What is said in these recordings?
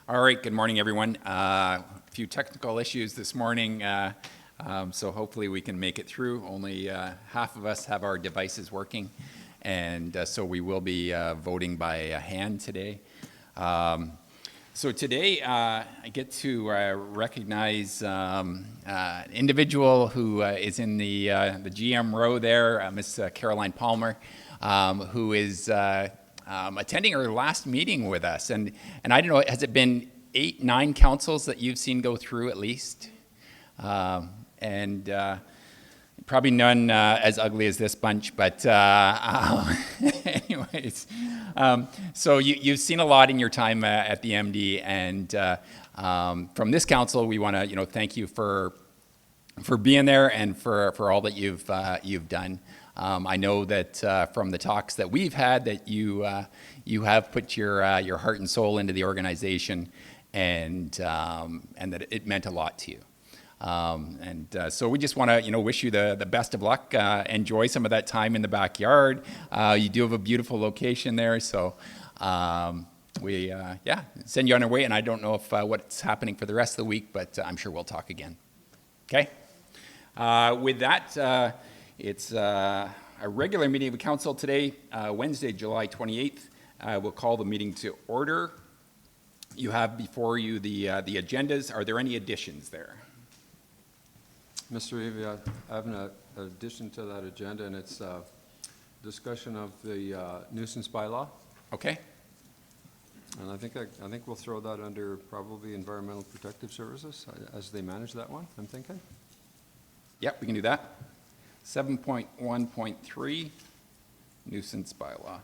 All right, good morning, everyone. A few technical issues this morning, so hopefully we can make it through. Only half of us have our devices working, and so we will be voting by hand today. So today I get to recognize an individual who is in the GM row there, Miss Caroline Palmer, who is attending her last meeting with us. And I don't know, has it been 8, 9 councils that you've seen go through at least? Probably none as ugly as this bunch, but anyways. So you've seen a lot in your time at the MD, and from this council, we want to thank you for being there and for all that you've done. I know that from the talks that we've had that you have put your heart and soul into the organization, and that it meant a lot to you. So we just want to wish you the best of luck. Enjoy some of that time in the backyard. You do have a beautiful location there, so we send you on your way. And I don't know if what's happening for the rest of the week, but I'm sure we'll talk again. Okay. With that. It's a regular meeting of the council today, Wednesday, July 28th. We'll call the meeting to order. You have before you the agendas. Are there any additions there? Mr. Evie, I have an addition to that agenda, and it's discussion of the nuisance bylaw. Okay. And I think we'll throw that under probably Environmental Protective Services as they manage that one, I'm thinking. Yep, we can do that. 7.1.3, nuisance bylaw.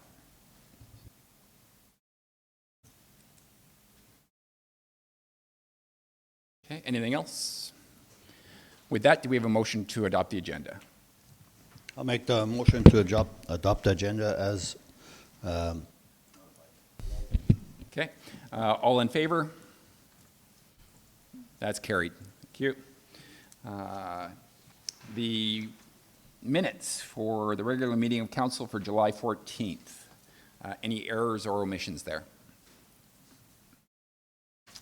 Okay, anything else? With that, do we have a motion to adopt the agenda? I'll make the motion to adopt the agenda as... Okay, all in favor? That's carried. Thank you. The minutes for the regular meeting of council for July 14th. Any errors or omissions there?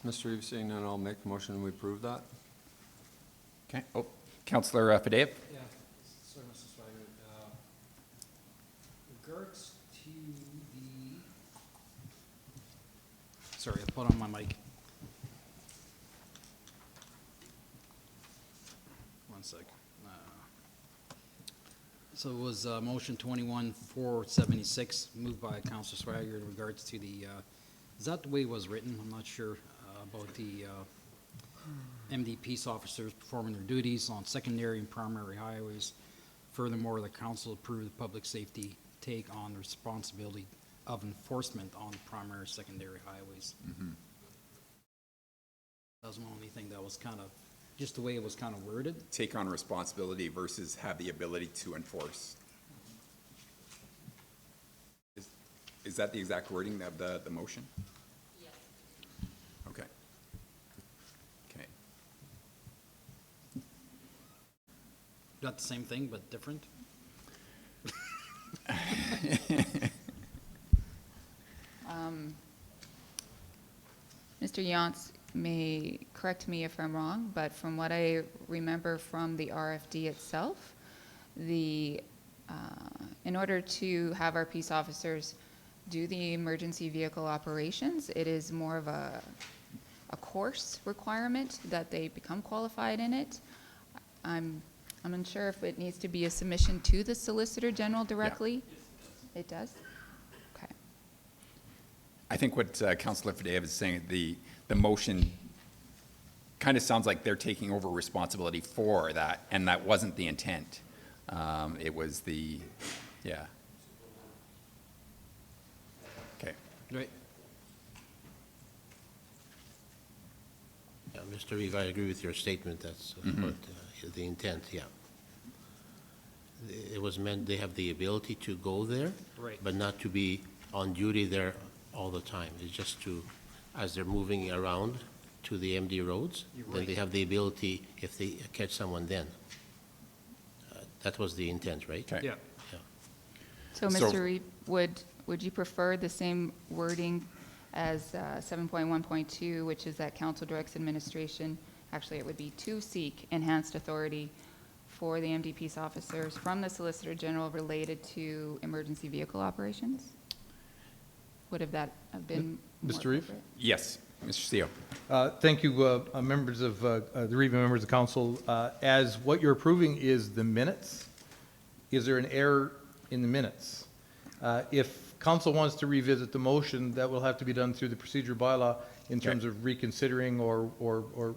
Mr. Eve, seeing none, I'll make the motion and we approve that. Okay. Oh, Councillor Fadeev? Yeah, sorry, Mr. Swigert. Regards to the... Sorry, I put on my mic. One sec. So it was motion 21-476, moved by Councillor Swigert in regards to the, is that the way it was written? I'm not sure about the MD peace officers performing their duties on secondary and primary highways. Furthermore, the council approved the public safety take on the responsibility of enforcement on primary, secondary highways. Mm-hmm. That was the only thing that was kind of, just the way it was kind of worded. Take on responsibility versus have the ability to enforce. Is that the exact wording of the motion? Yes. Okay. Okay. Not the same thing, but different. Mr. Yance may correct me if I'm wrong, but from what I remember from the RFD itself, in order to have our peace officers do the emergency vehicle operations, it is more of a course requirement that they become qualified in it. I'm unsure if it needs to be a submission to the Solicitor General directly. Yeah. It does? Okay. I think what Councillor Fadeev is saying, the motion kind of sounds like they're taking over responsibility for that, and that wasn't the intent. It was the, yeah. Okay. Right. Yeah, Mr. Reeve, I agree with your statement. That's what the intent, yeah. It was meant they have the ability to go there, Right. but not to be on duty there all the time. It's just to, as they're moving around to the MD roads, then they have the ability, if they catch someone then. That was the intent, right? Okay. Yeah. So, So- Mr. Reed, would you prefer the same wording as 7.1.2, which is that council directs administration, actually it would be to seek enhanced authority for the MD peace officers from the Solicitor General related to emergency vehicle operations? Would have that have been more Mr. Reeve? appropriate? Yes, Mr. Seal. Thank you, members of, the Reeve members of council. As what you're approving is the minutes, is there an error in the minutes? If council wants to revisit the motion, that will have to be done through the procedure bylaw in terms of reconsidering or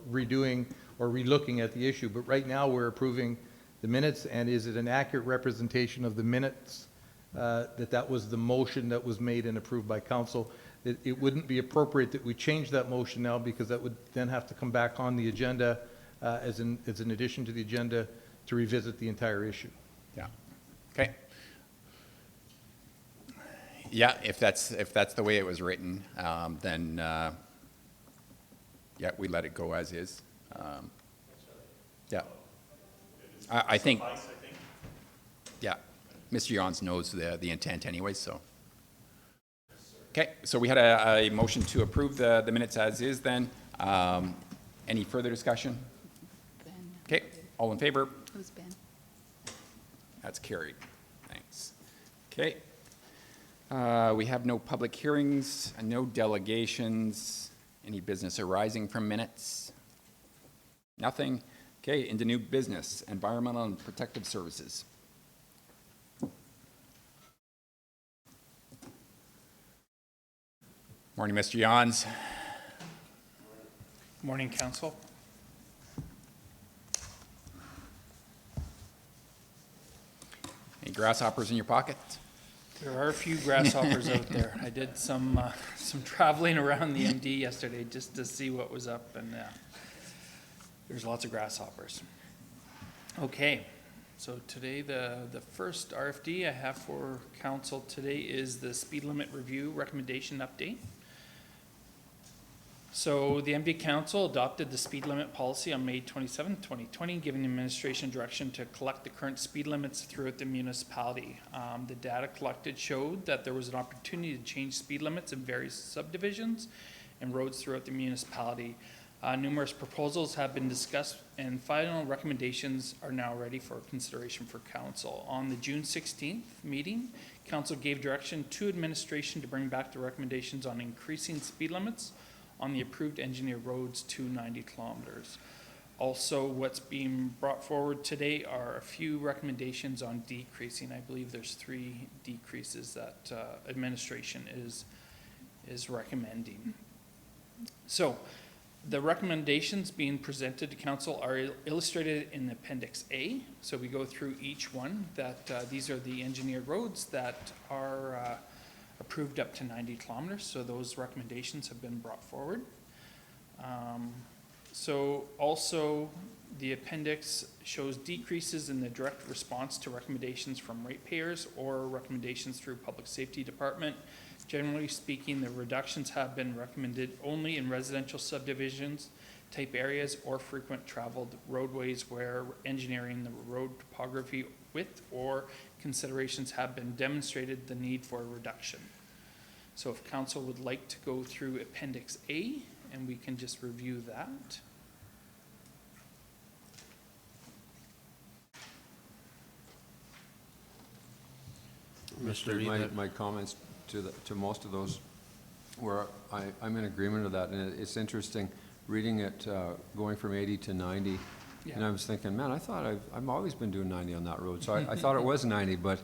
redoing or relooking at the issue. But right now, we're approving the minutes, and is it an accurate representation of the minutes that was the motion that was made and approved by council? It wouldn't be appropriate that we change that motion now, because that would then have to come back on the agenda as an addition to the agenda to revisit the entire issue. Yeah. Okay. Yeah, if that's the way it was written, then yeah, we let it go as is. Yeah. I think. Yeah, Mr. Yons knows the intent anyway, so. Okay, so we had a motion to approve the minutes as is then. Any further discussion? Ben. Okay, all in favor? Who's Ben? That's carried. Thanks. Okay. We have no public hearings, no delegations, any business arising from minutes? Nothing? Okay, into new business, environmental and protective services. Morning, Mr. Yons. Morning, Council. Any grasshoppers in your pocket? There are a few grasshoppers out there. I did some traveling around the MD yesterday just to see what was up, and there's lots of grasshoppers. Okay, so today the first RFD I have for Council today is the speed limit review recommendation update. So the MD Council adopted the speed limit policy on May 27, 2020, giving the administration direction to collect the current speed limits throughout the municipality. The data collected showed that there was an opportunity to change speed limits in various subdivisions and roads throughout the municipality. Numerous proposals have been discussed, and final recommendations are now ready for consideration for Council. On the June 16th meeting, Council gave direction to administration to bring back the recommendations on increasing speed limits on the approved engineered roads to 90 kilometers. Also, what's being brought forward today are a few recommendations on decreasing. I believe there's 3 decreases that administration is recommending. So, the recommendations being presented to Council are illustrated in Appendix A. So we go through each one. These are the engineered roads that are approved up to 90 kilometers, so those recommendations have been brought forward. So also the appendix shows decreases in the direct response to recommendations from ratepayers or recommendations through Public Safety Department. Generally speaking, the reductions have been recommended only in residential subdivisions, type areas, or frequent traveled roadways where engineering the road topography width or considerations have been demonstrated the need for a reduction. So if Council would like to go through Appendix A, and we can just review that. Mr. Reeve, My comments to most of those were, I'm in agreement with that, and it's interesting reading it, going from 80 to 90. Yeah. And I was thinking, man, I thought I've always been doing 90 on that road, so I thought it was 90, but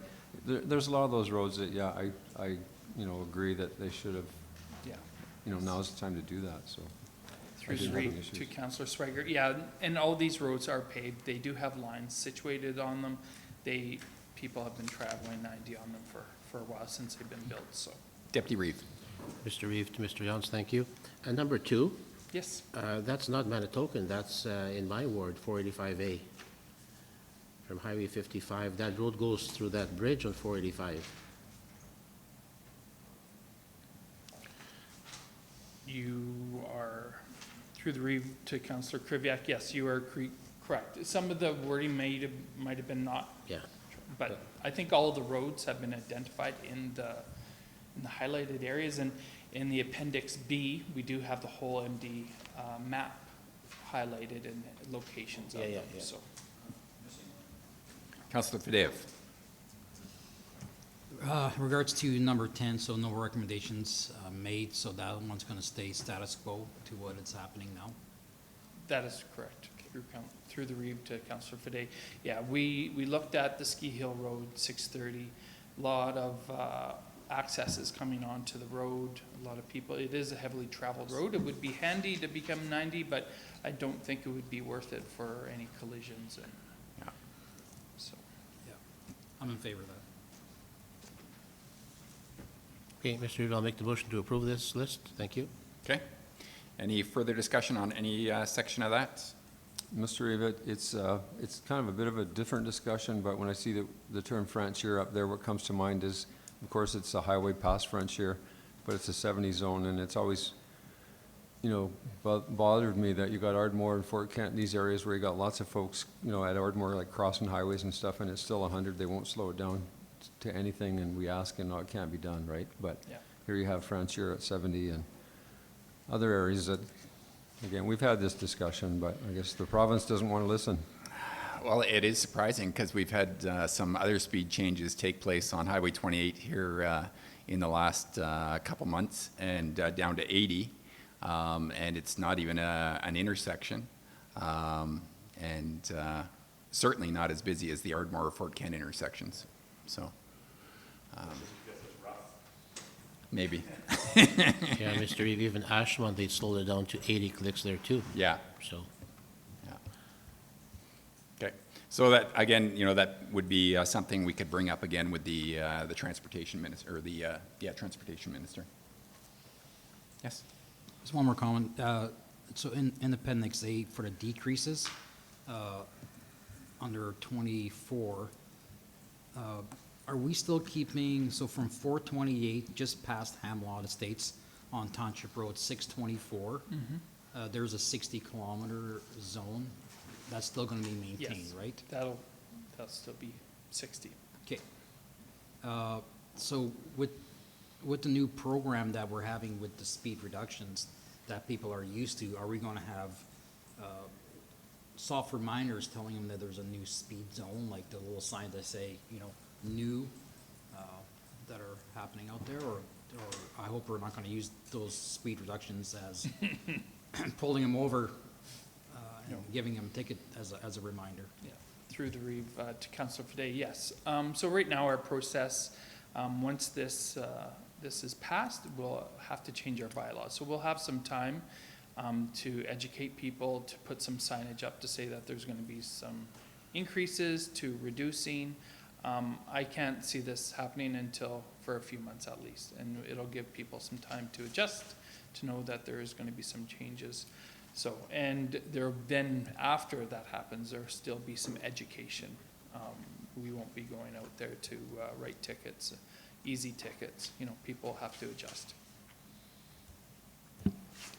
there's a lot of those roads that, yeah, I agree that they should have, Yeah. now's the time to do that, so. Through the didn't have any read issues. to Councillor Swiger. Yeah, and all these roads are paved. They do have lines situated on them. People have been traveling 90 on them for a while since they've been built, so. Deputy Reeve. Mr. Reeve to Mr. Yons, thank you. And number 2, Yes, that's not Manitokan, that's in my ward, 485A. From Highway 55, that road goes through that bridge on 485. you are, through the read to Councillor Kriviak, yes, you are correct. Some of the wording might have been not, Yeah. but I think all of the roads have been identified in the highlighted areas. And In the Appendix B, we do have the whole MD map highlighted and locations of Yeah, them, yeah. so. Councillor Fadеев. Regards to number 10, so no recommendations made, so that one's going to stay status quo to what is happening now. That is correct, through the reeve to Councillor Fade. Yeah, we looked at the Ski Hill Road, 630, lot of accesses coming onto the road, a lot of people. It is a heavily traveled road. It would be handy to become 90, but I don't think it would be worth it for any collisions. And Yeah. so, Yeah, I'm in favor of that. Okay, Mr. Reeve, I'll make the motion to approve this list. Thank you. Okay. Any further discussion on any section of that? Mr. Eva, it's kind of a bit of a different discussion, but when I see the term franchise up there, what comes to mind is, of course, it's a highway past franchise, but it's a 70 zone, and it's always, you know, bothered me that you got Ardmore and Fort Kent, these areas where you got lots of folks, you know, at Ardmore, like crossing highways and stuff, and it's still 100, they won't slow it down to anything, and we ask, and no, it can't be done, right? But yeah. here you have franchise at 70, and other areas that, again, we've had this discussion, but I guess the province doesn't want to listen. Well, it is surprising because we've had some other speed changes take place on Highway 28 here in the last couple months, and down to 80, and it's not even an intersection, and certainly not as busy as the Ardmore or Fort Kent intersections. So, maybe. Yeah, Mr. Reeve, even Ashmont, they slowed it down to 80 clicks there too. Yeah. So, Yeah. Okay. So that, again, you know, that would be something we could bring up again with the transportation minister, or the, transportation minister. Yes? Just one more comment. So in Appendix A, for the decreases, under 24, are we still keeping, so from 428, just past Hamlot Estates on Township Road 624, there's a 60-kilometer zone. That's still going to be maintained, Yes. right? That'll still be 60. Okay. So with the new program that we're having with the speed reductions that people are used to, are we going to have soft reminders telling them that there's a new speed zone, like the little signs that say, you know, new, that are happening out there, or I hope we're not going to use those speed reductions as pulling them over and giving them a ticket as a reminder. Yeah, through the reeve to Councillor Fade, yes. So right now, our process, once this is passed, we'll have to change our bylaws. So we'll have some time to educate people, to put some signage up to say that there's going to be some increases to reducing. I can't see this happening until for a few months at least, and it'll give people some time to adjust, to know that there is going to be some changes. So, and there then, after that happens, there'll still be some education. We won't be going out there to write tickets, easy tickets. You know, people have to adjust.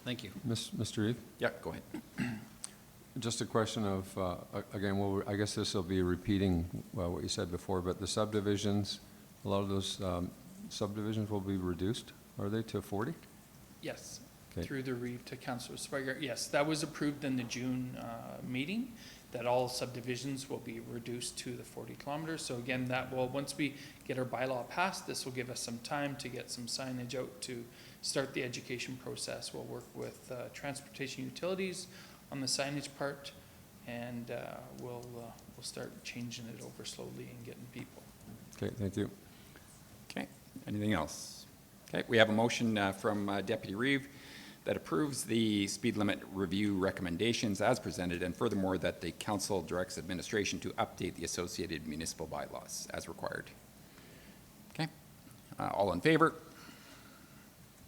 Thank you. Mr. Eve? Yeah, go ahead. Just a question of, again, well, I guess this will be repeating what you said before, but the subdivisions, a lot of those subdivisions will be reduced, are they, to 40? Yes, Okay. through the reeve to Councillor Swiger. Yes, that was approved in the June meeting, that all subdivisions will be reduced to the 40 kilometers. So again, that will, once we get our bylaw passed, this will give us some time to get some signage out to start the education process. We'll work with transportation utilities on the signage part, and we'll start changing it over slowly and getting people. Okay, thank you. Okay, anything else? Okay, we have a motion from Deputy Reeve that approves the speed limit review recommendations as presented, and furthermore, that the council directs administration to update the associated municipal bylaws as required. Okay, all in favor?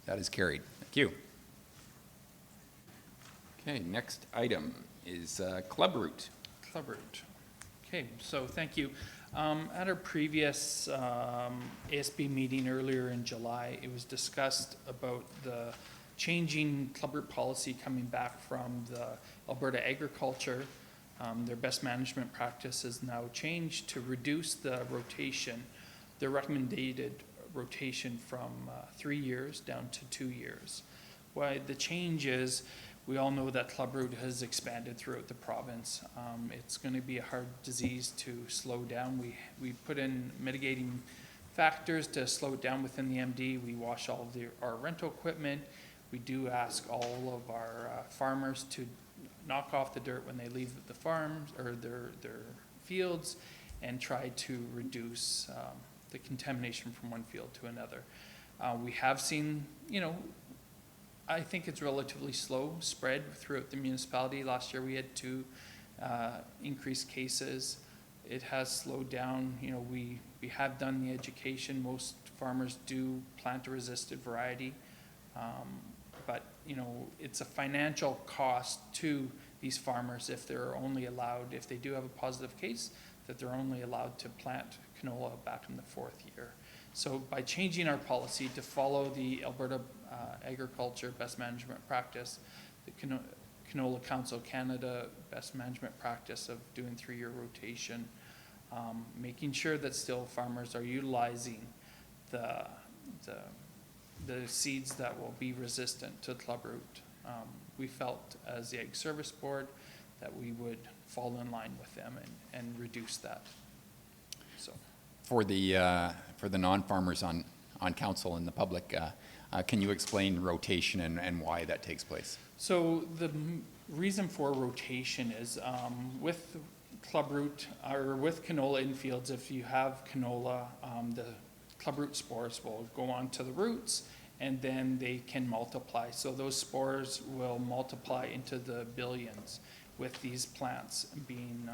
That is carried. Thank you. Okay, next item is Club Route. Club Route. Okay, so thank you. At our previous ASB meeting earlier in July, it was discussed about the changing club route policy coming back from the Alberta Agriculture. Their best management practice has now changed to reduce the rotation. Their recommended rotation from 3 years down to 2 years. Why the change is, we all know that clubroot has expanded throughout the province. It's going to be a hard disease to slow down. We put in mitigating factors to slow it down within the MD. We wash all of our rental equipment. We do ask all of our farmers to knock off the dirt when they leave the farms or their fields, and try to reduce the contamination from one field to another. We have seen, I think it's relatively slow spread throughout the municipality. Last year we had 2 increased cases. It has slowed down. We have done the education. Most farmers do plant a resisted variety. But it's a financial cost to these farmers if they're only allowed, if they do have a positive case, that they're only allowed to plant canola back in the 4th year. So by changing our policy to follow the Alberta Agriculture Best Management Practice, the Canola Council Canada Best Management Practice of doing 3-year rotation, making sure that still farmers are utilizing the seeds that will be resistant to clubroot. We felt as the Ag Service Board that we would fall in line with them and reduce that. So, For the non-farmers on council and the public, can you explain rotation and why that takes place? so the reason for rotation is with clubroot or with canola in fields, if you have canola, the clubroot spores will go onto the roots and then they can multiply. So those spores will multiply into the billions with these plants being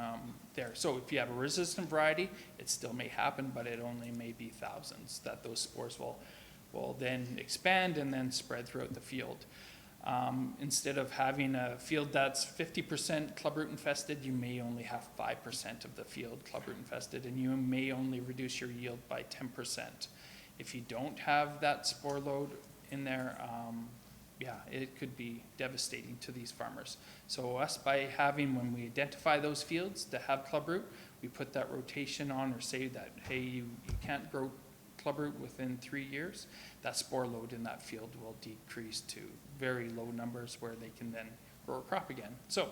there. So if you have a resistant variety, it still may happen, but it only may be thousands that those spores will then expand and then spread throughout the field. Instead of having a field that's 50% clubroot infested, you may only have 5% of the field clubroot infested, and you may only reduce your yield by 10%. If you don't have that spore load in there, it could be devastating to these farmers. So us, by having, when we identify those fields to have clubroot, we put that rotation on or say that, hey, you can't grow clubroot within 3 years. That spore load in that field will decrease to very low numbers where they can then grow a crop again. So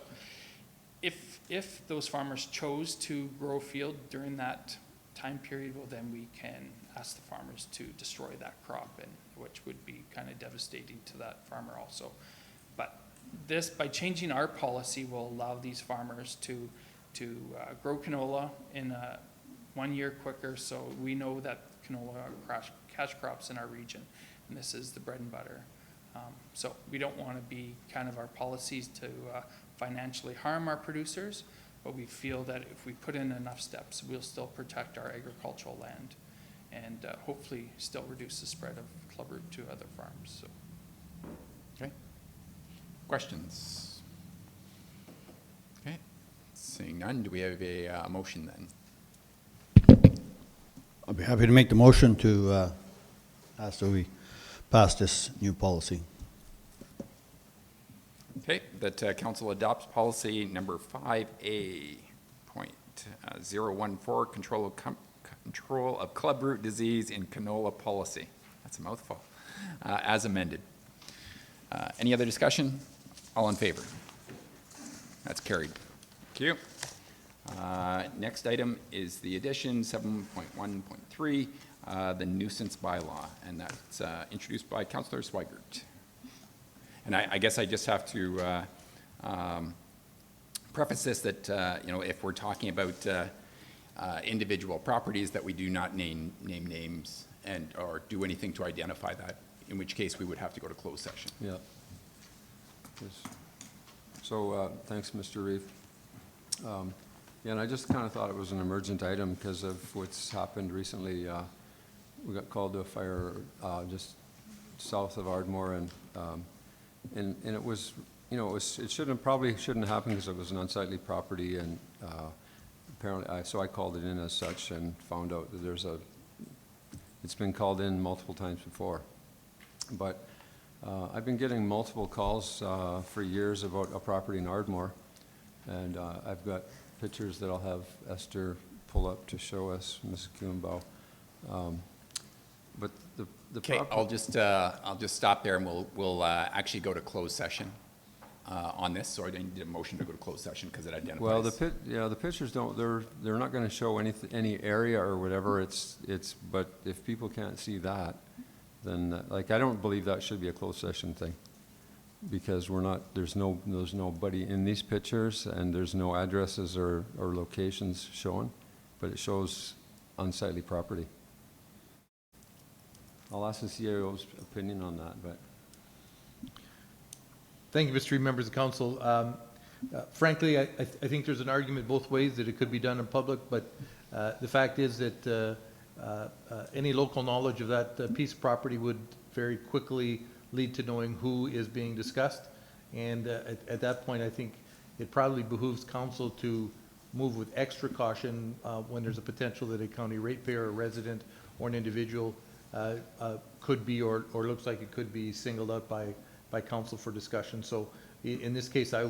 if those farmers chose to grow a field during that time period, well, then we can ask the farmers to destroy that crop, and which would be kind of devastating to that farmer also. But this, by changing our policy, will allow these farmers to grow canola in 1 year quicker. So we know that canola are cash crops in our region, and this is the bread and butter. So we don't want to be kind of our policies to financially harm our producers, but we feel that if we put in enough steps, we'll still protect our agricultural land and hopefully still reduce the spread of clubroot to other farms. So. Okay. Questions? Okay. Seeing none, do we have a motion then? I'll be happy to make the motion to ask that we pass this new policy. Okay, that council adopts policy number 5A.014, control of clubroot disease in canola policy. That's a mouthful. As amended. Any other discussion? All in favor? That's carried. Thank you. Next item is the addition, 7.1.3, the nuisance bylaw, and that's introduced by Councillor Swigert. And I guess I just have to preface this that, if we're talking about individual properties, that we do not name names or do anything to identify that, in which case we would have to go to closed session. Yeah. Yes. So, thanks, Mr. Reeve. Yeah, and I just kind of thought it was an emergent item because of what's happened recently. We got called to a fire just south of Ardmore, and it was, it probably shouldn't happen because it was an unsightly property, and apparently, so I called it in as such and found out that it's been called in multiple times before. But I've been getting multiple calls for years about a property in Ardmore, and I've got pictures that I'll have Esther pull up to show us, Ms. Kuhnbaugh. But the Okay, property. I'll just stop there and we'll actually go to closed session on this. So I need a motion to go to closed session because it identifies. Well, the pictures don't, they're not gonna show any area or whatever, but if people can't see that, then, like, I don't believe that should be a closed session thing. Because there's nobody in these pictures, and there's no addresses or locations shown, but it shows unsightly property. I'll ask the CIO's opinion on that, but. Thank you, Mr. Reed, members of council. Frankly, I think there's an argument both ways that it could be done in public, but the fact is that any local knowledge of that piece of property would very quickly lead to knowing who is being discussed. And at that point, I think it probably behooves council to move with extra caution when there's a potential that a county ratepayer, a resident, or an individual could be, or looks like it could be singled out by council for discussion. So in this case, I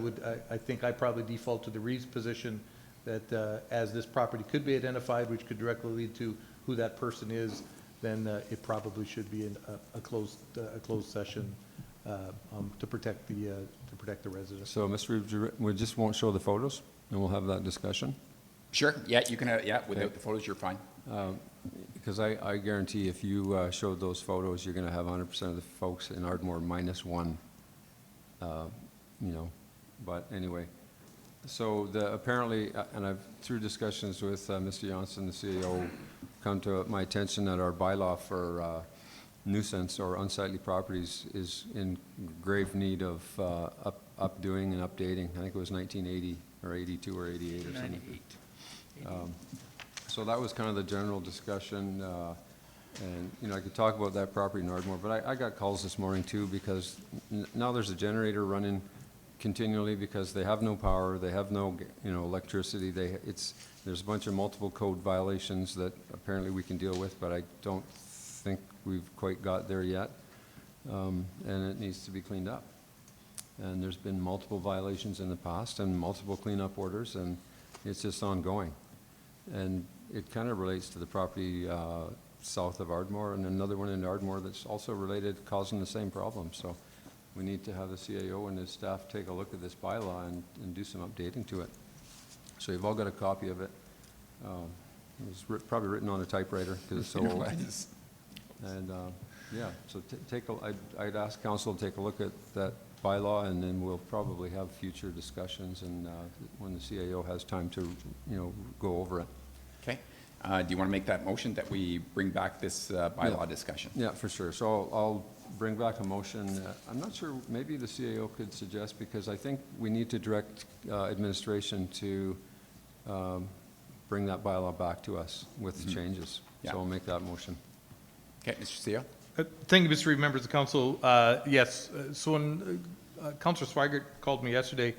think I probably default to the Reeves position that as this property could be identified, which could directly lead to who that person is, then it probably should be in a closed session to protect the residents. So, Mr. Reeves, we just won't show the photos, and we'll have that discussion? Sure, yeah, you can, without the photos, you're fine. Because I guarantee if you showed those photos, you're gonna have 100% of the folks in Ardmore -1, but anyway. So apparently, and I've, through discussions with Mr. Johnson, the CEO, come to my attention that our bylaw for nuisance or unsightly properties is in grave need of updoing and updating. I think it was 1980 or 82 or 88 or something. So that was kind of the general discussion, and I could talk about that property in Ardmore, but I got calls this morning too, because now there's a generator running continually because they have no power, they have no electricity. There's a bunch of multiple code violations that apparently we can deal with, but I don't think we've quite got there yet, and it needs to be cleaned up. And there's been multiple violations in the past and multiple cleanup orders, and it's just ongoing. And it kind of relates to the property south of Ardmore and another one in Ardmore that's also related, causing the same problem. So we need to have the CAO and his staff take a look at this bylaw and do some updating to it. So you've all got a copy of it. It was probably written on a typewriter because it's so old. And yeah, so I'd ask council to take a look at that bylaw, and then we'll probably have future discussions and when the CAO has time to go over it. Okay. Do you want to make that motion that we bring back this bylaw discussion? Yeah, for sure. So I'll bring back a motion. I'm not sure, maybe the CAO could suggest, because I think we need to direct administration to bring that bylaw back to us with changes. Yeah. So I'll make that motion. Okay, Mr. CEO? Thank you, Mr. Reed, members of council. Yes, so when Councilor Swigert called me yesterday,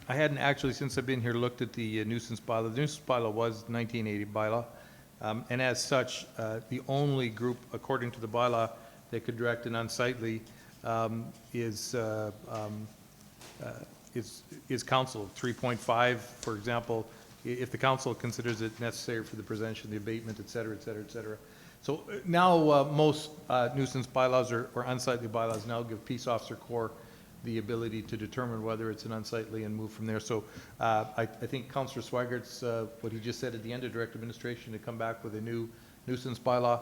I hadn't actually, since I've been here, looked at the nuisance bylaw. The nuisance bylaw was 1980 bylaw, and as such, the only group, according to the bylaw, that could direct an unsightly is council. 3.5, for example, if the council considers it necessary for the prevention, the abatement, et cetera, et cetera, et cetera. So now most nuisance bylaws or unsightly bylaws now give Peace Officer Corps the ability to determine whether it's an unsightly and move from there. So I think Councillor Swigert's, what he just said at the end of direct administration, to come back with a new nuisance bylaw.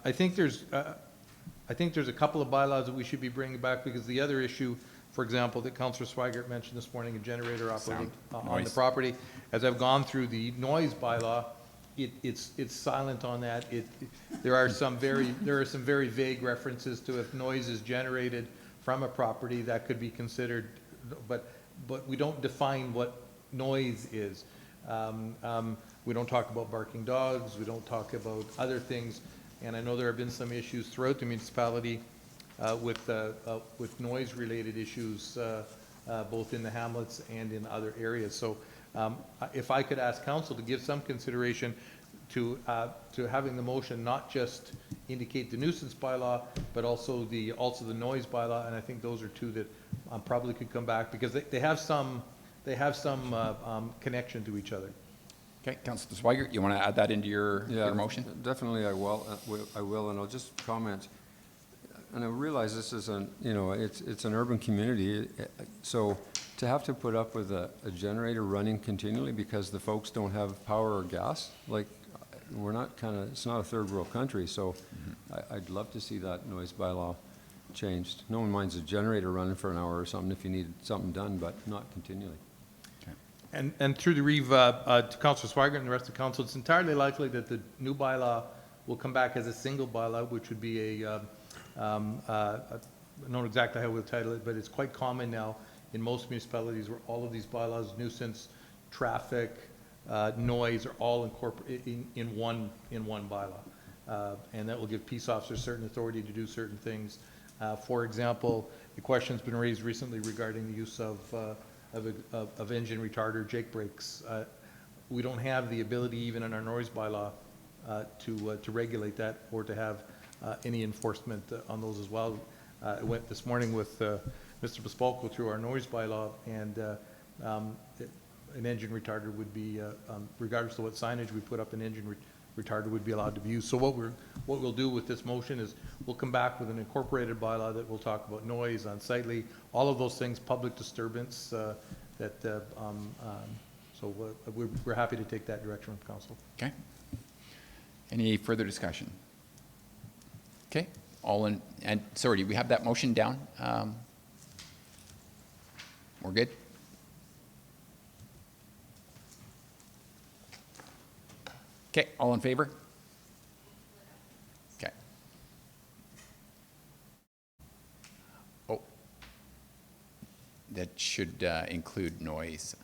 I think there's a couple of bylaws that we should be bringing back, because the other issue, for example, that Councillor Swigert mentioned this morning, a generator operating on the property. As I've gone through the noise bylaw, it's silent on that. There are some very vague references to if noise is generated from a property that could be considered, but we don't define what noise is. We don't talk about barking dogs. We don't talk about other things. And I know there have been some issues throughout the municipality with noise-related issues, both in the hamlets and in other areas. So if I could ask council to give some consideration to having the motion not just indicate the nuisance bylaw, but also the noise bylaw, and I think those are two that probably could come back, because they have some connection to each other. Okay, Councilor Swigert, you want to add that into your motion? Definitely I will, and I'll just comment. And I realize this is it's an urban community, so to have to put up with a generator running continually because the folks don't have power or gas, like, it's not a third world country, so I'd love to see that noise bylaw changed. No one minds a generator running for an hour or something if you need something done, but not continually. And through the Reeve, to Councillor Swigert and the rest of the council, it's entirely likely that the new bylaw will come back as a single bylaw, which would be I don't know exactly how we'll title it, but it's quite common now in most municipalities where all of these bylaws, nuisance, traffic, noise, are all incorporated in one bylaw. And that will give peace officers certain authority to do certain things. For example, the question's been raised recently regarding the use of engine retarder Jake brakes. We don't have the ability, even in our noise bylaw, to regulate that or to have any enforcement on those as well. I went this morning with Mr. Bespolko through our noise bylaw, and an engine retarder would be, regardless of what signage we put up, an engine retarder would be allowed to be used. So what we'll do with this motion is we'll come back with an incorporated bylaw that will talk about noise, unsightly, all of those things, public disturbance, so we're happy to take that direction with council. Okay. Any further discussion? Okay, sorry, do we have that motion down? We're good? Okay, all in favor? Okay. Oh, that should include noise.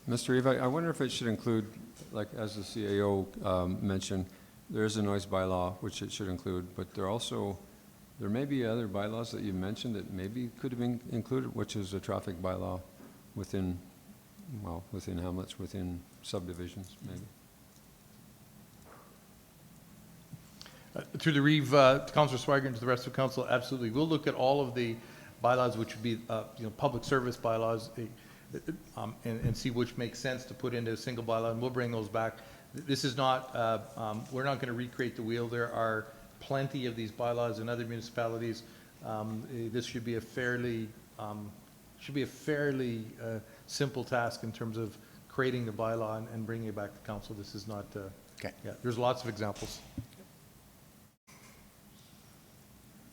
Mr. Eve, I wonder if it should include, like, as the CAO mentioned, there is a noise bylaw, which it should include, but there may be other bylaws that you mentioned that maybe could have been included, which is a traffic bylaw within hamlets, within subdivisions, maybe. Through the Reeve, Councillor Swigert and to the rest of the council, absolutely. We'll look at all of the bylaws, which would be, public service bylaws, and see which makes sense to put into a single bylaw, and we'll bring those back. This is not, we're not going to recreate the wheel. There are plenty of these bylaws in other municipalities. This should be a fairly simple task in terms of creating the bylaw and bringing it back to council. This is not, Okay. yeah, there's lots of examples.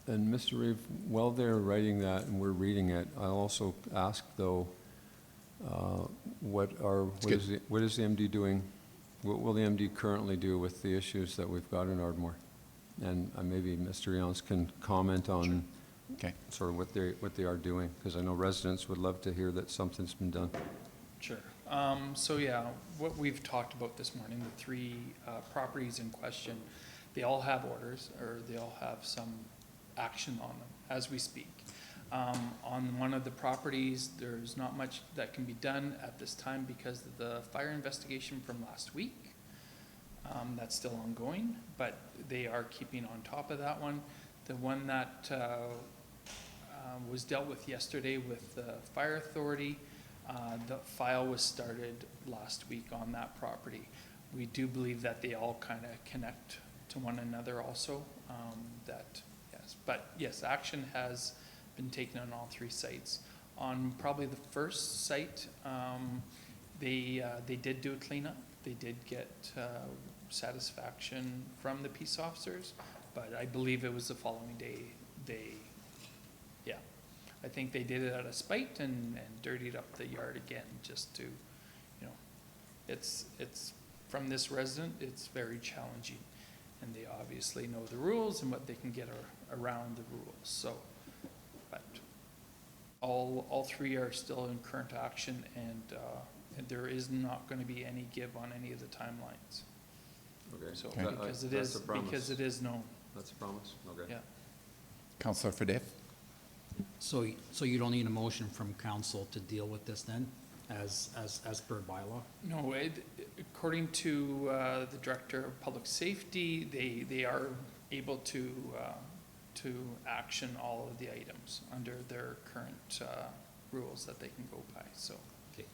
And Mr. Reeve, while they're writing that and we're reading it, I'll also ask, though, what is the MD doing? What will the MD currently do with the issues that we've got in Ardmore? And maybe Mr. Yance can comment on Okay. sort of what they are doing, because I know residents would love to hear that something's been done. Sure. So yeah, what we've talked about this morning, the three properties in question, they all have orders, or they all have some action on them as we speak. On one of the properties, there's not much that can be done at this time because of the fire investigation from last week. That's still ongoing, but they are keeping on top of that one. The one that was dealt with yesterday with the fire authority, the file was started last week on that property. We do believe that they all kind of connect to one another also, but yes, action has been taken on all three sites. On probably the first site, they did do a cleanup. They did get satisfaction from the peace officers, but I believe it was the following day I think they did it out of spite and dirtied up the yard again, just to, it's from this resident, it's very challenging, and they obviously know the rules and what they can get around the rules. So, but all three are still in current action, and there is not going to be any give on any of the timelines. Okay. So Okay. because it is known. That's a promise. Okay. Yeah. Councillor Fadif? So you don't need a motion from council to deal with this then, as per bylaw? No, According to the Director of Public Safety, they are able to action all of the items under their current rules that they can go by, so. Okay.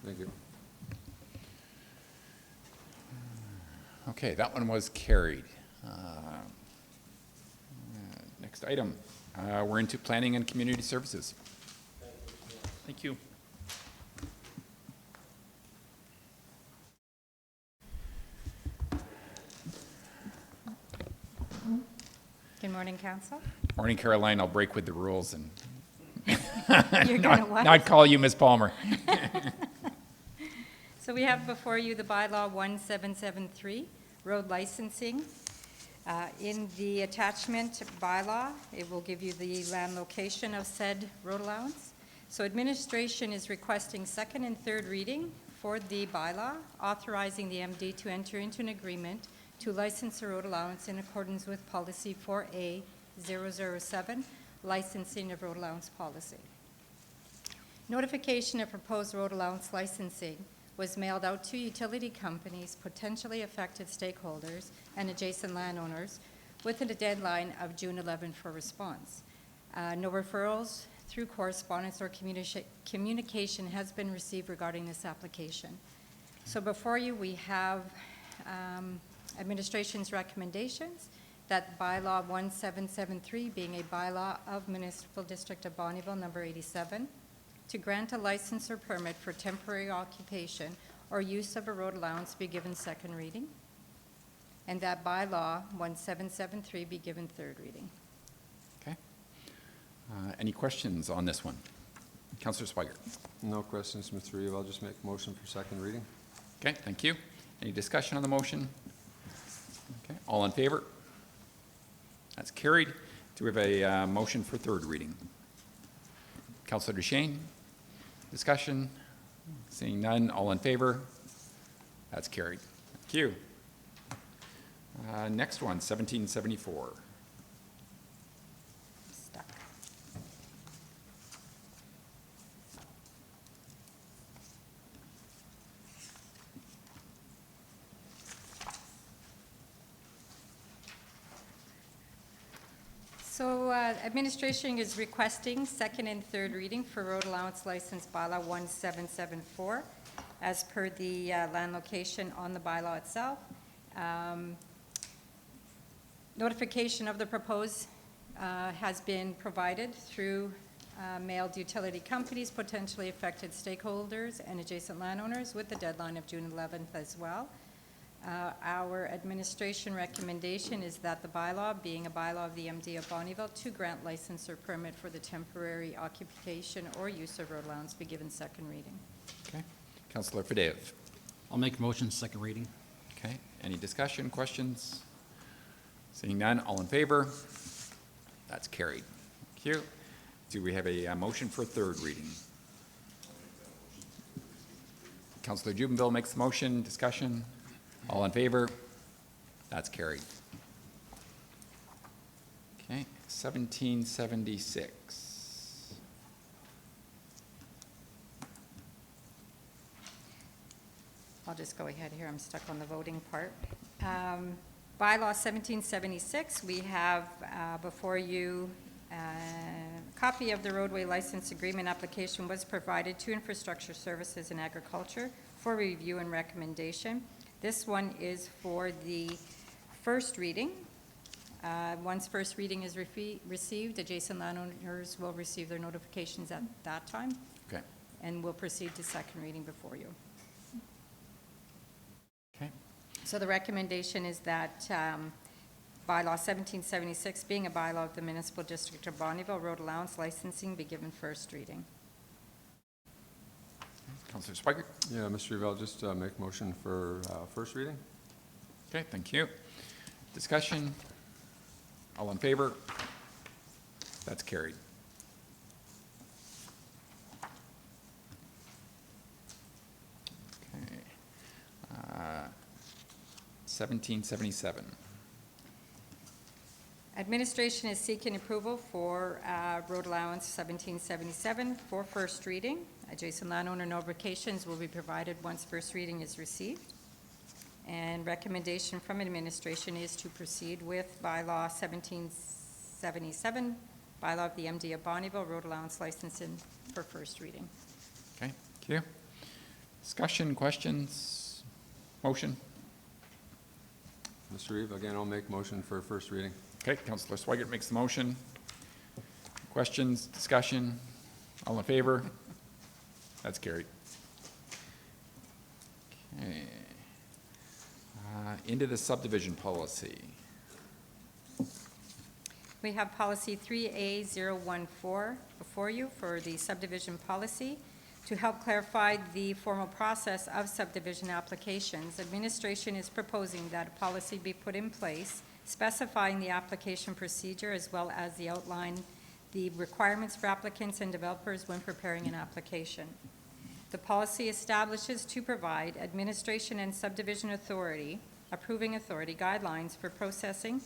Thank you. Okay, that one was carried. Next item, we're into planning and community services. Thank you. Good morning, Council. Morning, Caroline, I'll break with the rules and You're gonna what? not call you Ms. Palmer. So we have before you the bylaw 1773, road licensing. In the attachment bylaw, it will give you the land location of said road allowance. So administration is requesting second and third reading for the bylaw, authorizing the MD to enter into an agreement to license a road allowance in accordance with policy 4A007, licensing of road allowance policy. Notification of proposed road allowance licensing was mailed out to utility companies, potentially affected stakeholders, and adjacent landowners within a deadline of June 11 for response. No referrals through correspondence or communication has been received regarding this application. So before you, we have administration's recommendations that bylaw 1773, being a bylaw of Municipal District of Bonneville, number 87, to grant a license or permit for temporary occupation or use of a road allowance be given second reading, and that bylaw 1773 be given third reading. Okay. Any questions on this one? Councillor Swigert. No questions, Mr. Reeve. I'll just make a motion for second reading. Okay, thank you. Any discussion on the motion? Okay, all in favor? That's carried. Do we have a motion for third reading? Councillor Duchesne, discussion? Seeing none, all in favor? That's carried. Thank you. Next one, 1774. Stuck. So administration is requesting second and third reading for road allowance license bylaw 1774 as per the land location on the bylaw itself. Notification of the proposed has been provided through mailed utility companies, potentially affected stakeholders, and adjacent landowners with the deadline of June 11th as well. Our administration recommendation is that the bylaw, being a bylaw of the MD of Bonneville, to grant license or permit for the temporary occupation or use of road allowance be given second reading. Okay. Councillor Fadeev. I'll make a motion, second reading. Okay. Any discussion, questions? Seeing none, all in favor? That's carried. Thank you. Do we have a motion for third reading? Councillor Jubenville makes the motion. Discussion? All in favor? That's carried. Okay, 1776. I'll just go ahead here, I'm stuck on the voting part. Bylaw 1776, we have before you a copy of the roadway license agreement application was provided to Infrastructure Services and Agriculture for review and recommendation. This one is for the first reading. Once first reading is received, adjacent landowners will receive their notifications at that time. Okay. And will proceed to second reading before you. Okay. So the recommendation is that bylaw 1776, being a bylaw of the Municipal District of Bonneville, road allowance licensing be given first reading. Councillor Swigert. Yeah, Mr. Reeve, I'll just make a motion for first reading. Okay, thank you. Discussion? All in favor? That's carried. Okay. 1777. Administration is seeking approval for road allowance 1777 for first reading. Adjacent landowner notifications will be provided once first reading is received. And recommendation from administration is to proceed with bylaw 1777, bylaw of the MD of Bonneville, road allowance licensing for first reading. Okay, thank you. Discussion, questions, motion? Mr. Reeve, again, I'll make motion for first reading. Okay, Councillor Swigert makes the motion. Questions, discussion, all in favor? That's carried. Okay. Into the subdivision policy. We have policy 3A014 before you for the subdivision policy. To help clarify the formal process of subdivision applications, administration is proposing that a policy be put in place specifying the application procedure as well as the requirements for applicants and developers when preparing an application. The policy establishes to provide administration and subdivision authority, approving authority guidelines for processing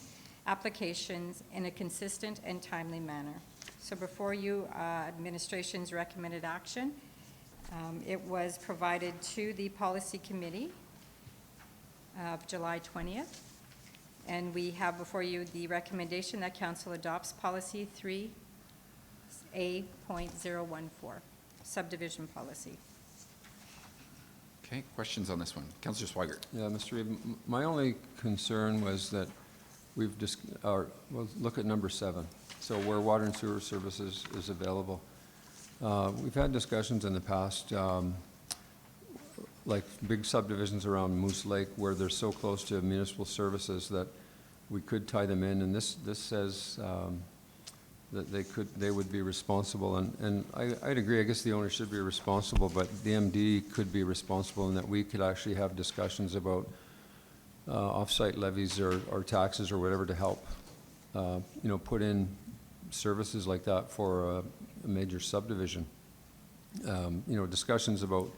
applications in a consistent and timely manner. So before you, administration's recommended action. It was provided to the policy committee of July 20th. And we have before you the recommendation that council adopts policy 3A.014, subdivision policy. Okay, questions on this one? Councillor Swigert. Yeah, Mr. Reeve, my only concern was that we'll look at number 7. So where water and sewer services is available. We've had discussions in the past, like big subdivisions around Moose Lake where they're so close to municipal services that we could tie them in, and this says that they would be responsible, and I'd agree, I guess the owner should be responsible, but the MD could be responsible in that we could actually have discussions about off-site levies or taxes or whatever to help, put in services like that for a major subdivision. Discussions about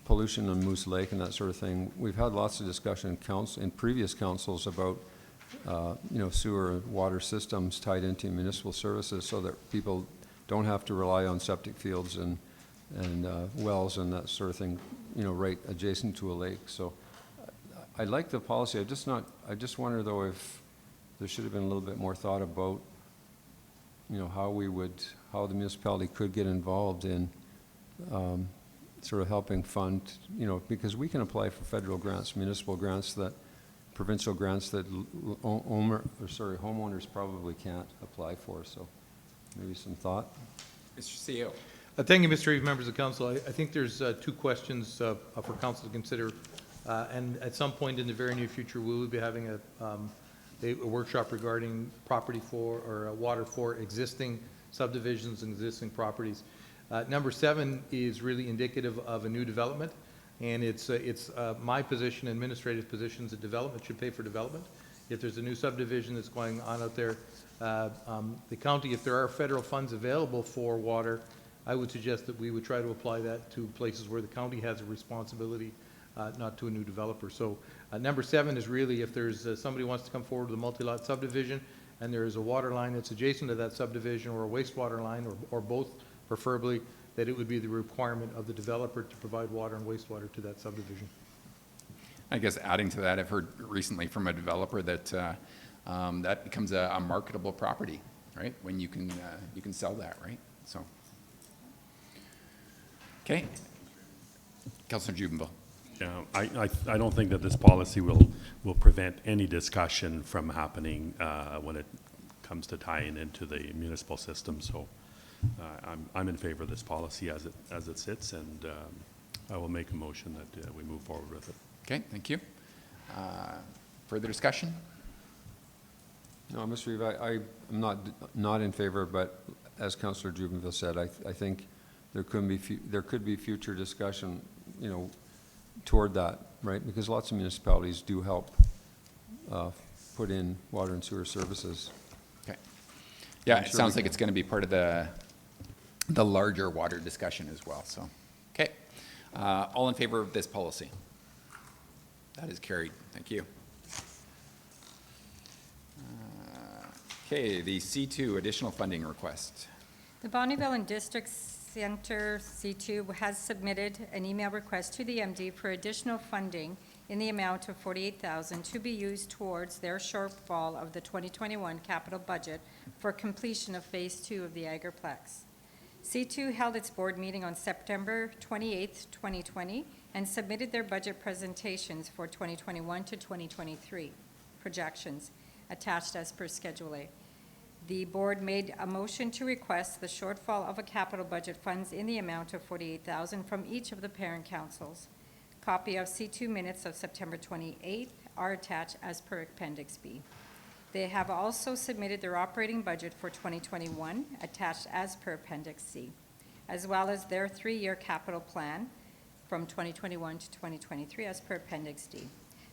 pollution on Moose Lake and that sort of thing. We've had lots of discussion in previous councils about, sewer and water systems tied into municipal services so that people don't have to rely on septic fields and wells and that sort of thing, right adjacent to a lake. So I like the policy. I just wonder though if there should have been a little bit more thought about, how the municipality could get involved in sort of helping fund, because we can apply for federal grants, municipal grants provincial grants that homeowners probably can't apply for. So maybe some thought. Mr. CEO. Thank you, Mr. Reeve, members of council. I think there's 2 questions for council to consider. And at some point in the very near future, we will be having a workshop regarding property water for existing subdivisions and existing properties. Number 7 is really indicative of a new development, and it's my position, administrative positions, that development should pay for development. If there's a new subdivision that's going on out there, the county, if there are federal funds available for water, I would suggest that we would try to apply that to places where the county has a responsibility, not to a new developer. So number 7 is really if there's somebody wants to come forward with a multi-lot subdivision and there is a water line that's adjacent to that subdivision or a wastewater line or both preferably, that it would be the requirement of the developer to provide water and wastewater to that subdivision. I guess adding to that, I've heard recently from a developer that that becomes a marketable property, right? When you can sell that, right? So, okay, Councillor Jubenville. Yeah, I don't think that this policy will prevent any discussion from happening when it comes to tying into the municipal system. So I'm in favor of this policy as it sits, and I will make a motion that we move forward with it. Okay, thank you. Further discussion? No, Mr. Reeve, I'm not in favor, but as Councillor Jubenville said, I think there could be future discussion, toward that, right? Because lots of municipalities do help put in water and sewer services. Okay. Yeah, I'm it sure sounds we like it's going to be part of the larger water discussion as well. So, okay. All in favor of this policy? That is carried. Thank you. Okay, the C2 additional funding request. The Bonneville and Districts Center, C2, has submitted an email request to the MD for additional funding in the amount of $48,000 to be used towards their shortfall of the 2021 capital budget for completion of Phase 2 of the Agriplex. C2 held its board meeting on September 28, 2020, and submitted their budget presentations for 2021 to 2023 projections attached as per Schedule A. The board made a motion to request the shortfall of a capital budget funds in the amount of $48,000 from each of the parent councils. Copy of C2 minutes of September 28th are attached as per Appendix B. They have also submitted their operating budget for 2021, attached as per Appendix C, as well as their 3-year capital plan from 2021 to 2023 as per Appendix D.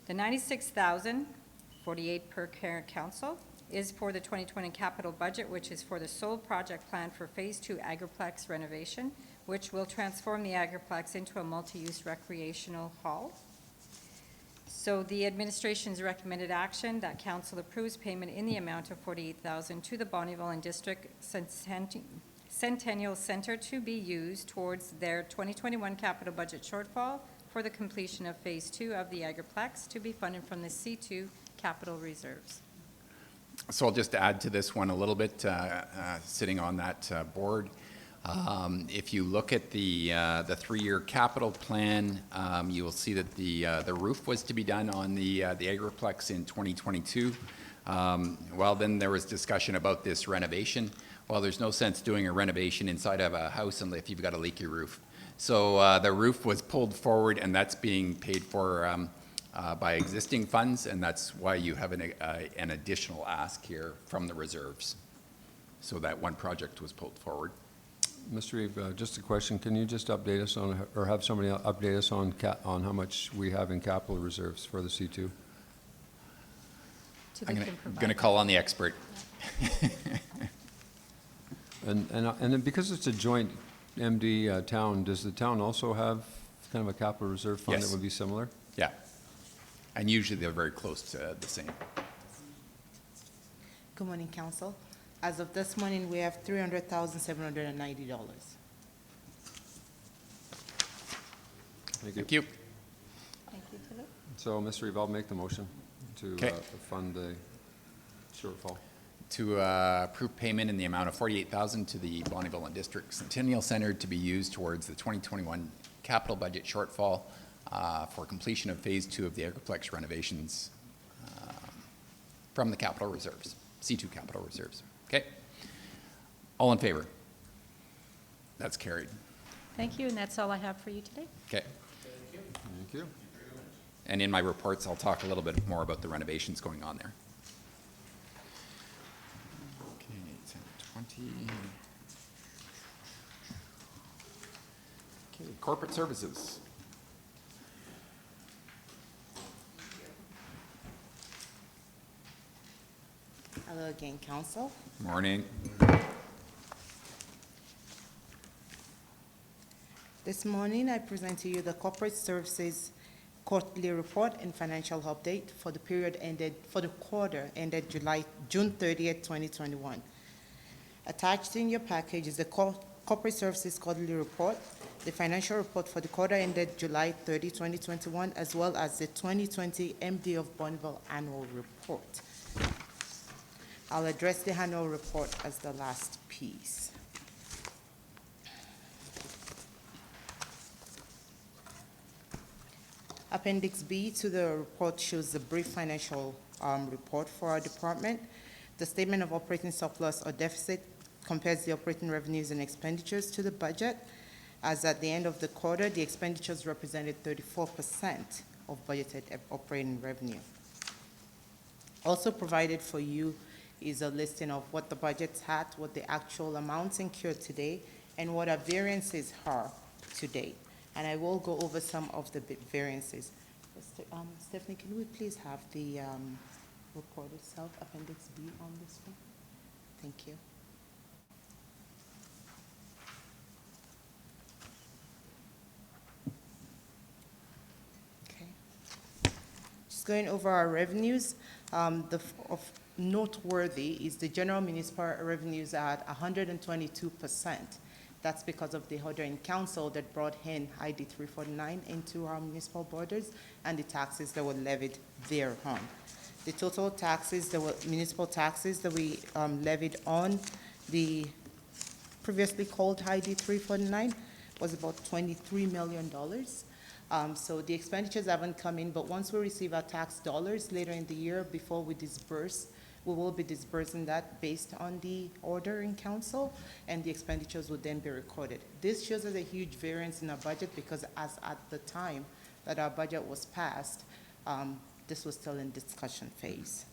The $96,048 per parent council is for the 2020 capital budget, which is for the sole project plan for Phase 2 Agriplex renovation, which will transform the Agriplex into a multi-use recreational hall. So the administration's recommended action that council approves payment in the amount of $48,000 to the Bonneville and District Centennial Center to be used towards their 2021 capital budget shortfall for the completion of Phase 2 of the Agriplex to be funded from the C2 capital reserves. So I'll just add to this one a little bit, sitting on that board. If you look at the 3-year capital plan, you will see that the roof was to be done on the Agriplex in 2022. Well, then there was discussion about this renovation. Well, there's no sense doing a renovation inside of a house if you've got a leaky roof. So the roof was pulled forward, and that's being paid for by existing funds, and that's why you have an additional ask here from the reserves. So that one project was pulled forward. Mr. Reeve, just a question. Can you just update us on, or have somebody update us on how much we have in capital reserves for the C2? I'm going to call on the expert. And then because it's a joint MD town, does the town also have kind of a capital reserve fund Yes. that would be similar? Yeah. And usually they're very close to the same. Good morning, council. As of this morning, we have $300,790. Thank you. Thank you. Thank you, Philip. So, Mr. Reeve, I'll make the motion to Okay. fund the shortfall. To approve payment in the amount of $48,000 to the Bonneville and District Centennial Center to be used towards the 2021 capital budget shortfall for completion of Phase 2 of the Agriplex renovations from the capital reserves, C2 capital reserves. Okay? All in favor? That's carried. Thank you, and that's all I have for you today. Okay. Thank you. And in my reports, I'll talk a little bit more about the renovations going on there. Okay, 10:20. Okay, corporate services. Hello again, council. Morning. This morning, I present to you the Corporate Services Quarterly Report and Financial Update for the quarter ended June 30th, 2021. Attached in your package is the Corporate Services Quarterly Report, the financial report for the quarter ended July 30, 2021, as well as the 2020 MD of Bonneville Annual Report. I'll address the annual report as the last piece. Appendix B to the report shows the brief financial report for our department. The statement of operating surplus or deficit compares the operating revenues and expenditures to the budget. As at the end of the quarter, the expenditures represented 34% of budgeted operating revenue. Also provided for you is a listing of what the budget's had, what the actual amounts incurred today, and what our variances are to date. And I will go over some of the variances. Stephanie, can we please have the report itself, Appendix B, on this one? Thank you. Okay. Just going over our revenues, of noteworthy is the general municipal revenues at 122%. That's because of the order in council that brought in ID 349 into our municipal borders and the taxes that were levied thereon. The total taxes, municipal taxes that we levied on the previously called ID 349 was about $23 million. So the expenditures haven't come in, but once we receive our tax dollars later in the year before we disperse, we will be disbursing that based on the order in council, and the expenditures would then be recorded. This shows us a huge variance in our budget because as at the time that our budget was passed, this was still in discussion phase.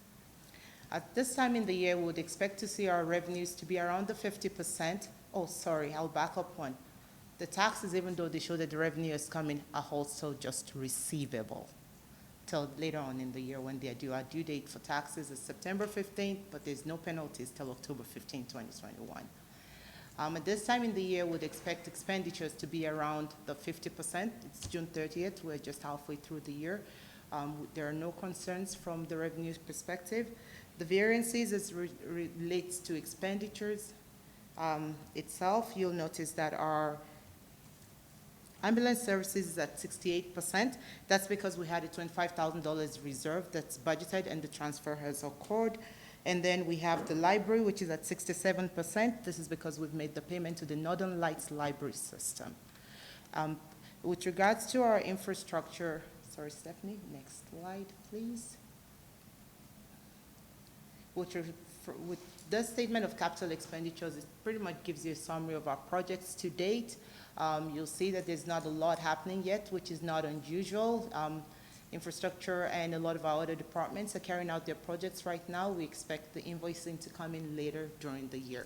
At this time in the year, we would expect to see our revenues to be around the 50%. Oh, sorry, I'll back up one. The taxes, even though they show that the revenue is coming, are also just receivable till later on in the year when they are due. Our due date for taxes is September 15th, but there's no penalties till October 15, 2021. At this time in the year, we'd expect expenditures to be around the 50%. It's June 30th. We're just halfway through the year. There are no concerns from the revenue perspective. The variances as relates to expenditures itself, you'll notice that our ambulance services is at 68%. That's because we had a $25,000 reserve that's budgeted and the transfer has occurred. And then we have the library, which is at 67%. This is because we've made the payment to the Northern Lights library system. With regards to our infrastructure, sorry, Stephanie, next slide, please. With the statement of capital expenditures, it pretty much gives you a summary of our projects to date. You'll see that there's not a lot happening yet, which is not unusual. Infrastructure and a lot of our other departments are carrying out their projects right now. We expect the invoicing to come in later during the year.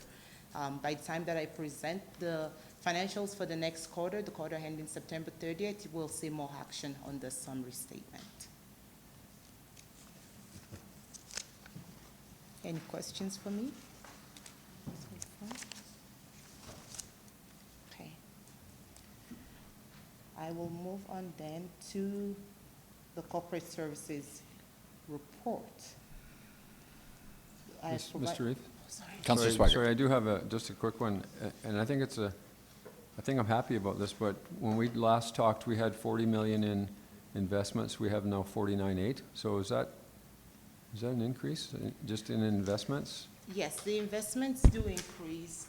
By the time that I present the financials for the next quarter, the quarter ending September 30th, we'll see more action on the summary statement. Any questions for me? Okay. I will move on then to the corporate services report. Mr. Reeve? Councillor Sorry, Swigert. Sorry, I do have just a quick one, and I think I'm happy about this, but when we last talked, we had 40 million in investments. We have now 49.8. So is that an increase just in investments? Yes, the investments do increase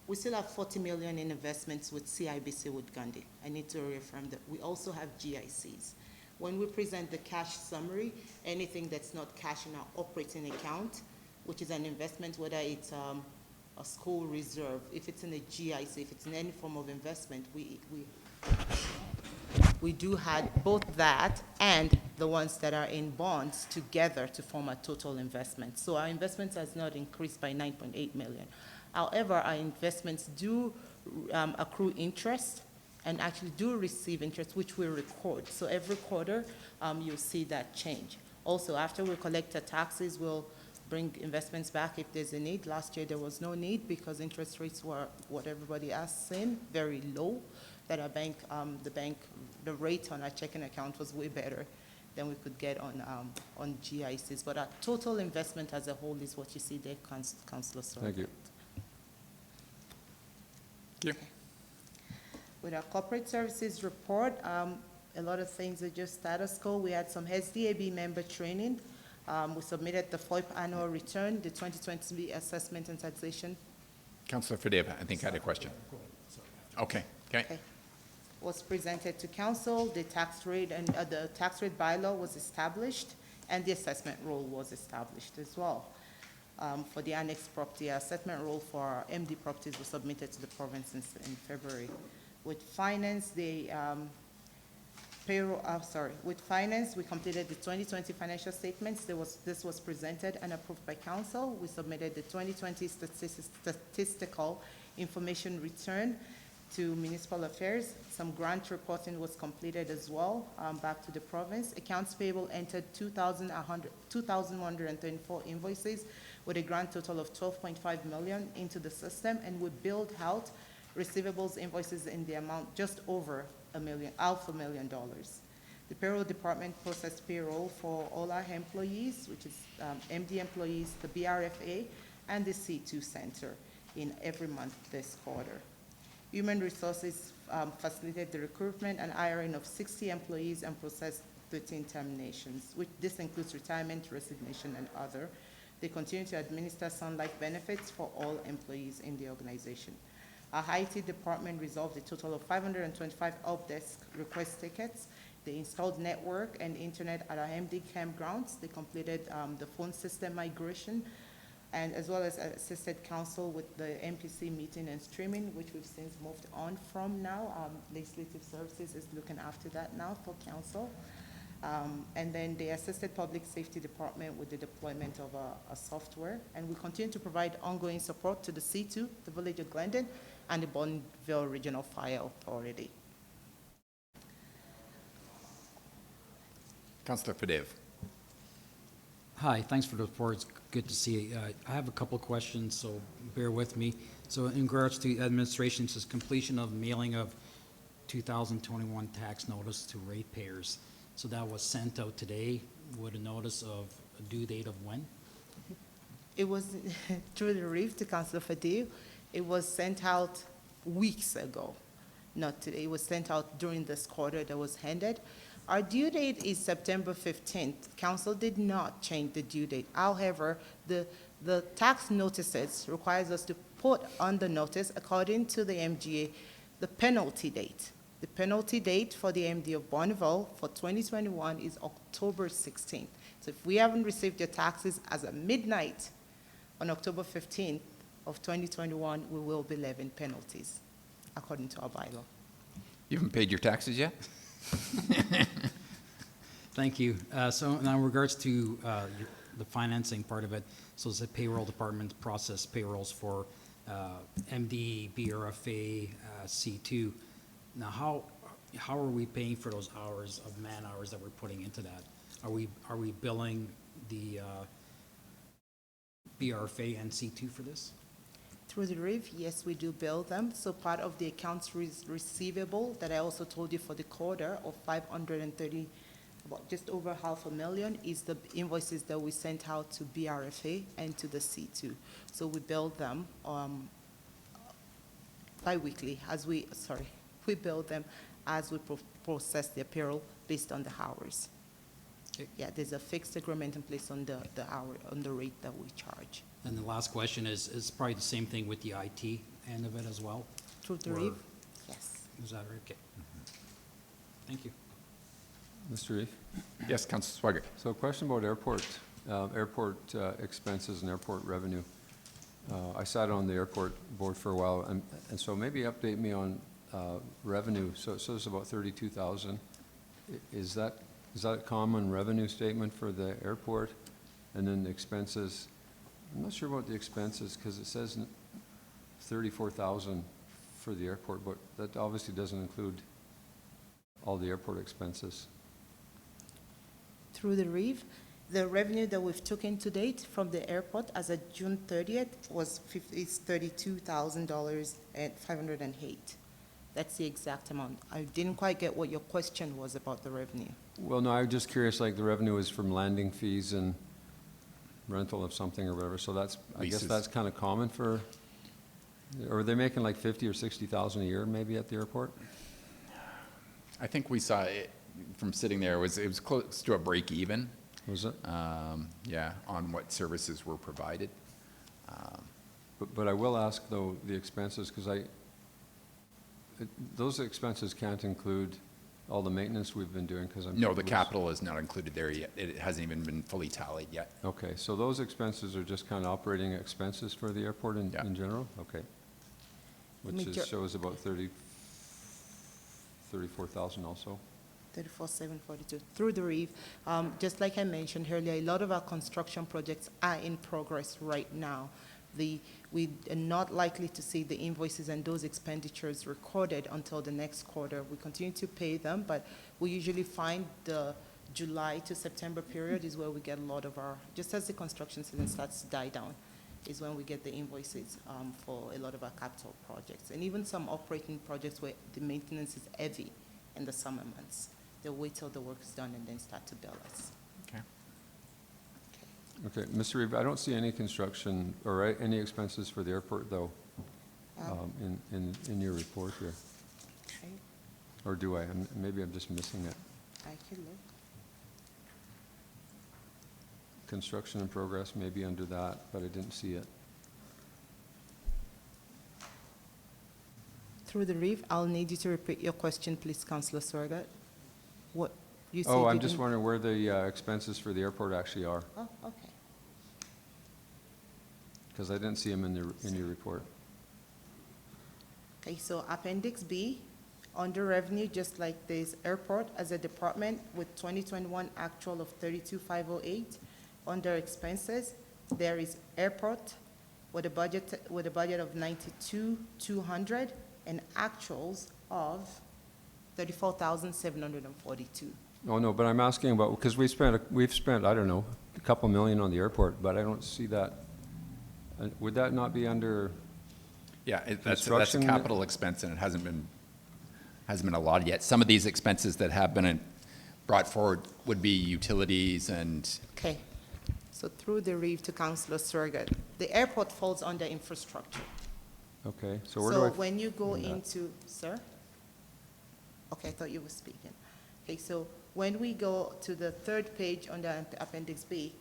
we still have 40 million in investments with CIBC with Gandhi. I need to reaffirm that. We also have GICs. When we present the cash summary, anything that's not cash in our operating account, which is an investment, whether it's a school reserve, if it's in a GIC, if it's in any form of investment, we do have both that and the ones that are in bonds together to form a total investment. So our investments has not increased by 9.8 million. However, our investments do accrue interest and actually do receive interest, which we record. So every quarter, you'll see that change. Also, after we collect the taxes, we'll bring investments back if there's a need. Last year, there was no need because interest rates were what everybody has seen, very low. That our bank, the rate on our checking account was way better than we could get on GICs. But our total investment as a whole is what you see there, Councillor Swigert. Thank you. Thank you. With our corporate services report, a lot of things are just status quo. We had some SDAB member training. We submitted the FOIP annual return, the 2020 assessment and taxation. Councillor Fadeva, I think had a question. Okay. Was presented to council. The tax rate and the tax rate bylaw was established, and the assessment rule was established as well. For the annex property, our assessment rule for our MD properties was submitted to the province in February. With finance, with finance, we completed the 2020 financial statements. This was presented and approved by council. We submitted the 2020 statistical information return to municipal affairs. Some grant reporting was completed as well, back to the province. Accounts payable entered 2,134 invoices with a grand total of 12.5 million into the system, and we billed out receivables invoices in the amount just over $500,000. The payroll department processed payroll for all our employees, which is MD employees, the BRFA, and the C2 center. in every month this quarter. Human Resources facilitated the recruitment and hiring of 60 employees and processed 13 terminations, which this includes retirement, resignation, and other. They continue to administer Sun-Life benefits for all employees in the organization. Our IT department resolved a total of 525 help desk request tickets. They installed network and internet at our MD campgrounds. They completed the phone system migration, and as well as assisted council with the MPC meeting and streaming, which we've since moved on from now. Legislative Services is looking after that now for council. And then they assisted Public Safety Department with the deployment of a software. And we continue to provide ongoing support to the C2, the Village of Glendon, and the Bonneville Regional Fire Authority. Councillor Padev. Hi, thanks for the report. It's good to see you. I have a couple of questions, so bear with me. So in regards to administration, it says completion of mailing of 2021 tax notice to ratepayers. So that was sent out today with a notice of a due date of when? It was through the reef to Councillor Fadil. It was sent out weeks ago, not today. It was sent out during this quarter that was handed. Our due date is September 15th. Council did not change the due date. However, the tax notices requires us to put on the notice, according to the MGA, the penalty date. The penalty date for the MD of Bonneville for 2021 is October 16th. So if we haven't received your taxes as of midnight on October 15th of 2021, we will be levying penalties, according to our bylaw. You haven't paid your taxes yet? Thank you. So now in regards to the financing part of it, so it's the payroll department process payrolls for MD, BRFA, C2. Now, how are we paying for those hours of man hours that we're putting into that? Are we billing the BRFA and C2 for this? Through the reef, yes, we do bill them. So part of the accounts receivable that I also told you for the quarter of 530, about just over $500,000 is the invoices that we sent out to BRFA and to the C2. So we bill them bi-weekly we bill them as we process their payroll based on the hours. Okay. Yeah, there's a fixed agreement in place on the hour, on the rate that we charge. And the last question is probably the same thing with the IT end of it as well? Through the Or- reef, yes. Is that right? Okay. Thank you. Mr. Reef? Yes, Councillor Swaggart. So a question about airport expenses and airport revenue. I sat on the airport board for a while, and so maybe update me on revenue. So it's about 32,000. Is that a common revenue statement for the airport? And then the expenses, I'm not sure about the expenses because it says 34,000 for the airport, but that obviously doesn't include all the airport expenses. Through the reef, the revenue that we've taken to date from the airport as of June 30th is $32,508. That's the exact amount. I didn't quite get what your question was about the revenue. Well, no, I'm just curious, like the revenue is from landing fees and rental of something or whatever, so that's, I guess Leases. that's kind of common for, or are they making like 50 or 60,000 a year maybe at the airport? I think we saw it from sitting there, it was close to a break even. Was it? Yeah, on what services were provided. But I will ask though, the expenses, because those expenses can't include all the maintenance we've been doing, because I'm. No, the capital is not included there yet. It hasn't even been fully tallied yet. Okay, so those expenses are just kind of operating expenses for the airport in general? Okay. Which shows about 34,000 also. 34,742 through the reef. Just like I mentioned earlier, a lot of our construction projects are in progress right now. We are not likely to see the invoices and those expenditures recorded until the next quarter. We continue to pay them, but we usually find the July to September period is where we get a lot of our, just as the construction season starts to die down, is when we get the invoices for a lot of our capital projects. And even some operating projects where the maintenance is heavy in the summer months. They'll wait till the work is done and then start to bill us. Okay. Okay, Mr. Reeve, I don't see any construction or any expenses for the airport though in your report here. Okay, Or do I? Maybe I'm just missing it. I can look. Construction in progress may be under that, but I didn't see it. Through the reef, I'll need you to repeat your question, please, Councillor Swargat. What, you said Oh, you I'm just didn't- wondering where the expenses for the airport actually are, Oh, okay. because I didn't see them in your report. Okay, so Appendix B, under revenue, just like this airport as a department with 2021 actual of 32,508. Under expenses, there is airport with a budget of 92,200 and actuals of 34,742. Oh, no, but I'm asking about, because we've spent, I don't know, a couple million on the airport, but I don't see that. Would that not be under, Yeah, that's a Construction- capital expense, and it hasn't been allotted yet. Some of these expenses that have been brought forward would be utilities and, Okay, so through the reef to Councillor Swargat, the airport falls under infrastructure. okay, so where do I? So when you go in that? into, sir? Okay, I thought you were speaking. Okay, so when we go to the third page under Appendix B,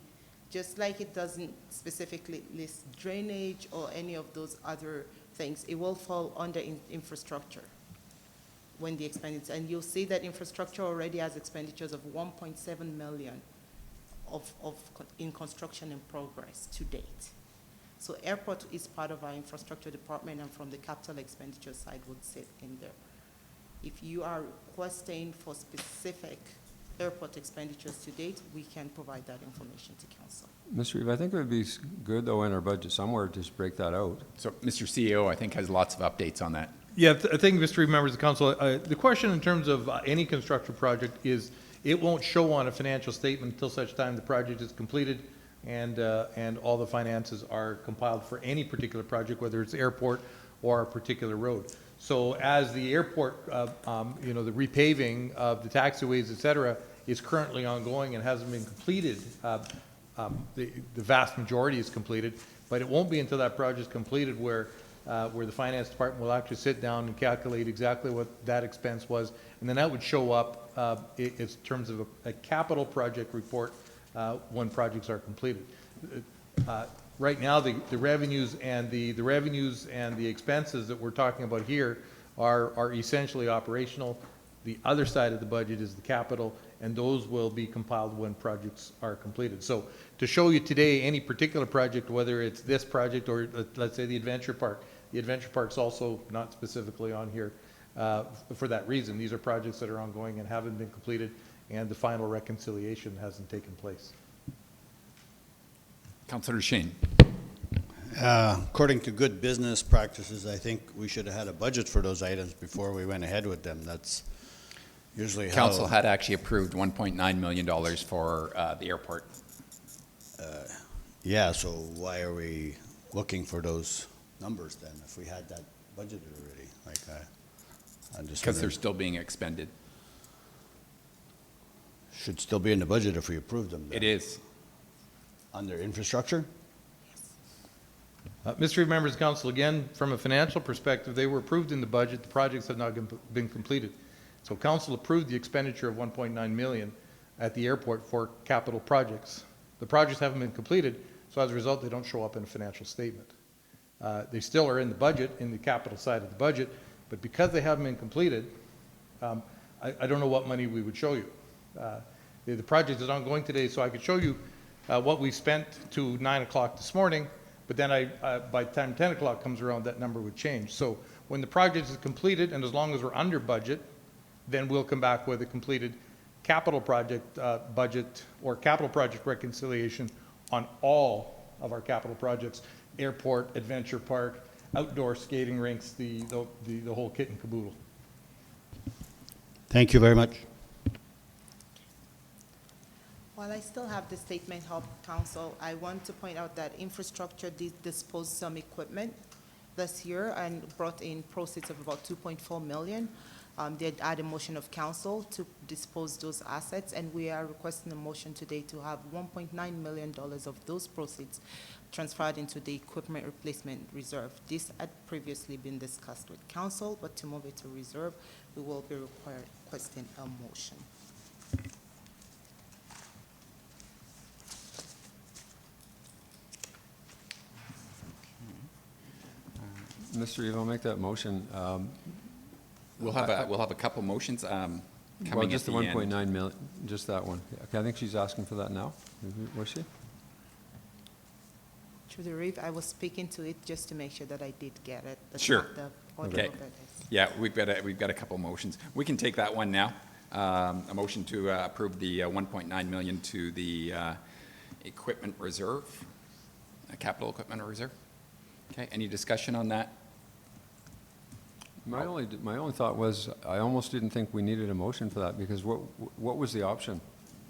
just like it doesn't specifically list drainage or any of those other things, it will fall under infrastructure when the expenditure, and you'll see that infrastructure already has expenditures of 1.7 million in construction in progress to date. So airport is part of our infrastructure department, and from the capital expenditure side would sit in there. If you are requesting for specific airport expenditures to date, we can provide that information to council. Mr. Reeve, I think it would be good, though, in our budget somewhere, to just break that out. so Mr. CEO, I think, has lots of updates on that. Yeah, I think, Mr. Reeve, members of the council, the question in terms of any construction project is, it won't show on a financial statement until such time the project is completed and all the finances are compiled for any particular project, whether it's airport or a particular road. So as the airport, the repaving of the taxiways, et cetera, is currently ongoing and hasn't been completed, the vast majority is completed, but it won't be until that project is completed where the finance department will actually sit down and calculate exactly what that expense was, and then that would show up in terms of a capital project report when projects are completed. Right now, the revenues and the expenses that we're talking about here are essentially operational. The other side of the budget is the capital, and those will be compiled when projects are completed. So to show you today any particular project, whether it's this project or let's say the Adventure Park is also not specifically on here for that reason. These are projects that are ongoing and haven't been completed, and the final reconciliation hasn't taken place. Councillor Shane. According to good business practices, I think we should have had a budget for those items before we went ahead with them. That's usually how. Council had actually approved $1.9 million for the airport. Yeah, so why are we looking for those numbers then, if we had that budgeted already? I'm just Because they're wondering, still being expended. should still be in the budget if we approve them then. It is. Under infrastructure? Mr. Reeve, members of council, again, from a financial perspective, they were approved in the budget. The projects have not been completed. So council approved the expenditure of 1.9 million at the airport for capital projects. The projects haven't been completed, so as a result, they don't show up in a financial statement. They still are in the budget, in the capital side of the budget, but because they haven't been completed, I don't know what money we would show you. The project is ongoing today, so I could show you what we spent to 9 o'clock this morning, but then by the time 10 o'clock comes around, that number would change. So when the project is completed, and as long as we're under budget, then we'll come back with a completed capital project budget or capital project reconciliation on all of our capital projects: airport, adventure park, outdoor skating rinks, the whole kit and caboodle. Thank you very much. While I still have the statement of council, I want to point out that infrastructure did dispose some equipment this year and brought in proceeds of about 2.4 million. They had had a motion of council to dispose those assets, and we are requesting a motion today to have $1.9 million of those proceeds transferred into the equipment replacement reserve. This had previously been discussed with council, but to move it to reserve, we will be requesting a motion. Mr. Eve, I'll make that motion. We'll have a couple motions coming Well, at just the the end. 1.9 million, just that one. Okay, I think she's asking for that now. Was she? Through the Reeve, I was speaking to it just to make sure that I did get it. That's Sure. not the order Okay. of it. Yeah, we've got a couple motions. We can take that one now. A motion to approve the 1.9 million to the equipment reserve, capital equipment reserve. Okay, any discussion on that? My only thought was, I almost didn't think we needed a motion for that, because what was the option?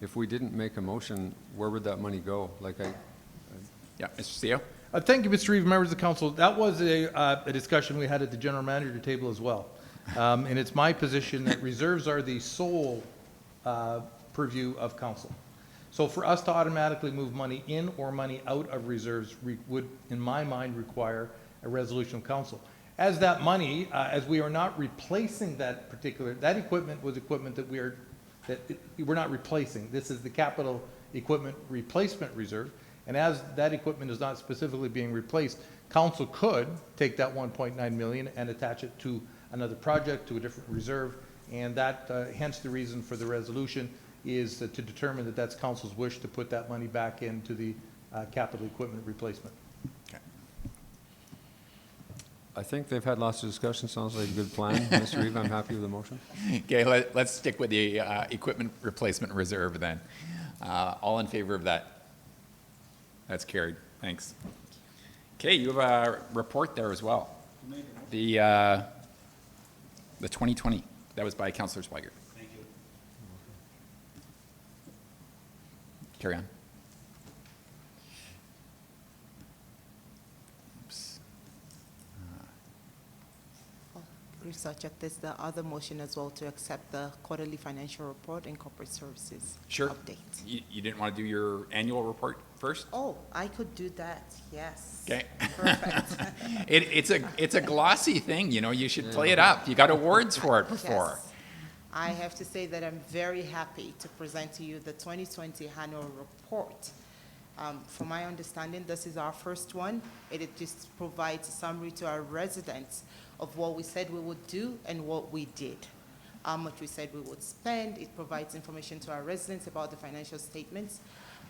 If we didn't make a motion, where would that money go? Yeah, Mr. Seo? Thank you, Mr. Reeve, members of the council. That was a discussion we had at the general manager table as well. And it's my position that reserves are the sole purview of council. So for us to automatically move money in or money out of reserves would, in my mind, require a resolution of council. As that money, as we are not replacing that equipment was equipment that we're not replacing. This is the capital equipment replacement reserve. And as that equipment is not specifically being replaced, council could take that 1.9 million and attach it to another project, to a different reserve. And that, hence the reason for the resolution is to determine that that's council's wish to put that money back into the capital equipment replacement. Okay. I think they've had lots of discussion. Sounds like a good plan. Mr. Eve, I'm happy with the motion. Okay, let's stick with the equipment replacement reserve then. All in favor of that? That's carried. Thanks. Okay, you have a report there as well. The 2020. That was by Councillor Swigert. Thank you. Carry on. Oops. Research at this, the other motion as well to accept the quarterly financial report and corporate services Sure. update. You didn't want to do your annual report first? Oh, I could do that, yes. Okay. Perfect. It's a glossy thing, you know, you should play it up. You got awards for it before. Yes. I have to say that I'm very happy to present to you the 2020 annual report. From my understanding, this is our first one. It just provides a summary to our residents of what we said we would do and what we did. How much we said we would spend. It provides information to our residents about the financial statements.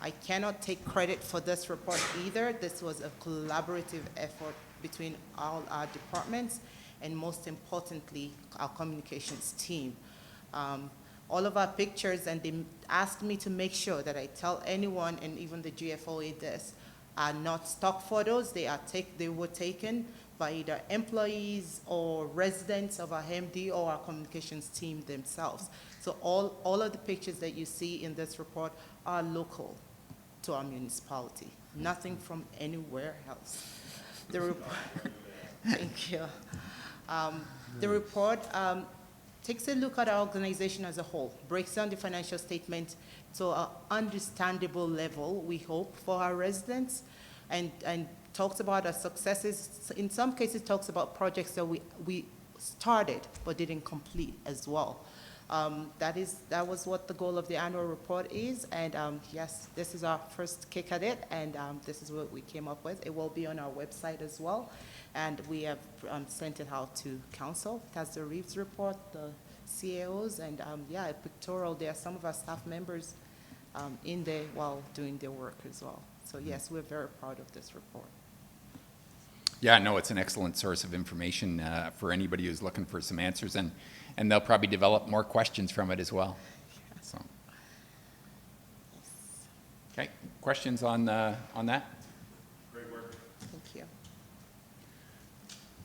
I cannot take credit for this report either. This was a collaborative effort between all our departments and, most importantly, our communications team. All of our pictures, and they asked me to make sure that I tell anyone, and even the GFOA this, are not stock photos. They were taken by either employees or residents of our MD or our communications team themselves. So all of the pictures that you see in this report are local to our municipality, nothing from anywhere else. The report, thank you. The report takes a look at our organization as a whole, breaks down the financial statement to an understandable level, we hope, for our residents, and talks about our successes. In some cases, talks about projects that we started but didn't complete as well. That was what the goal of the annual report is, and yes, this is our first kick at it, and this is what we came up with. It will be on our website as well, and we have sent it out to council. It has the Reeves report, the CAOs, and yeah, a pictorial. There are some of our staff members in there while doing their work as well. So yes, we're very proud of this report. Yeah, no, it's an excellent source of information for anybody who's looking for some answers, and they'll probably develop more questions from it as well. So, okay, questions on that? Thank you.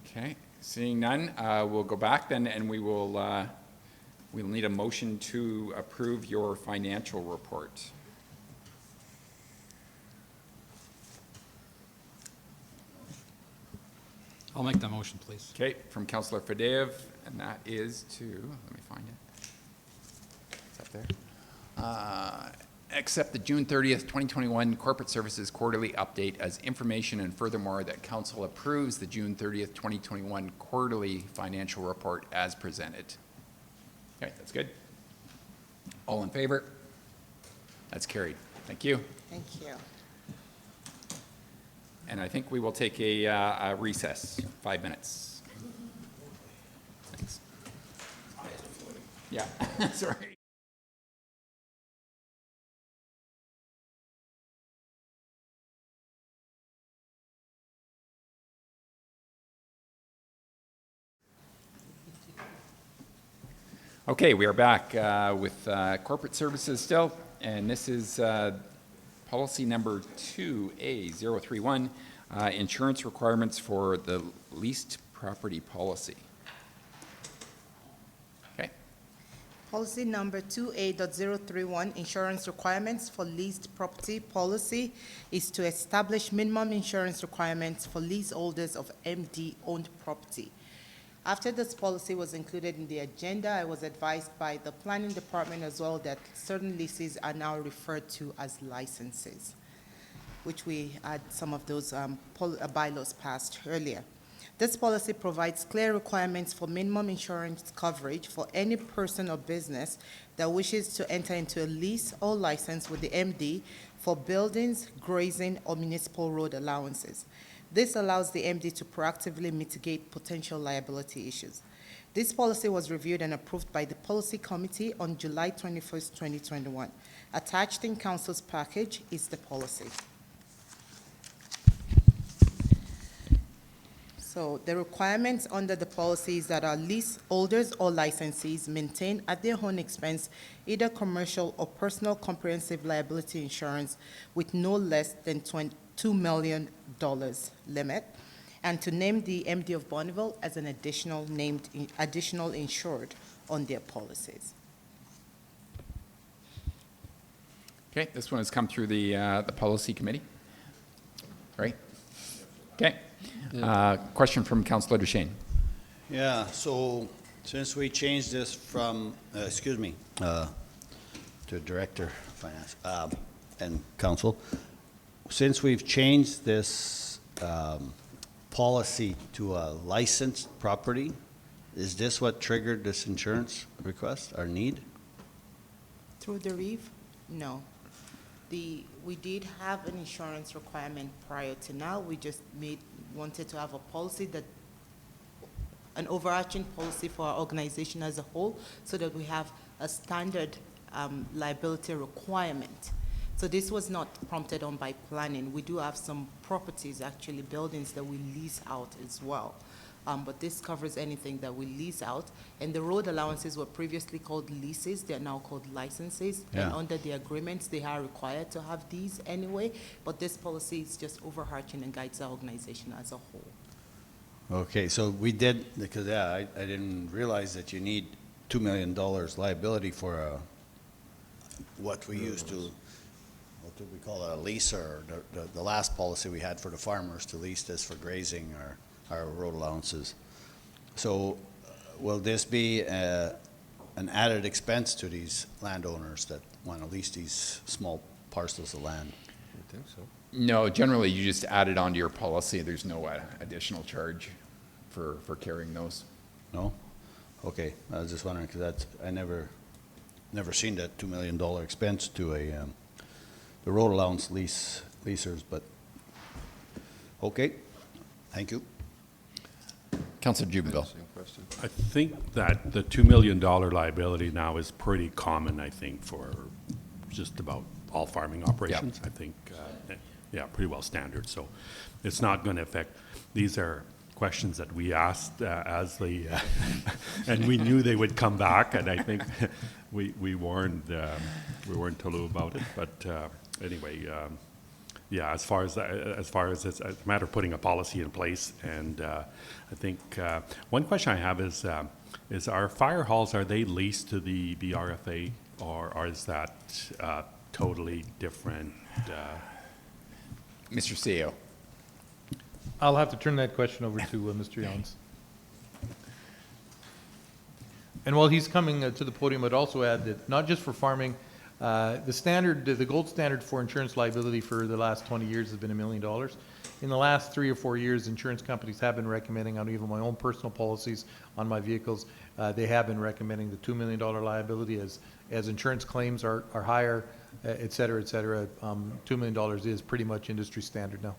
Okay, seeing none, we'll go back then, and we'll need a motion to approve your financial report. I'll make that motion, please. Okay, from Councillor Fadeev, and that is to, let me find it. It's up there. Accept the June 30th, 2021 Corporate Services Quarterly Update as information, and furthermore, that council approves the June 30th, 2021 Quarterly Financial Report as presented. Okay, that's good. All in favor? That's carried. Thank you. Thank you. And I think we will take a recess, 5 minutes. Thanks. Yeah, sorry. Okay, we are back with corporate services still, and this is policy number 2A031, insurance requirements for the leased property policy. Okay. Policy number 2A.031, insurance requirements for leased property policy, is to establish minimum insurance requirements for leaseholders of MD-owned property. After this policy was included in the agenda, I was advised by the planning department as well that certain leases are now referred to as licenses, which we had some of those bylaws passed earlier. This policy provides clear requirements for minimum insurance coverage for any person or business that wishes to enter into a lease or license with the MD for buildings, grazing, or municipal road allowances. This allows the MD to proactively mitigate potential liability issues. This policy was reviewed and approved by the Policy Committee on July 21st, 2021. Attached in Council's package is the policy. So the requirements under the policy is that our leaseholders or licensees maintain at their own expense either commercial or personal comprehensive liability insurance with no less than $2 million limit, and to name the MD of Bonneville as an additional insured on their policies. Okay, this one has come through the policy committee. Right? Okay. Question from Councillor Duchesne. Yeah, so since we changed this from, to Director of Finance and Council, since we've changed this policy to a licensed property, is this what triggered this insurance request, our need? Through the REEF? No. We did have an insurance requirement prior to now. We just wanted to have a policy an overarching policy for our organization as a whole, so that we have a standard liability requirement. So this was not prompted on by planning. We do have some properties, actually buildings, that we lease out as well. But this covers anything that we lease out. And the road allowances were previously called leases. They're now called licenses. Yeah. And under the agreements, they are required to have these anyway. But this policy is just overarching and guides our organization as a whole. Okay, so we did, because, I didn't realize that you need $2 million liability for what we used to, what do we call it, a lease, or the last policy we had for the farmers to lease this for grazing or our road allowances. So will this be an added expense to these landowners that want to lease these small parcels of land? I think so. No, generally you just add it onto your policy. There's no additional charge for carrying those. No? Okay, I was just wondering, because I never seen that $2 million expense to the road allowance leasers, but, okay, thank you. Councillor Jubinville. Same question. I think that the $2 million liability now is pretty common, I think, for just about all farming operations. I think, pretty well standard. So it's not going to affect, these are questions that we asked as the, and we knew they would come back, and I think we warned Toulouse about it. But anyway, as far as it's a matter of putting a policy in place, and I think one question I have is our fire halls, are they leased to the BRFA, or is that totally different? Mr. CEO. I'll have to turn that question over to Mr. Yons. And while he's coming to the podium, I'd also add that not just for farming, the gold standard for insurance liability for the last 20 years has been $1 million. In the last 3 or 4 years, insurance companies have been recommending, on even my own personal policies on my vehicles, they have been recommending the $2 million liability as insurance claims are higher, et cetera, $2 million is pretty much industry standard now.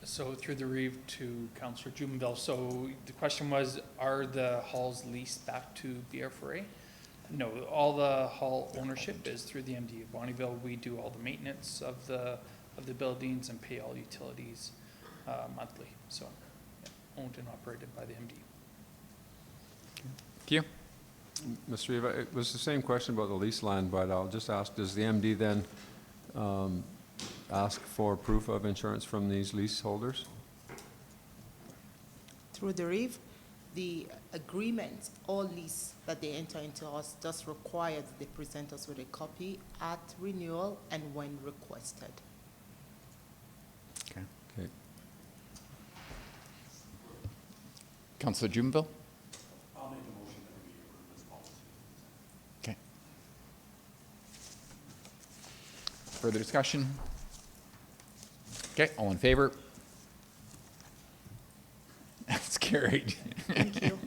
So through the Reeve to Councillor Jubenville, so the question was, are the halls leased back to BFRA? No, all the hall ownership is through the MD of Bonneville. We do all the maintenance of the buildings and pay all utilities monthly. So yeah, owned and operated by the MD. Thank you. Mr. Eva, it was the same question about the lease land, but I'll just ask, does the MD then ask for proof of insurance from these leaseholders? Through the REEF, the agreement or lease that they enter into us does require that they present us with a copy at renewal and when requested. Okay. Okay. Councillor Jubenville? I'll make a motion that we approve this policy. Okay. Further discussion? Okay, all in favor? That's carried. Thank you.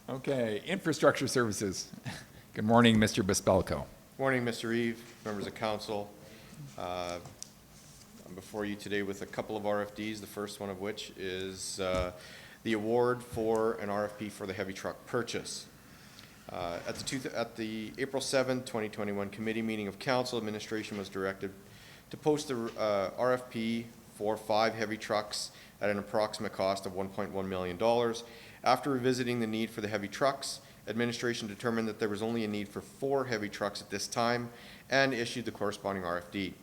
Okay, infrastructure services. Good morning, Mr. Bespelko. Morning, Mr. Eve, members of council. I'm before you today with a couple of RFDs, the first one of which is the award for an RFP for the heavy truck purchase. At the April 7, 2021 committee meeting of council, administration was directed to post the RFP for 5 heavy trucks at an approximate cost of $1.1 million. After revisiting the need for the heavy trucks, administration determined that there was only a need for 4 heavy trucks at this time and issued the corresponding RFP.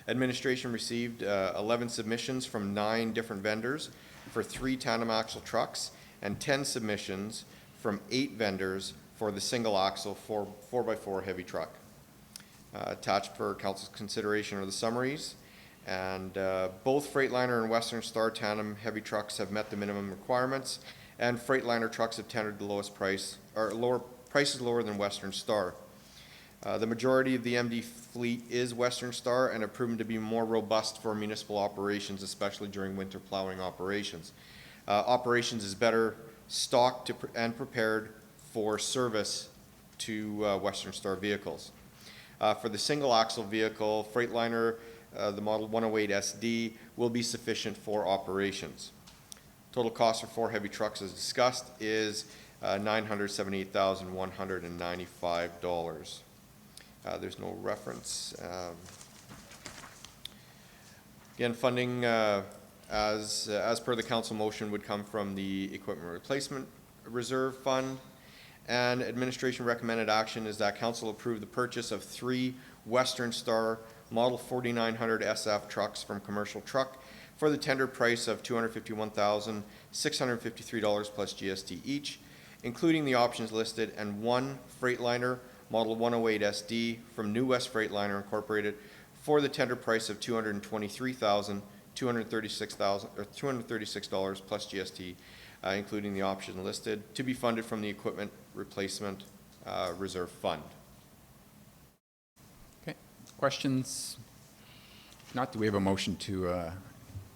Administration received 11 submissions from 9 different vendors for 3 tandem axle trucks and 10 submissions from 8 vendors for the single axle 4x4 heavy truck. Attached for council's consideration are the summaries, and both Freightliner and Western Star tandem heavy trucks have met the minimum requirements, and Freightliner trucks have tendered the lowest price, or prices lower than Western Star. The majority of the MD fleet is Western Star and have proven to be more robust for municipal operations, especially during winter plowing operations. Operations is better stocked and prepared for service to Western Star vehicles. For the single axle vehicle, Freightliner, the model 108 SD, will be sufficient for operations. Total cost for 4 heavy trucks, as discussed, is $978,195. There's no reference. Again, funding, as per the council motion, would come from the Equipment Replacement Reserve Fund. And administration recommended action is that council approve the purchase of 3 Western Star Model 4900 SF trucks from Commercial Truck for the tender price of $251,653 plus GST each, including the options listed, and 1 Freightliner Model 108 SD from New West Freightliner Incorporated for the tender price of $223,236 plus GST, including the option listed, to be funded from the Equipment Replacement Reserve Fund. Okay, questions? If not, do we have a motion to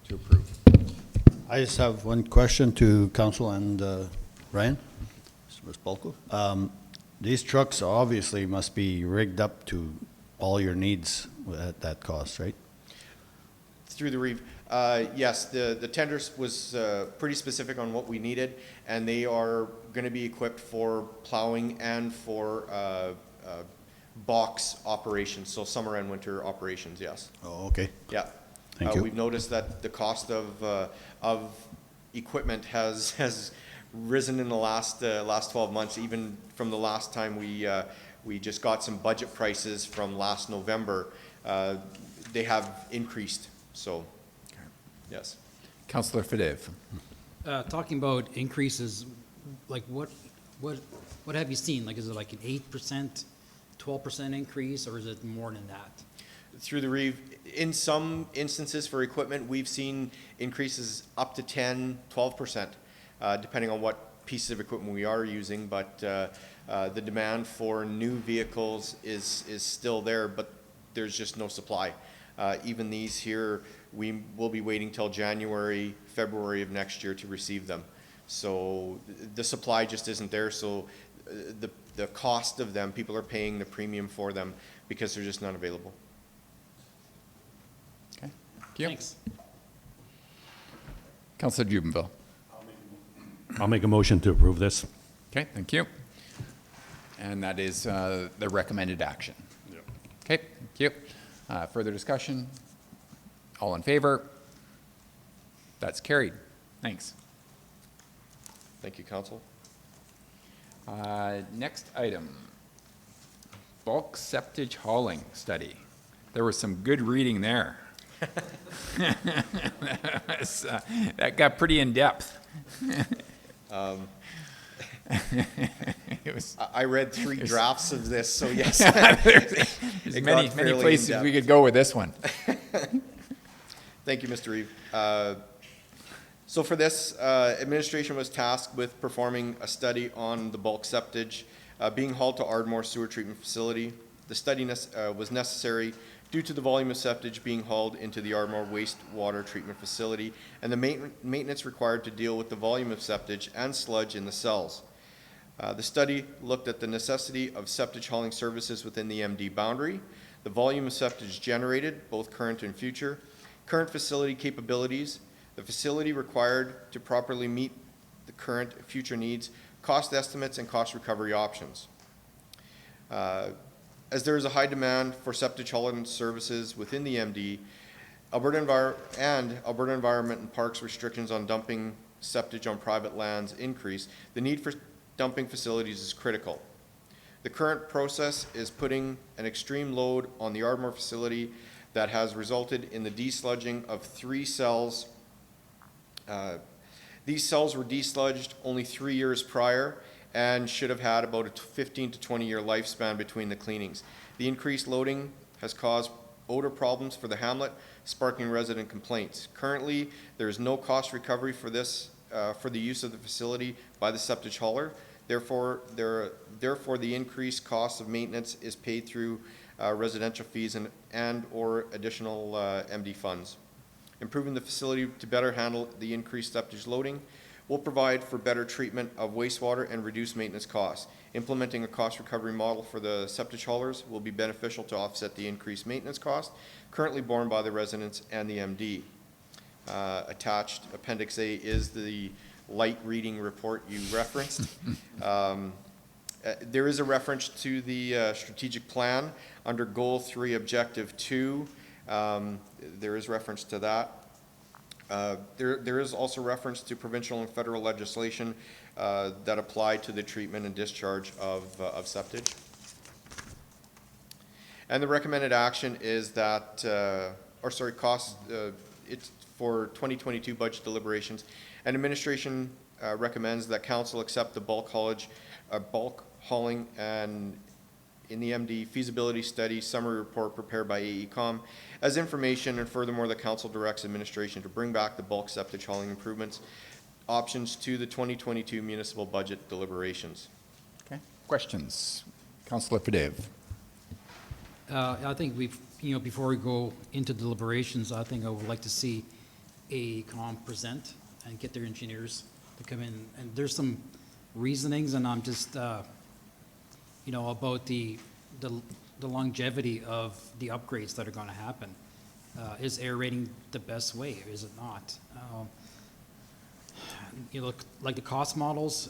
approve? I just have one question to council and Ryan, Mr. Bespelko. These trucks obviously must be rigged up to all your needs at that cost, right? Through the Reeve, yes, the tenders was pretty specific on what we needed, and they are going to be equipped for plowing and for box operations, so summer and winter operations, yes. Oh, okay. Yeah. Thank you. We've noticed that the cost of equipment has risen in the last 12 months, even from the last time we just got some budget prices from last November. They have increased, so, yes. Councillor Fadev. Talking about increases, like what have you seen? Like, is it like an 8%, 12% increase, or is it more than that? Through the Reeve, in some instances for equipment, we've seen increases up to 10, 12%, depending on what pieces of equipment we are using, but the demand for new vehicles is still there, but there's just no supply. Even these here, we will be waiting till January, February of next year to receive them. So the supply just isn't there, so the cost of them, people are paying the premium for them because they're just not available. Okay, thank you. Thanks. Councilor Jubenville. I'll make a motion to approve this. Okay, thank you. And that is the recommended action. Yep. Okay, thank you. Further discussion? All in favor? That's carried. Thanks. Thank you, Council. Next item, bulk septage hauling study. There was some good reading there. That got pretty in-depth. It was, I read 3 drafts of this, so yes. there's It many got fairly places in-depth. we could go with this one. Thank you, Mr. Reeve. So for this, administration was tasked with performing a study on the bulk septage being hauled to Ardmore Sewer Treatment Facility. The study was necessary due to the volume of septage being hauled into the Ardmore Wastewater Treatment Facility and the maintenance required to deal with the volume of septage and sludge in the cells. The study looked at the necessity of septage hauling services within the MD boundary, the volume of septage generated, both current and future, current facility capabilities, the facility required to properly meet the current and future needs, cost estimates, and cost recovery options. As there is a high demand for septage hauling services within the MD, Alberta Environment and Parks restrictions on dumping septage on private lands increase, the need for dumping facilities is critical. The current process is putting an extreme load on the Ardmore facility that has resulted in the desludging of 3 cells. These cells were desludged only 3 years prior and should have had about a 15 to 20 year lifespan between the cleanings. The increased loading has caused odor problems for the hamlet, sparking resident complaints. Currently, there is no cost recovery for this, for the use of the facility by the septage hauler. Therefore, the increased cost of maintenance is paid through residential fees and or additional MD funds. Improving the facility to better handle the increased septage loading will provide for better treatment of wastewater and reduce maintenance costs. Implementing a cost recovery model for the septage haulers will be beneficial to offset the increased maintenance cost currently borne by the residents and the MD. Attached Appendix A is the light reading report you referenced. There is a reference to the strategic plan under Goal 3, Objective 2. There is reference to that. There is also reference to provincial and federal legislation that apply to the treatment and discharge of septage. And the recommended action is that, it's for 2022 budget deliberations. And administration recommends that council accept the bulk hauling and in the MD feasibility study summary report prepared by AECOM as information, and furthermore the council directs administration to bring back the bulk septage hauling improvements options to the 2022 municipal budget deliberations. Okay, questions? Councilor Fadave. I think before we go into deliberations, I think I would like to see AECOM present and get their engineers to come in. And there's some reasonings, and I'm just, about the longevity of the upgrades that are going to happen. Is aerating the best way, or is it not? Look, like the cost models,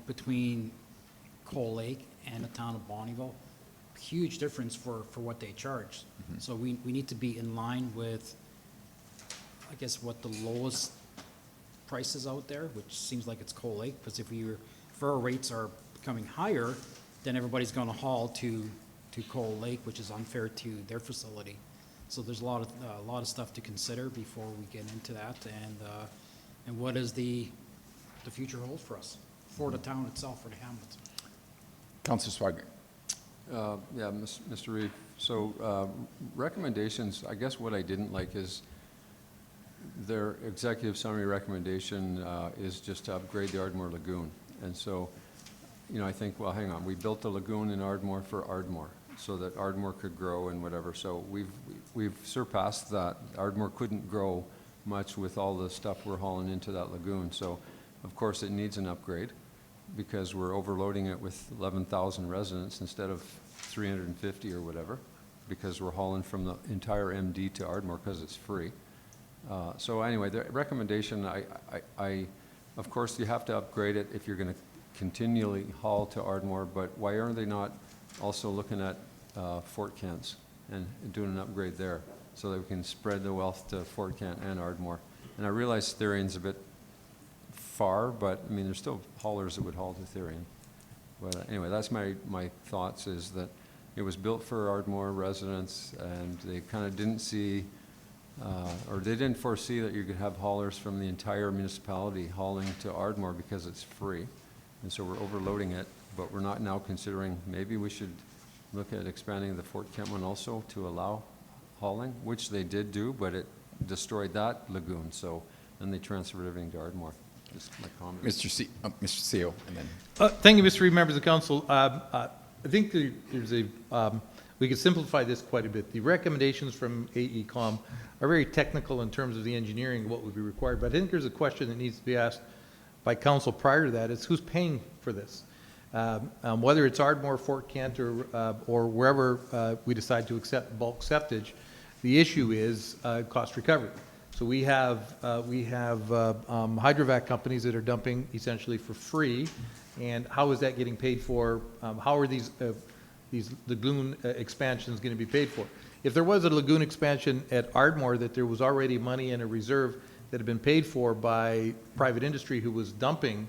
between Coal Lake and the town of Bonneville, huge difference for what they charge. Mm-hmm. So we need to be in line with, I guess, what the lowest price is out there, which seems like it's Coal Lake, because if our rates are becoming higher, then everybody's going to haul to Coal Lake, which is unfair to their facility. So there's a lot of stuff to consider before we get into that, and what does the future hold for us, for the town itself, for the hamlet. Councilor Swager. Yeah, Mr. Reeve, so recommendations, I guess what I didn't like is their executive summary recommendation is just to upgrade the Ardmore Lagoon. And so, you know, I think, well, hang on, we built the lagoon in Ardmore for Ardmore so that Ardmore could grow and whatever. So we've surpassed that. Ardmore couldn't grow much with all the stuff we're hauling into that lagoon. So, of course, it needs an upgrade because we're overloading it with 11,000 residents instead of 350 or whatever, because we're hauling from the entire MD to Ardmore because it's free. So anyway, the recommendation, of course, you have to upgrade it if you're going to continually haul to Ardmore, but why aren't they not also looking at Fort Kent's and doing an upgrade there so that we can spread the wealth to Fort Kent and Ardmore? And I realize Therion's a bit far, but I mean, there's still haulers that would haul to Therion. But anyway, that's my thoughts, is that it was built for Ardmore residents, and they kind of didn't see, or they didn't foresee that you could have haulers from the entire municipality hauling to Ardmore because it's free. And so we're overloading it, but we're not now considering maybe we should look at expanding the Fort Kent one also to allow hauling, which they did do, but it destroyed that lagoon. So then they transferred everything to Ardmore. Just my comment. Mr. Seal, and then. Thank you, Mr. Reeve, members of the council. I think there's we could simplify this quite a bit. The recommendations from AECOM are very technical in terms of the engineering of what would be required, but I think there's a question that needs to be asked by council prior to that, is who's paying for this? Whether it's Ardmore, Fort Kent, or wherever we decide to accept bulk septage, the issue is cost recovery. So we have hydrovac companies that are dumping essentially for free, and how is that getting paid for? How are these lagoon expansions going to be paid for? If there was a lagoon expansion at Ardmore that there was already money in a reserve that had been paid for by private industry who was dumping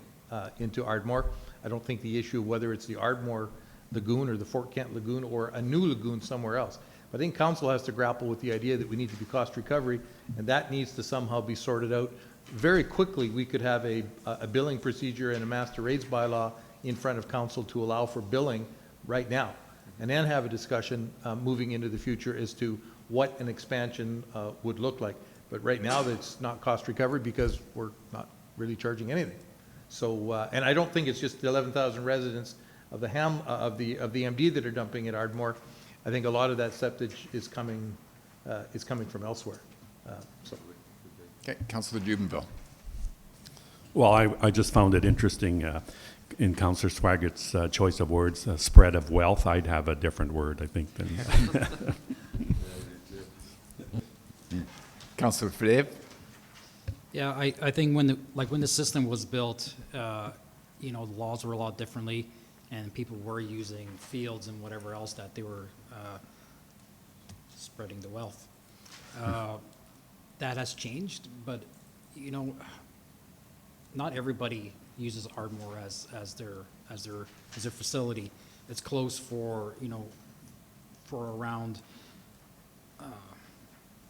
into Ardmore, I don't think the issue, whether it's the Ardmore Lagoon or the Fort Kent Lagoon or a new lagoon somewhere else. But I think council has to grapple with the idea that we need to do cost recovery, and that needs to somehow be sorted out. Very quickly, we could have a billing procedure and a master rates bylaw in front of council to allow for billing right now, and then have a discussion moving into the future as to what an expansion would look like. But right now, that's not cost recovery because we're not really charging anything. So, and I don't think it's just the 11,000 residents of the MD that are dumping at Ardmore. I think a lot of that septage is coming from elsewhere. Okay, Councillor Jubenville. Well, I just found it interesting in Councillor Swaggart's choice of words, spread of wealth. I'd have a different word, I think, than. Councillor Flev. Yeah, I think when the system was built, you know, the laws were a lot differently, and people were using fields and whatever else that they were spreading the wealth. That has changed, but you know, not everybody uses Ardmore as their facility. It's close for, you know, for around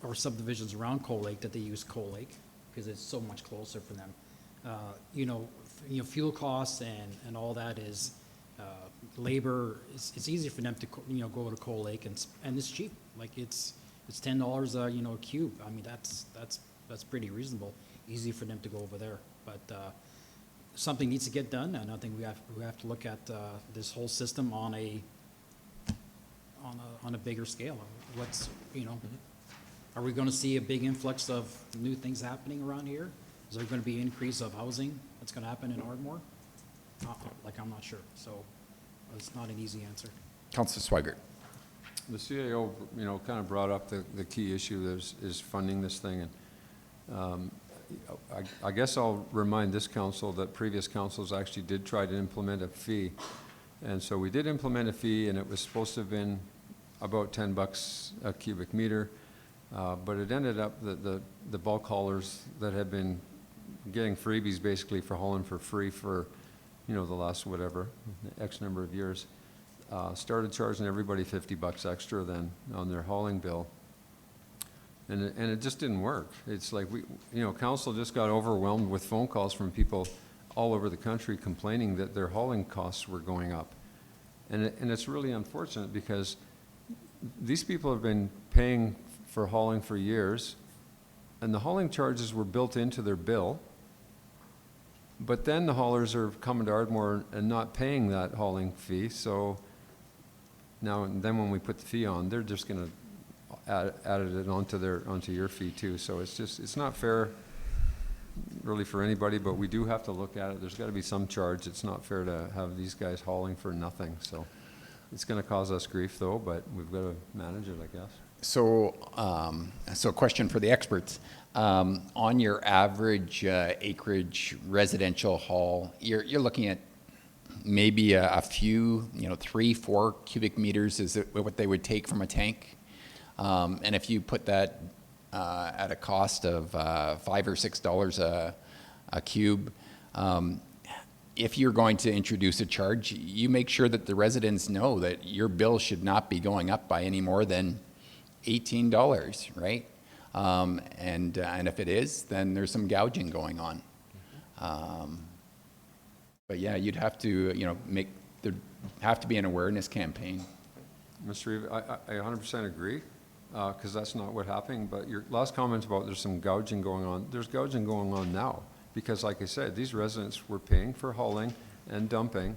or subdivisions around Coal Lake that they use Coal Lake because it's so much closer for them. You know, fuel costs and all that is labor. It's easy for them to go to Coal Lake and it's cheap. Like it's $10 a cube. I mean that's pretty reasonable. Easy for them to go over there, but something needs to get done, and I think we have to look at this whole system on a bigger scale. What's Are we going to see a big influx of new things happening around here? Is there going to be an increase of housing that's going to happen in Ardmore? I'm not sure. So it's not an easy answer. Councillor Swigert. The CAO, kind of brought up the key issue is funding this thing, and I guess I'll remind this council that previous councils actually did try to implement a fee, and so we did implement a fee, and it was supposed to have been about $10 a cubic meter, but it ended up that the bulk haulers that had been getting freebies basically for hauling for free for the last whatever X number of years. Started charging everybody $50 extra then on their hauling bill, and it just didn't work. It's like council just got overwhelmed with phone calls from people all over the country complaining that their hauling costs were going up, And it's really unfortunate because these people have been paying for hauling for years, and the hauling charges were built into their bill. But then the haulers are coming to Ardmore and not paying that hauling fee, so now and then when we put the fee on, they're just gonna add it onto your fee too. So it's not fair really for anybody, but we do have to look at it. There's gotta be some charge. It's not fair to have these guys hauling for nothing, so. It's gonna cause us grief though, but we've gotta manage it, I guess. So, so a question for the experts. On your average acreage residential haul, you're looking at maybe a few, 3-4 cubic meters is what they would take from a tank. And if you put that at a cost of $5 or $6 a cube, if you're going to introduce a charge, you make sure that the residents know that your bill should not be going up by any more than $18, right? And if it is, then there's some gouging going on. But yeah, you'd have to, there'd have to be an awareness campaign. Mr. Reeve, I 100% agree, because that's not what happened, but your last comment about there's some gouging going on, there's gouging going on now. Because like I said, these residents were paying for hauling and dumping.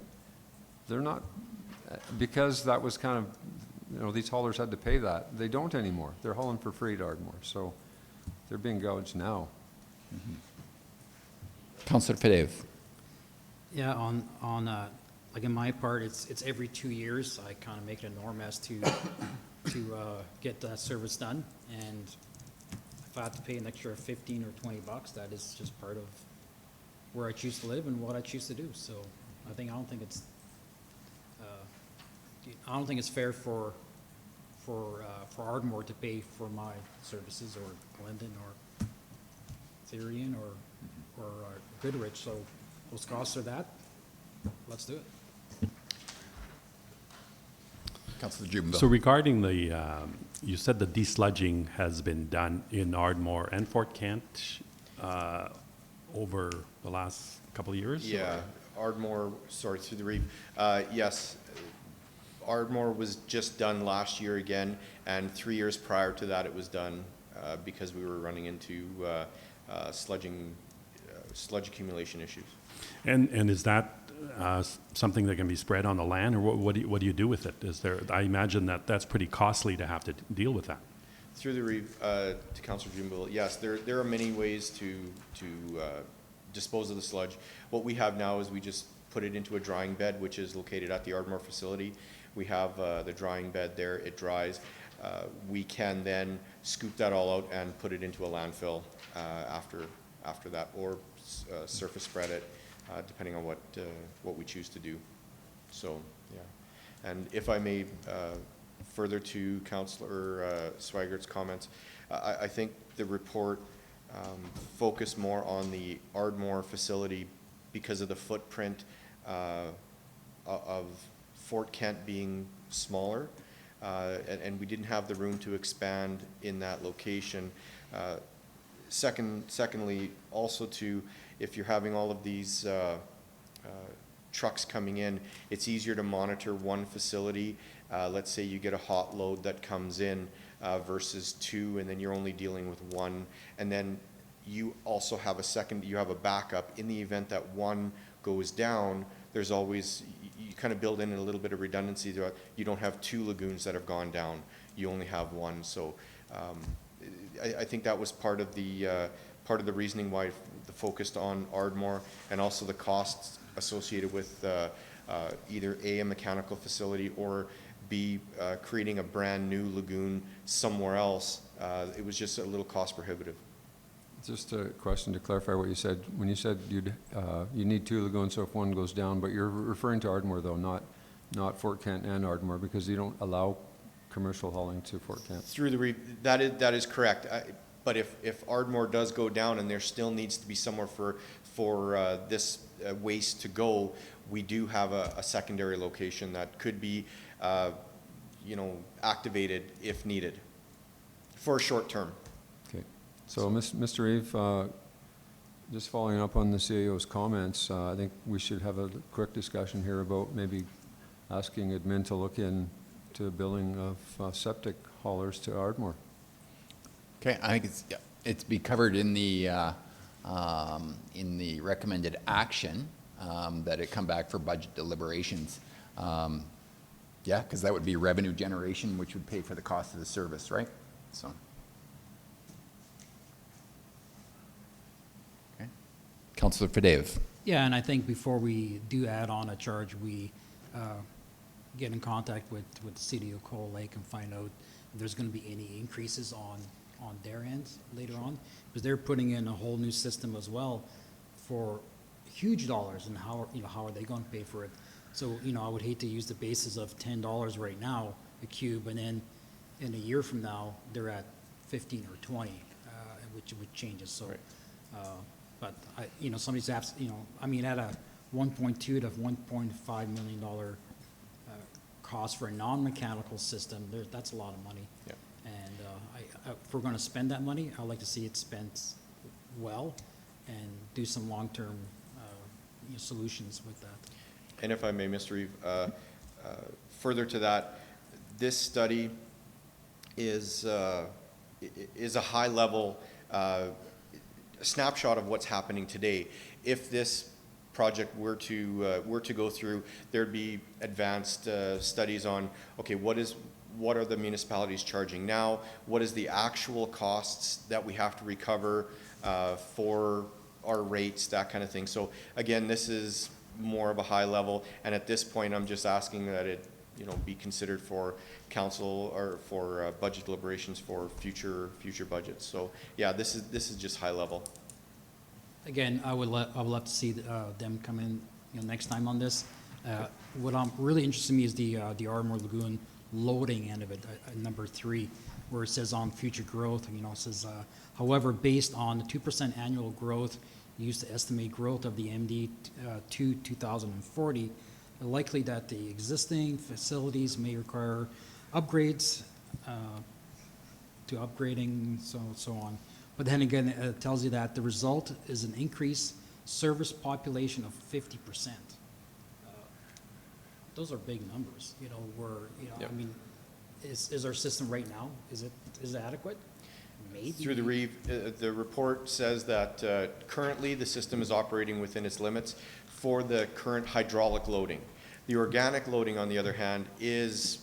They're not, because that was kind of, these haulers had to pay that. They don't anymore. They're hauling for free to Ardmore, so they're being gouged now. Mm-hmm. Councillor Fideve. Yeah, like in my part, it's every 2 years. I kind of make it a norm as to get that service done. And if I have to pay an extra 15 or 20 bucks, that is just part of where I choose to live and what I choose to do. So I don't think it's fair for Ardmore to pay for my services, or Glendon, or Therian, or Goodrich. So those costs are that. Let's do it. Councillor Jubinville. So regarding the, you said the desludging has been done in Ardmore and Fort Kent over the last couple of years? Yeah, Ardmore, sorry, through the Reeve. Yes, Ardmore was just done last year again, and 3 years prior to that it was done because we were running into sludge accumulation issues. And is that something that can be spread on the land, or what do you do with it? Is there? I imagine that's pretty costly to have to deal with that. Through the Reeve, to Councillor Jubinville, yes, there are many ways to dispose of the sludge. What we have now is we just put it into a drying bed, which is located at the Ardmore facility. We have the drying bed there, it dries. We can then scoop that all out and put it into a landfill after that, or surface spread it, depending on what we choose to do. So, yeah. And if I may, further to Councillor Swiggert's comments, I think the report focused more on the Ardmore facility because of the footprint of Fort Kent being smaller, and we didn't have the room to expand in that location. Secondly, also if you're having all of these trucks coming in, it's easier to monitor one facility. Let's say you get a hot load that comes in versus two, and then you're only dealing with one, and then you also have you have a backup in the event that one goes down. There's always, you kind of build in a little bit of redundancy. You don't have two lagoons that have gone down. You only have one. So I think that was part of the reasoning why the focused on Ardmore, and also the costs associated with either A, mechanical facility, or B, creating a brand new lagoon somewhere else. It was just a little cost prohibitive. Just a question to clarify what you said. When you said you need two lagoons, so if one goes down, but you're referring to Ardmore though, not Fort Kent and Ardmore, because you don't allow commercial hauling to Fort Kent. Through the that is correct. But if Ardmore does go down and there still needs to be somewhere for this waste to go, we do have a secondary location that could be activated if needed for a short term. Okay. So, Mr. Reeve, just following up on the CAO's comments, I think we should have a quick discussion here about maybe asking admin to look into building of septic haulers to Ardmore. Okay, I think it's be covered in the recommended action, that it come back for budget deliberations. Yeah, because that would be revenue generation, which would pay for the cost of the service, right? So. Okay. Councillor Fadave. Yeah, and I think before we do add on a charge, we get in contact with the city of Cold Lake and find out if there's going to be any increases on their end later on, because they're putting in a whole new system as well for huge dollars, and how are they going to pay for it? So, I would hate to use the basis of $10 right now a cube, and then in a year from now they're at 15 or 20, which changes. So, but somebody's at a 1.2 to 1.5 million dollar cost for a non-mechanical system, that's a lot of money. Yeah. And if we're going to spend that money, I'd like to see it spent well and do some long-term solutions with that. And if I may, Mr. Reeve, further to that, this study is a high-level snapshot of what's happening today. If this project were to go through, there'd be advanced studies on, okay, what are the municipalities charging now? What is the actual costs that we have to recover for our rates, that kind of thing. So again, this is more of a high level, and at this point, I'm just asking that it, be considered for council or for budget deliberations for future budgets. So yeah, this is just high level. Again, I would love to see them come in next time on this. What I'm really interested in me is the Ardmore Lagoon loading end of it, number 3, where it says on future growth, it says, however, based on the 2% annual growth used to estimate growth of the MD to 2040, likely that the existing facilities may require upgrades to upgrading, so on. But then again, it tells you that the result is an increased service population of 50%. Those are big numbers, Yep. Is our system right now, is it adequate? Maybe. Through the Reeve, the report says that currently the system is operating within its limits for the current hydraulic loading. The organic loading, on the other hand, it's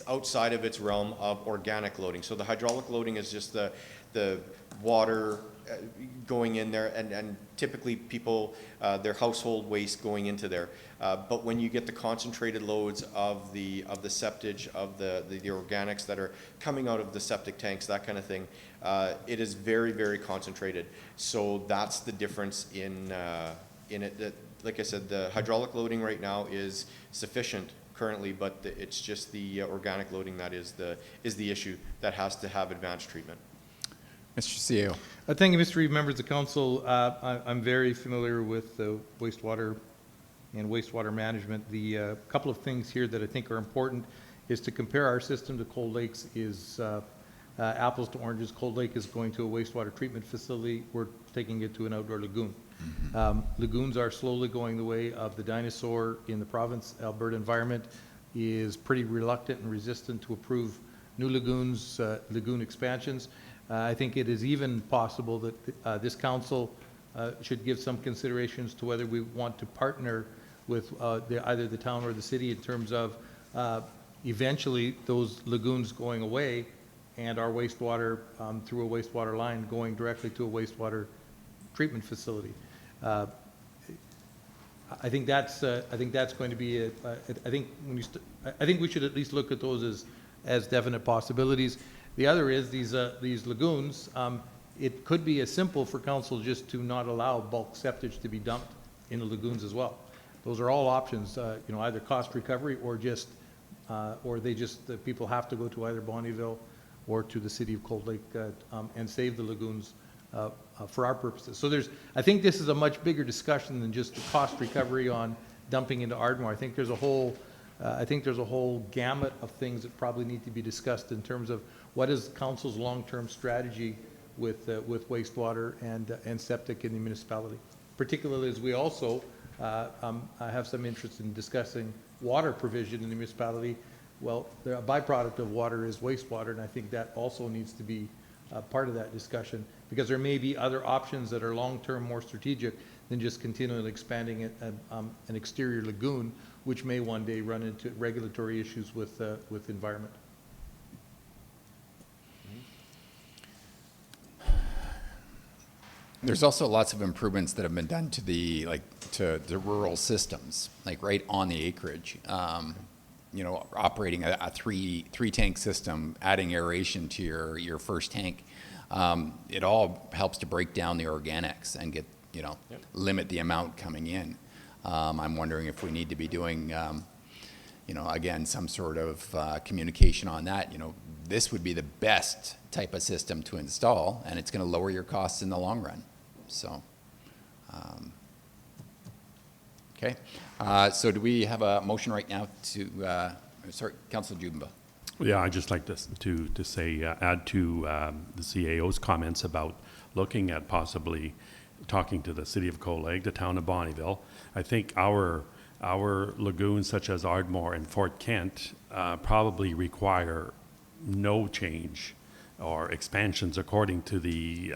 outside of its realm of organic loading. So the hydraulic loading is just the water going in there, and typically people, their household waste going into there. But when you get the concentrated loads of the septage, of the organics that are coming out of the septic tanks, that kind of thing, it is very, very concentrated. So that's the difference in it. That, like I said, the hydraulic loading right now is sufficient currently, but it's just the organic loading that is the issue that has to have advanced treatment. Mr. CEO. Thank you, Mr. Reeve, members of council. I'm very familiar with wastewater and wastewater management. The couple of things here that I think are important is to compare our system to Cold Lake's is apples to oranges. Cold Lake is going to a wastewater treatment facility. We're taking it to an outdoor lagoon. Lagoons are slowly going the way of the dinosaur in the province. Alberta environment is pretty reluctant and resistant to approve new lagoons, lagoon expansions. I think it is even possible that this council should give some considerations to whether we want to partner with either the town or the city in terms of eventually those lagoons going away and our wastewater through a wastewater line going directly to a wastewater treatment facility. I think that's going to be I think we should at least look at those as definite possibilities. The other is these lagoons. It could be as simple for council just to not allow bulk septage to be dumped in the lagoons as well. Those are all options. Either cost recovery or just the people have to go to either Bonneville or to the city of Cold Lake and save the lagoons for our purposes. So I think this is a much bigger discussion than just the cost recovery on dumping into Ardmore. I think there's a whole gamut of things that probably need to be discussed in terms of what is council's long-term strategy with wastewater and septic in the municipality, particularly as we also have some interest in discussing water provision in the municipality. Well, the byproduct of water is wastewater, and I think that also needs to be part of that discussion, because there may be other options that are long-term, more strategic than just continually expanding an exterior lagoon, which may one day run into regulatory issues with environment. There's also lots of improvements that have been done to the rural systems, like right on the acreage. Operating a three tank system, adding aeration to your first tank, it all helps to break down the organics and get limit the amount coming in. I'm wondering if we need to be doing again some sort of communication on that. This would be the best type of system to install, and it's going to lower your costs in the long run. So, okay. So do we have a motion right now to, sorry, Councilor Jubinville? Yeah, I'd just like to say, add to the CAO's comments about looking at possibly talking to the city of Cold Lake, the town of Bonneville. I think our lagoons such as Ardmore and Fort Kent probably require no change or expansions according to the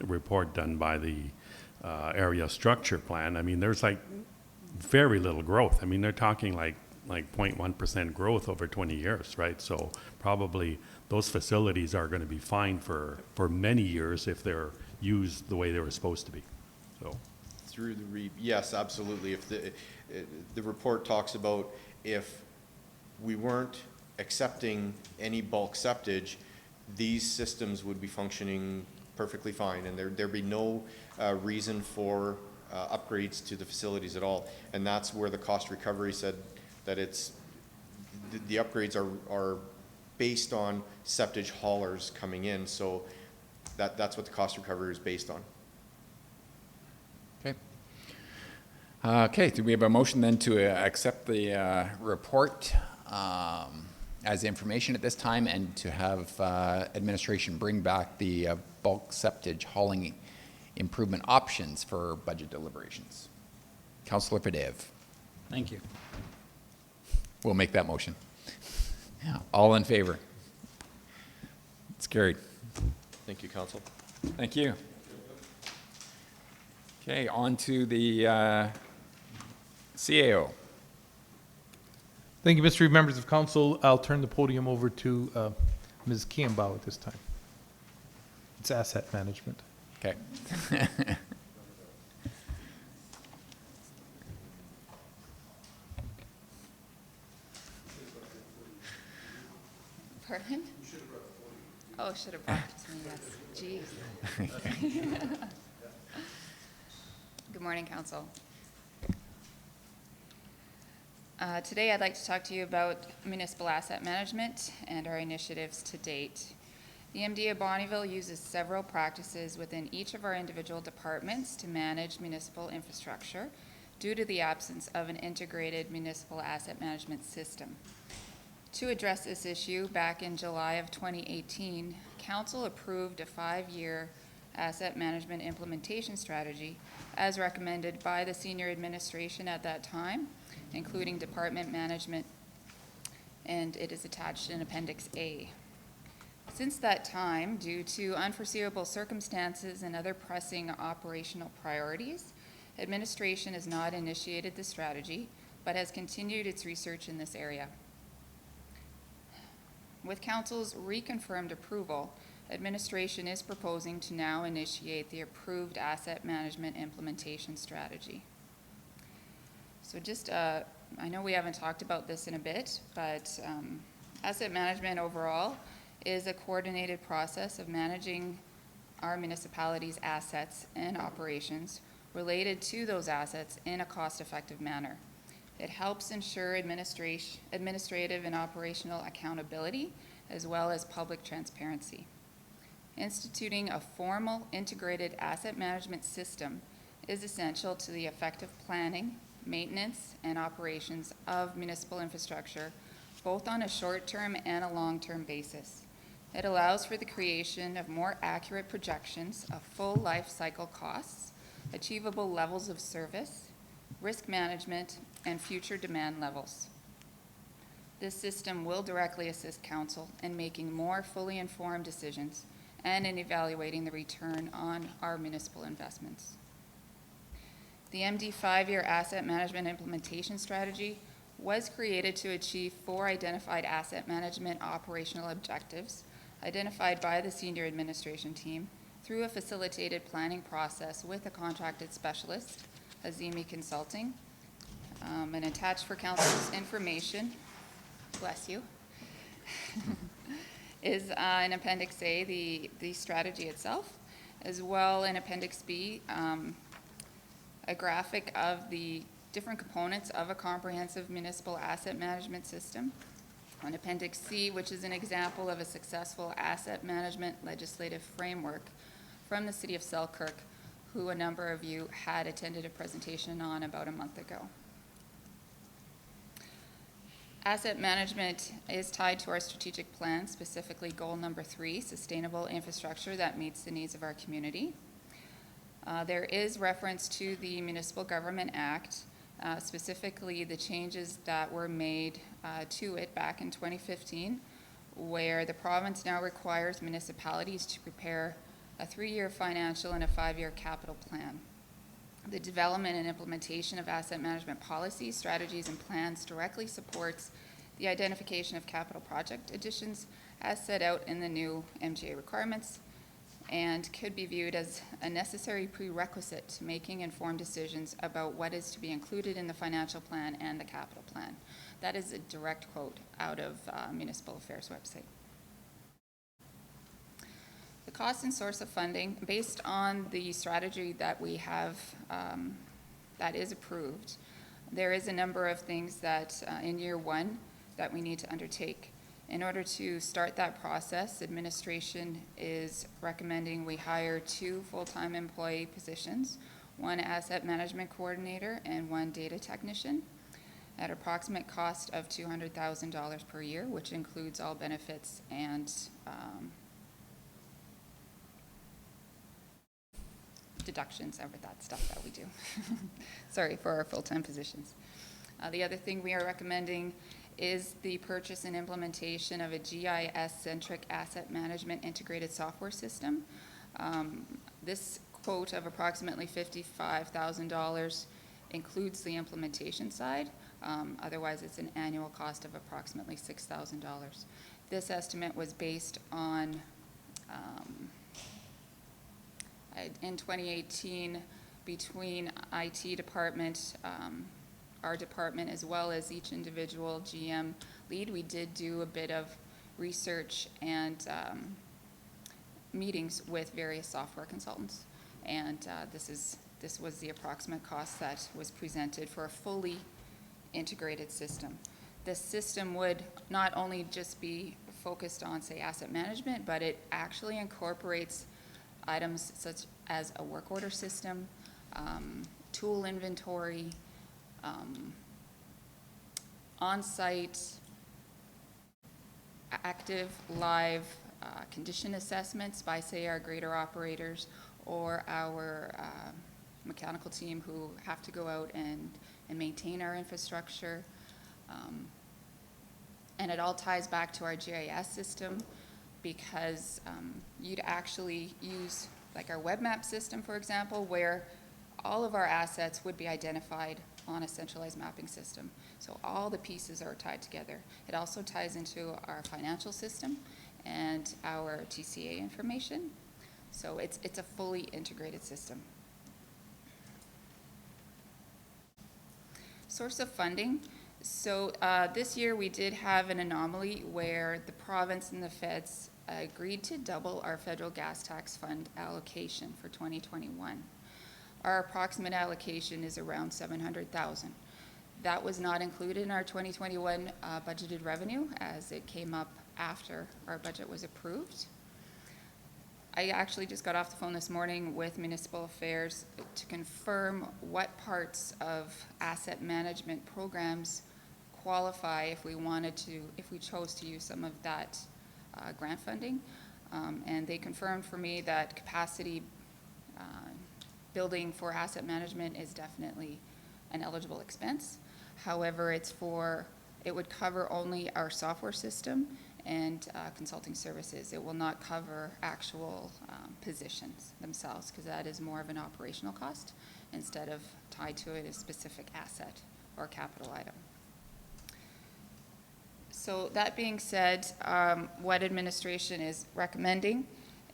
report done by the area structure plan. I mean, there's like very little growth. I mean, they're talking like 0.1% growth over 20 years, right? So probably those facilities are going to be fine for many years if they're used the way they were supposed to be. So Through the yes, absolutely. If the report talks about if we weren't accepting any bulk septage, these systems would be functioning perfectly fine, and there'd be no reason for upgrades to the facilities at all. And that's where the cost recovery said that the upgrades are based on septage haulers coming in, so that's what the cost recovery is based on. Okay. Okay, do we have a motion then to accept the report as information at this time, and to have administration bring back the bulk septage hauling improvement options for budget deliberations? Councillor Fadeev. Thank you. We'll make that motion. All in favor? It's carried. Thank you, Council. Thank you. Okay, on to the CAO. Thank you, Mr. Reid, members of council. I'll turn the podium over to Ms. Kiambao at this time. It's asset management. Okay. Pardon? Oh, should have brought it to me, yes. Jeez. Good morning, council. Today I'd like to talk to you about municipal asset management and our initiatives to date. The MD of Bonneville uses several practices within each of our individual departments to manage municipal infrastructure due to the absence of an integrated municipal asset management system. To address this issue, back in July of 2018, Council approved a 5-year asset management implementation strategy as recommended by the senior administration at that time, including department management, and it is attached in Appendix A. Since that time, due to unforeseeable circumstances and other pressing operational priorities, administration has not initiated the strategy, but has continued its research in this area. With Council's reconfirmed approval, administration is proposing to now initiate the approved asset management implementation strategy. So just, I know we haven't talked about this in a bit, but asset management overall is a coordinated process of managing our municipality's assets and operations related to those assets in a cost-effective manner. It helps ensure administrative and operational accountability, as well as public transparency. Instituting a formal integrated asset management system is essential to the effective planning, maintenance, and operations of municipal infrastructure, both on a short-term and a long-term basis. It allows for the creation of more accurate projections of full life cycle costs, achievable levels of service, risk management, and future demand levels. This system will directly assist council in making more fully informed decisions and in evaluating the return on our municipal investments. The MD 5-year asset management implementation strategy was created to achieve 4 identified asset management operational objectives identified by the senior administration team through a facilitated planning process with a contracted specialist, Hazimi Consulting. And attached for council's information, bless you, is in Appendix A, the strategy itself, as well in Appendix B, a graphic of the different components of a comprehensive municipal asset management system. On Appendix C, which is an example of a successful asset management legislative framework from the City of Selkirk, who a number of you had attended a presentation on about a month ago. Asset management is tied to our strategic plan, specifically goal number 3, sustainable infrastructure that meets the needs of our community. There is reference to the Municipal Government Act, specifically the changes that were made to it back in 2015, where the province now requires municipalities to prepare a 3-year financial and a 5-year capital plan. The development and implementation of asset management policies, strategies, and plans directly supports the identification of capital project additions as set out in the new MGA requirements, and could be viewed as a necessary prerequisite to making informed decisions about what is to be included in the financial plan and the capital plan. That is a direct quote out of Municipal Affairs website. The cost and source of funding, based on the strategy that we have that is approved, there is a number of things that in year 1 that we need to undertake. In order to start that process, administration is recommending we hire 2 full-time employee positions, 1 asset management coordinator and 1 data technician, at approximate cost of $200,000 per year, which includes all benefits and deductions, over that stuff that we do. Sorry, for our full-time positions. The other thing we are recommending is the purchase and implementation of a GIS-centric asset management integrated software system. This quote of approximately $55,000 includes the implementation side. Otherwise, it's an annual cost of approximately $6,000. This estimate was based on in 2018, between IT department, our department, as well as each individual GM lead, we did do a bit of research and meetings with various software consultants. And this was the approximate cost that was presented for a fully integrated system. This system would not only just be focused on, say, asset management, but it actually incorporates items such as a work order system, tool inventory, on-site, active, live condition assessments by, say, our grader operators or our mechanical team who have to go out and maintain our infrastructure. And it all ties back to our GIS system, because you'd actually use like our web map system, for example, where all of our assets would be identified on a centralized mapping system. So all the pieces are tied together. It also ties into our financial system and our TCA information. So it's a fully integrated system. Source of funding. So this year we did have an anomaly where the province and the feds agreed to double our federal gas tax fund allocation for 2021. Our approximate allocation is around $700,000. That was not included in our 2021 budgeted revenue, as it came up after our budget was approved. I actually just got off the phone this morning with Municipal Affairs to confirm what parts of asset management programs qualify if we chose to use some of that grant funding. And they confirmed for me that capacity building for asset management is definitely an eligible expense. However, it's for it would cover only our software system and consulting services. It will not cover actual positions themselves, because that is more of an operational cost instead of tied to a specific asset or capital item. So that being said, what administration is recommending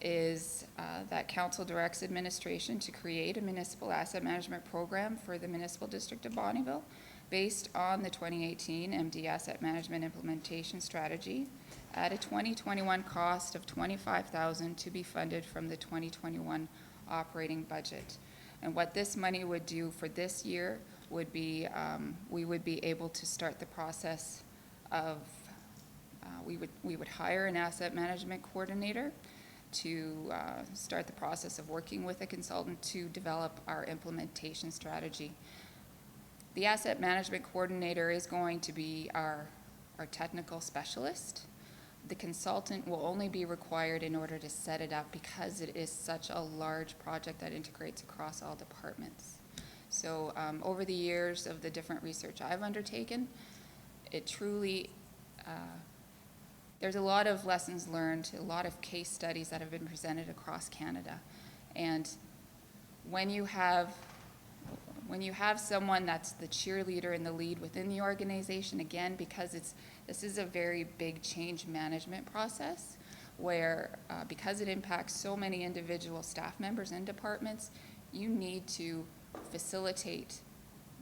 is that council directs administration to create a municipal asset management program for the municipal district of Bonneville based on the 2018 MD Asset Management Implementation Strategy at a 2021 cost of $25,000 to be funded from the 2021 operating budget. And what this money would do for this year would be, we would be able to start the process of, we would hire an asset management coordinator to start the process of working with a consultant to develop our implementation strategy. The asset management coordinator is going to be our technical specialist. The consultant will only be required in order to set it up because it is such a large project that integrates across all departments. So over the years of the different research I've undertaken, it truly, there's a lot of lessons learned, a lot of case studies that have been presented across Canada. And when you have someone that's the cheerleader and the lead within the organization, again, because this is a very big change management process where, because it impacts so many individual staff members and departments, you need to facilitate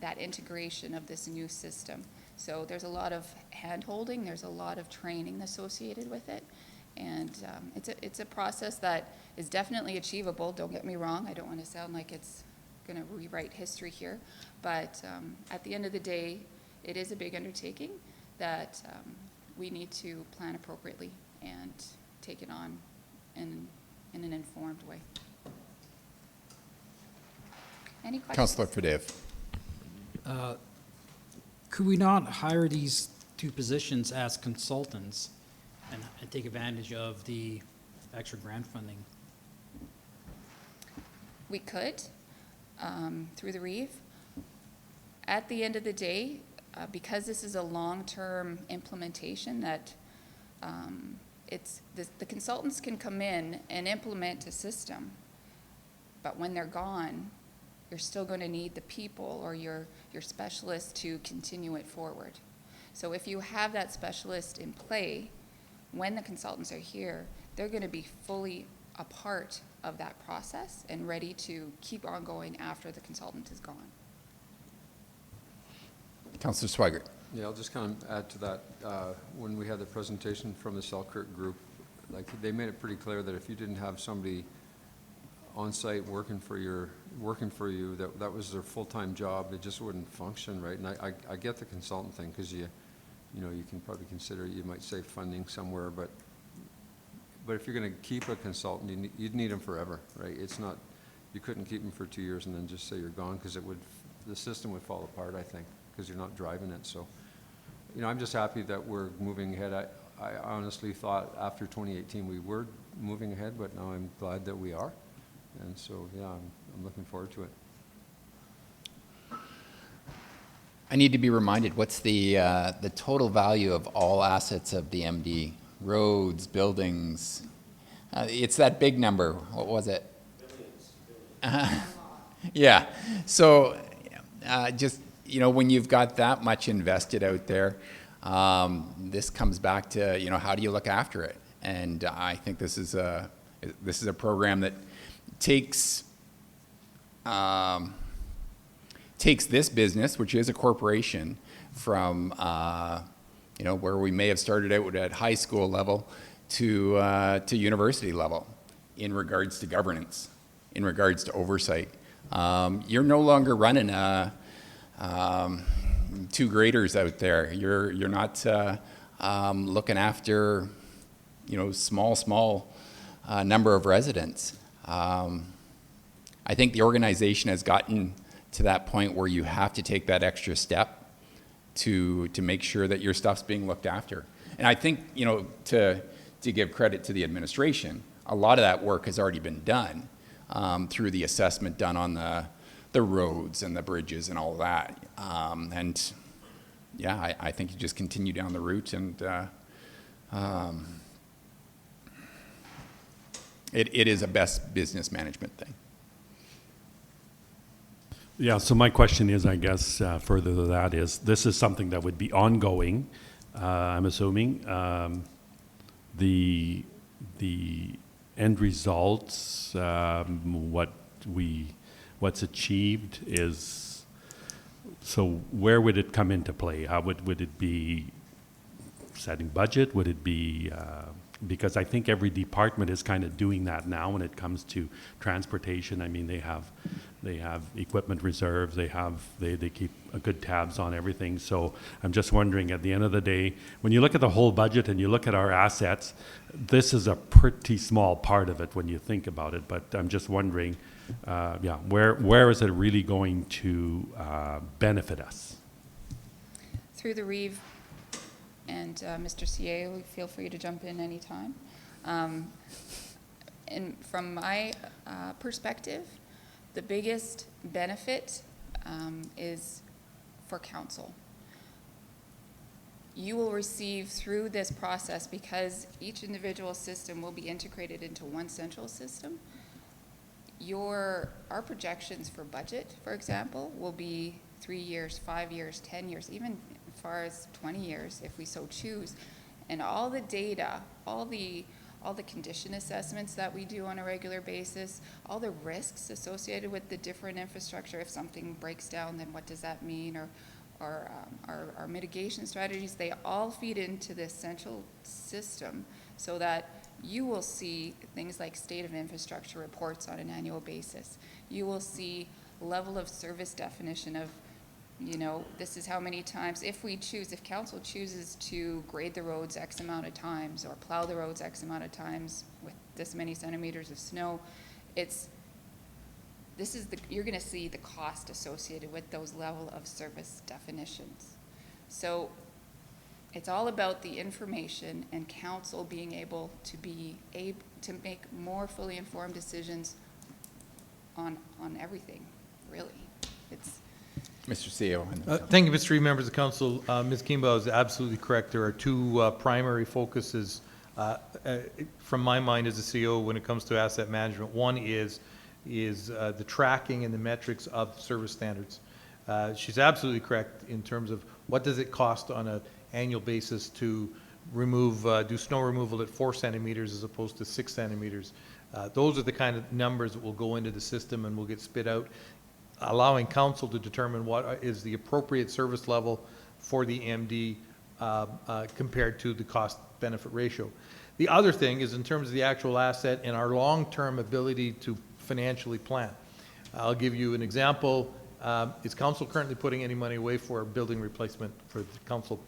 that integration of this new system. So there's a lot of hand-holding, there's a lot of training associated with it, and it's a process that is definitely achievable. Don't get me wrong, I don't want to sound like it's going to rewrite history here, but at the end of the day, it is a big undertaking that we need to plan appropriately and take it on in an informed way. Any questions? Councillor Fadave. Could we not hire these two positions as consultants and take advantage of the extra grant funding? We could, through the REEF. At the end of the day, because this is a long-term implementation, that the consultants can come in and implement a system, but when they're gone, you're still going to need the people or your specialist to continue it forward. So if you have that specialist in play, when the consultants are here, they're going to be fully a part of that process and ready to keep on going after the consultant is gone. Councillor Swigert. Yeah, I'll just kind of add to that. When we had the presentation from the Selkirk group, like, they made it pretty clear that if you didn't have somebody on site working for you, that was their full-time job, it just wouldn't function, right? And I get the consultant thing, because you can probably consider you might save funding somewhere, but if you're going to keep a consultant, you'd need them forever, right? It's not, you couldn't keep them for 2 years and then just say you're gone, because the system would fall apart, I think, because you're not driving it. So, I'm just happy that we're moving ahead. I honestly thought after 2018 we were moving ahead, but now I'm glad that we are. And so, yeah, I'm looking forward to it. I need to be reminded, what's the total value of all assets of the MD? Roads, buildings? It's that big number. What was it? Billions. Yeah. So just, when you've got that much invested out there, this comes back to, how do you look after it? And I think this is a program that takes this business, which is a corporation, from where we may have started out at high school level to university level in regards to governance, in regards to oversight. You're no longer running two graders out there. You're not looking after small number of residents. I think the organization has gotten to that point where you have to take that extra step to make sure that your stuff's being looked after. And I think, to give credit to the administration, a lot of that work has already been done through the assessment done on the roads and the bridges and all that. And yeah, I think you just continue down the route, and it is a best business management thing. Yeah, so my question is, I guess, further to that is, this is something that would be ongoing, I'm assuming. The end results, what's achieved is, so where would it come into play? How would it be setting budget? Would it be, because I think every department is kind of doing that now when it comes to transportation. I mean, they have equipment reserves, they keep a good tabs on everything. So I'm just wondering, at the end of the day, when you look at the whole budget and you look at our assets, this is a pretty small part of it when you think about it. But I'm just wondering, where is it really going to benefit us? Through the Reeve, and Mr. CA, feel free to jump in anytime. And from my perspective, the biggest benefit is for council. You will receive through this process, because each individual system will be integrated into one central system, our projections for budget, for example, will be 3 years, 5 years, 10 years, even as far as 20 years if we so choose. And all the data, all the condition assessments that we do on a regular basis, all the risks associated with the different infrastructure. If something breaks down, then what does that mean? Or our mitigation strategies, they all feed into this central system, so that you will see things like state of infrastructure reports on an annual basis. You will see level of service definition of, this is how many times, if council chooses to grade the roads X amount of times or plow the roads X amount of times with this many centimeters of snow, you're going to see the cost associated with those level of service definitions. So it's all about the information and council being able to make more fully informed decisions on everything, really. Mr. CEO. Thank you, Mr. Reeve, members of council. Ms. Kimball is absolutely correct. There are two primary focuses from my mind as a CEO when it comes to asset management. One is the tracking and the metrics of service standards. She's absolutely correct in terms of what does it cost on an annual basis to do snow removal at 4 centimeters as opposed to 6 centimeters. Those are the kind of numbers that will go into the system and will get spit out, allowing council to determine what is the appropriate service level for the MD compared to the cost-benefit ratio. The other thing is in terms of the actual asset and our long-term ability to financially plan. I'll give you an example. Is council currently putting any money away for building replacement for the council,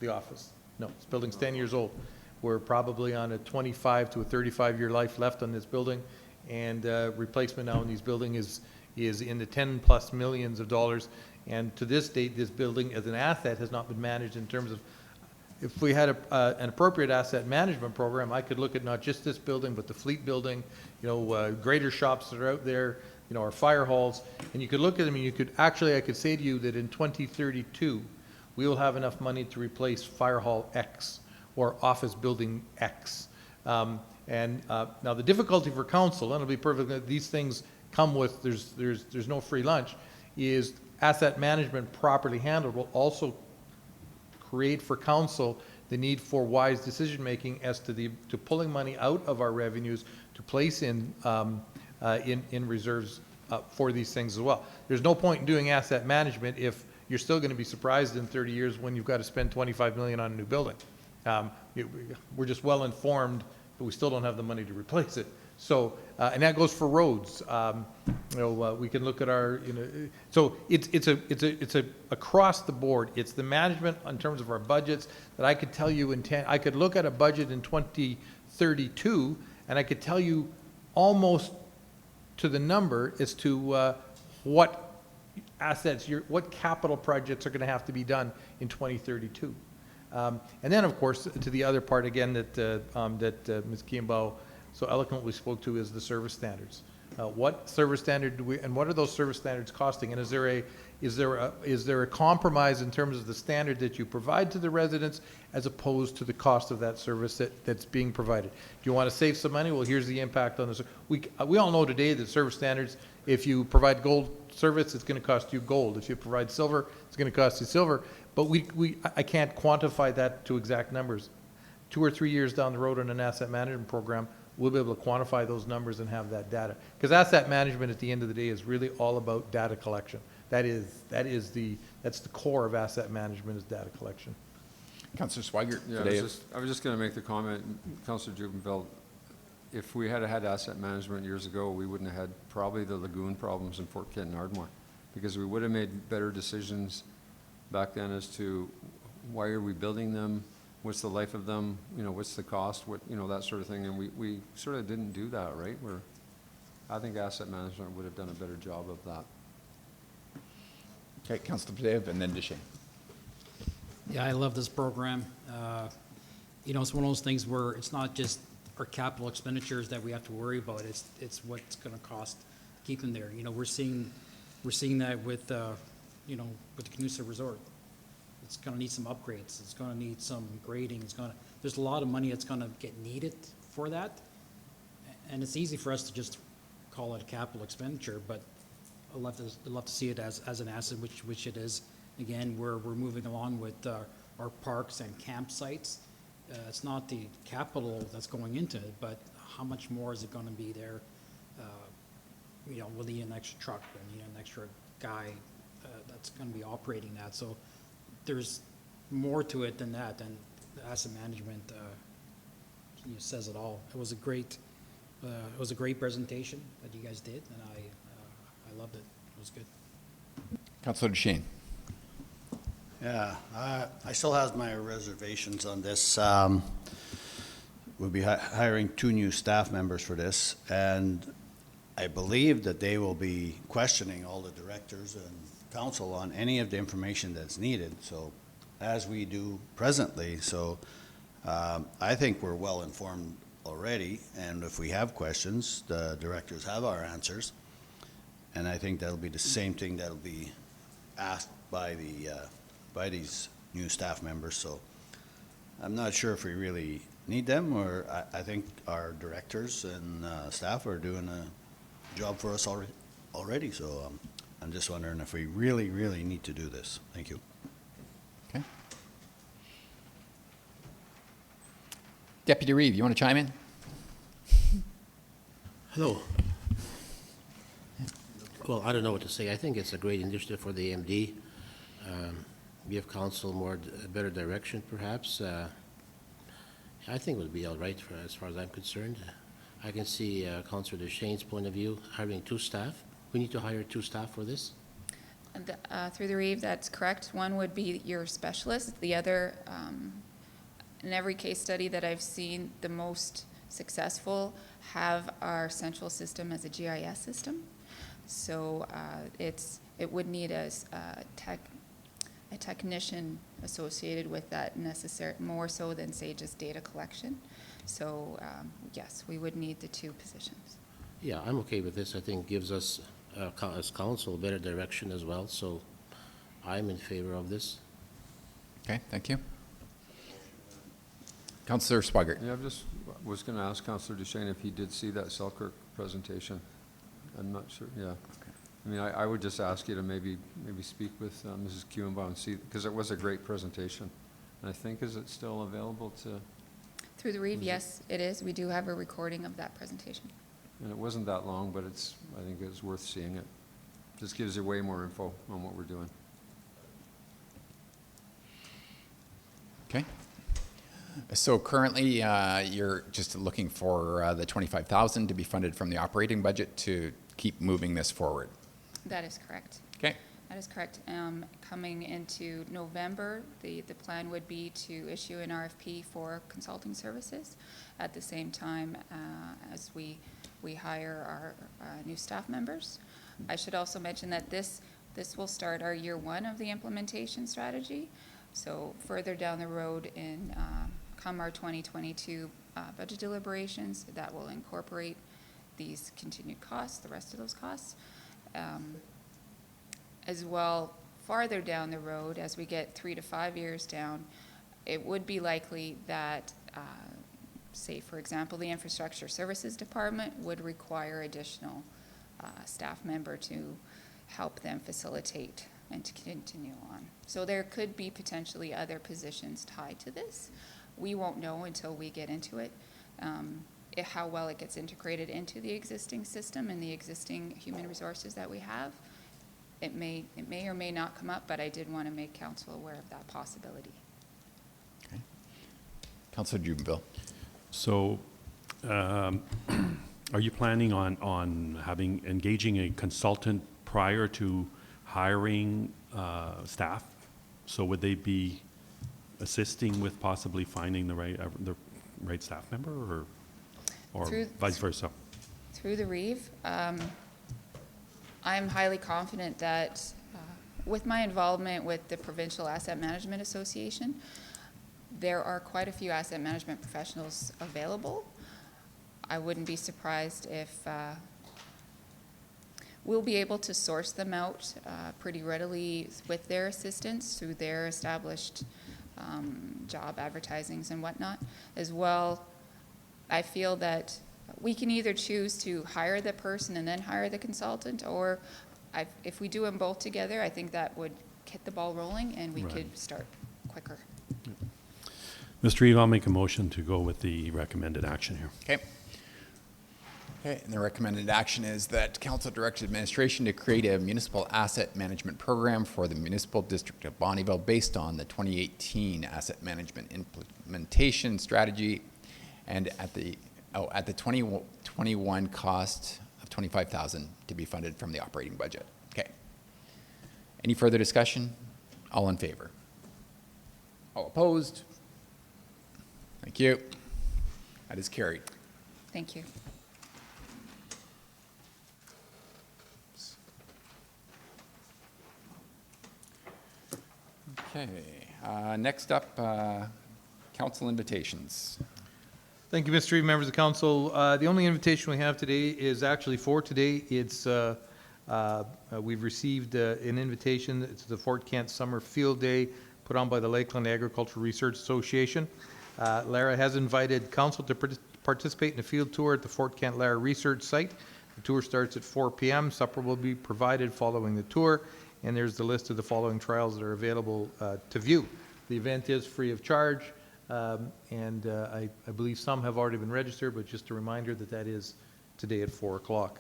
the office? No, this building's 10 years old. We're probably on a 25 to a 35-year life left on this building, and replacement now in these buildings is in the 10+ millions of dollars, and to this date, this building as an asset has not been managed in terms of, if we had an appropriate asset management program, I could look at not just this building, but the fleet building, greater shops that are out there, our fire halls, and you could look at them and I could say to you that in 2032, we will have enough money to replace fire hall X or office building X. Now the difficulty for council, and it'll be perfect, these things come with, there's no free lunch, is asset management properly handled will also create for council the need for wise decision making as to pulling money out of our revenues to place in reserves for these things as well. There's no point in doing asset management if you're still going to be surprised in 30 years when you've got to spend $25 million on a new building. We're just well informed, but we still don't have the money to replace it. So, and that goes for roads. We can look at our, so it's across the board. It's the management in terms of our budgets that I could tell you I could look at a budget in 2032 and I could tell you almost to the number as to what assets, what capital projects are going to have to be done in 2032. And then, of course, to the other part again that Ms. Kimball so eloquently spoke to is the service standards. What service standard do we, and what are those service standards costing? And is there a compromise in terms of the standard that you provide to the residents as opposed to the cost of that service that's being provided? Do you want to save some money? Well, here's the impact on this. We all know today that service standards, if you provide gold service, it's going to cost you gold. If you provide silver, it's going to cost you silver. But I can't quantify that to exact numbers. 2 or 3 years down the road on an asset management program, we'll be able to quantify those numbers and have that data. Because asset management at the end of the day is really all about data collection. That's the core of asset management is data collection. Councillor Swigert, Yeah, today. I was just going to make the comment, Councillor Jubenville, if we had had asset management years ago, we wouldn't have had probably the lagoon problems in Fort Kent and Ardmore, because we would have made better decisions back then as to why are we building them, what's the life of them, what's the cost, that sort of thing, and we sort of didn't do that, right? I think asset management would have done a better job of that. Okay, Councillor Dave, and then Deschênes. Yeah, I love this program. It's one of those things where it's not just our capital expenditures that we have to worry about. It's what's going to cost to keep them there. We're seeing that with the Canusa Resort. It's going to need some upgrades. It's going to need some grading. There's a lot of money that's going to get needed for that. And it's easy for us to just call it a capital expenditure, but I'd love to see it as an asset, which it is. Again, we're moving along with our parks and campsites. It's not the capital that's going into it, but how much more is it going to be there? We'll need an extra truck, we'll need an extra guy that's going to be operating that. So there's more to it than that, and the asset management says it all. It was a great presentation that you guys did, and I loved it. It was good. Councillor Deschênes. Yeah, I still have my reservations on this. We'll be hiring 2 new staff members for this, and I believe that they will be questioning all the directors and council on any of the information that's needed, so as we do presently. So I think we're well informed already, and if we have questions, the directors have our answers, and I think that'll be the same thing that'll be asked by these new staff members. So I'm not sure if we really need them, or I think our directors and staff are doing a job for us already. So I'm just wondering if we really, really need to do this. Thank you. Okay. Deputy Reeve, you want to chime in? Hello. Well, I don't know what to say. I think it's a great initiative for the MD. Give council better direction, perhaps. I think it would be all right as far as I'm concerned. I can see Councillor Deschênes' point of view, hiring 2 staff. We need to hire 2 staff for this? Through the Reeve, that's correct. One would be your specialist. The other, in every case study that I've seen, the most successful have our central system as a GIS system. So it would need a technician associated with that more so than, say, just data collection. So yes, we would need the 2 positions. Yeah, I'm okay with this. I think it gives us, as council, better direction as well. So I'm in favor of this. Okay, thank you. Councillor Swigert. Yeah, I just was going to ask Councillor Deschênes if he did see that Selkirk presentation. I'm not sure, yeah. I mean, I would just ask you to maybe speak with Mrs. Kuenbaum and see, because it was a great presentation. And I think, is it still available to? Through the Reeve, yes, it is. We do have a recording of that presentation. And it wasn't that long, but I think it's worth seeing it. Just gives you way more info on what we're doing. Okay. So currently, you're just looking for the $25,000 to be funded from the operating budget to keep moving this forward. That is correct. Okay. That is correct. Coming into November, the plan would be to issue an RFP for consulting services at the same time as we hire our new staff members. I should also mention that this will start our year 1 of the implementation strategy. So further down the road come our 2022 budget deliberations, that will incorporate these continued costs, the rest of those costs. As well, farther down the road, as we get 3 to 5 years down, it would be likely that, say, for example, the Infrastructure Services Department would require additional staff member to help them facilitate and to continue on. So there could be potentially other positions tied to this. We won't know until we get into it, how well it gets integrated into the existing system and the existing human resources that we have. It may or may not come up, but I did want to make council aware of that possibility. Okay. Councilor Jubenville. So, are you planning on engaging a consultant prior to hiring staff? So would they be assisting with possibly finding the right staff member, or vice versa? Through the Reeve, I'm highly confident that with my involvement with the Provincial Asset Management Association, there are quite a few asset management professionals available. I wouldn't be surprised if we'll be able to source them out pretty readily with their assistance through their established job advertisings and whatnot. As well, I feel that we can either choose to hire the person and then hire the consultant, or if we do them both together, I think that would get the ball rolling and we could start quicker. Mr. Eve, I'll make a motion to go with the recommended action here. Okay. Okay, and the recommended action is that council directs administration to create a municipal asset management program for the municipal district of Bonneville based on the 2018 asset management implementation strategy, and at the 2021 cost of $25,000 to be funded from the operating budget. Okay. Any further discussion? All in favor? All opposed? Thank you. That is carried. Thank you. Okay. Next up, council invitations. Thank you, Mr. Reeve, members of council. The only invitation we have today is actually for today. It's we've received an invitation. It's the Fort Kent Summer Field Day put on by the Lakeland Agricultural Research Association. Lara has invited council to participate in a field tour at the Fort Kent Lara Research Site. The tour starts at 4 p.m. Supper will be provided following the tour, and there's the list of the following trials that are available to view. The event is free of charge. And I believe some have already been registered, but just a reminder that that is today at 4 o'clock.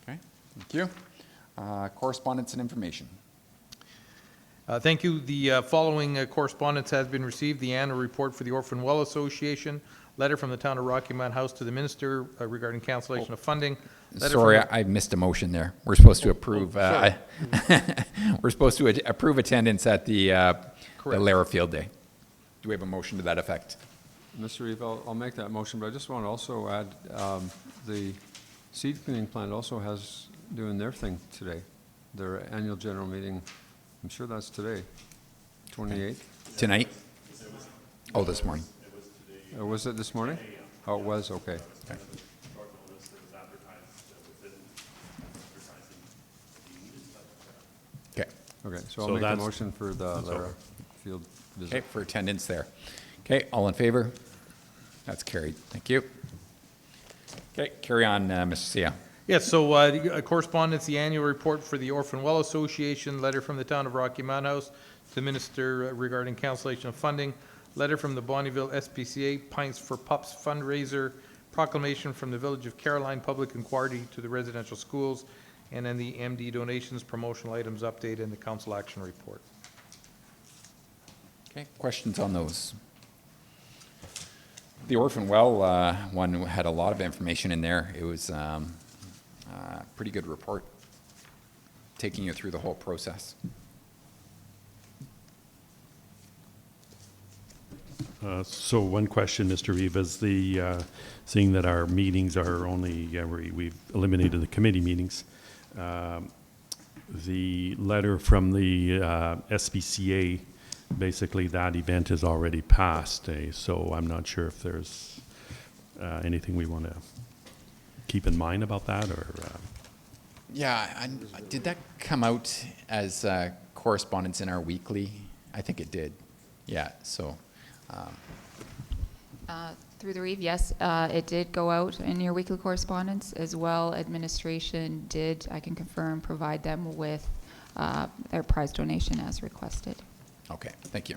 Okay, thank you. Correspondence and information. Thank you. The following correspondence has been received. The annual report for the Orphan Well Association, letter from the town of Rocky Mount House to the minister regarding cancellation of funding. Sorry, I missed a motion there. We're supposed to approve. We're supposed to approve attendance at the Lara Field Day. Do we have a motion to that effect? Mr. Eve, I'll make that motion, but I just want to also add, the seed cleaning plant also has doing their thing today, their annual general meeting. I'm sure that's today, 28th. Tonight? Oh, this morning. Was it this morning? Oh, it was, okay. Okay. Okay. Okay, so I'll So make a that's- motion for the that's Lara over. field Okay, visit. for attendance there. Okay, all in favor? That's carried. Thank you. Okay, carry on, Mr. Sia. Yes, so the correspondence, the annual report for the Orphan Well Association, letter from the town of Rocky Mount House to the minister regarding cancellation of funding, letter from the Bonneville SPCA, Pints for Pups fundraiser, proclamation from the Village of Caroline, public inquiry to the residential schools, and then the MD donations, promotional items update, and the council action report. Okay, questions on those? The Orphan Well one had a lot of information in there. It was a pretty good report, taking you through the whole process. So one question, Mr. Reeve, is seeing that our meetings are only, we've eliminated the committee meetings, the letter from the SPCA, basically that event is already passed, so I'm not sure if there's anything we want to keep in mind about that, or? Yeah, did that come out as correspondence in our weekly? I think it did. Yeah, so, Through the Reeve, yes, it did go out in your weekly correspondence as well. Administration did, I can confirm, provide them with their prize donation as requested. okay, thank you.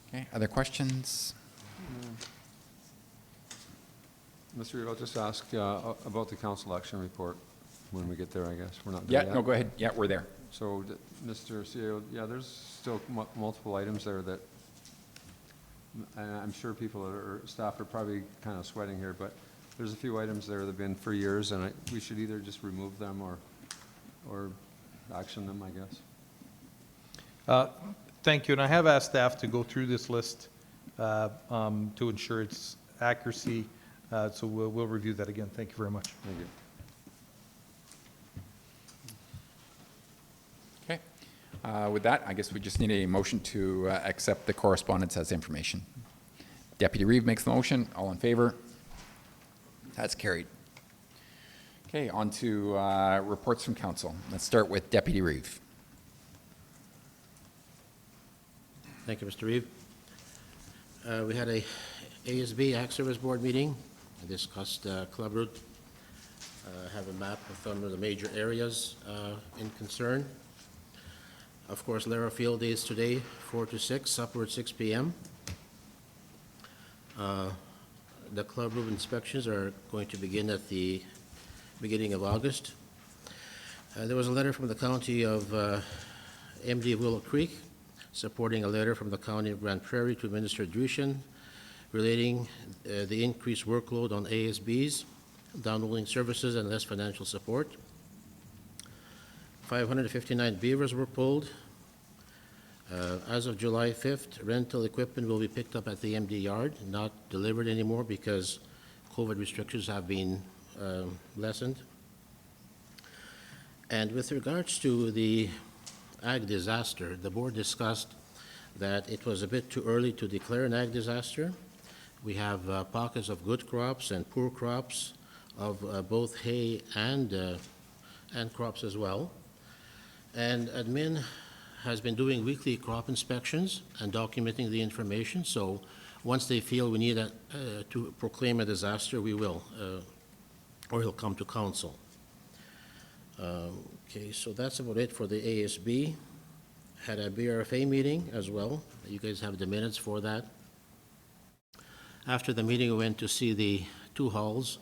Okay, other questions? Mr. Reed, I'll just ask about the council election report when we get there, I guess. We're not there Yeah, yet. no, go ahead. Yeah, we're there. So, Mr. CEO, yeah, there's still multiple items there that, and I'm sure people or staff are probably kind of sweating here, but there's a few items there that have been for years, and we should either just remove them or action them, I guess. Thank you, and I have asked staff to go through this list to ensure its accuracy, so we'll review that again. Thank you very much. Thank you. Okay. With that, I guess we just need a motion to accept the correspondence as information. Deputy Reeve makes the motion. All in favor? That's carried. Okay, on to reports from council. Let's start with Deputy Reeve. Thank you, Mr. Reeve. We had a ASB Act Service Board meeting. I discussed club route. Have a map of some of the major areas in concern. Of course, Lara Field Day is today, 4 to 6, upward 6 p.m. The club route inspections are going to begin at the beginning of August. There was a letter from the county of MD Willow Creek supporting a letter from the County of Grand Prairie to Minister Drushin relating the increased workload on ASBs, downloading services, and less financial support. 559 beavers were pulled. As of July 5th, rental equipment will be picked up at the MD yard, not delivered anymore because COVID restrictions have been lessened. And with regards to the ag disaster, the board discussed that it was a bit too early to declare an ag disaster. We have pockets of good crops and poor crops of both hay and crops as well. And admin has been doing weekly crop inspections and documenting the information. So once they feel we need to proclaim a disaster, we will, or he'll come to council. Okay, so that's about it for the ASB. Had a BRFA meeting as well. You guys have the minutes for that. After the meeting, we went to see the two halls,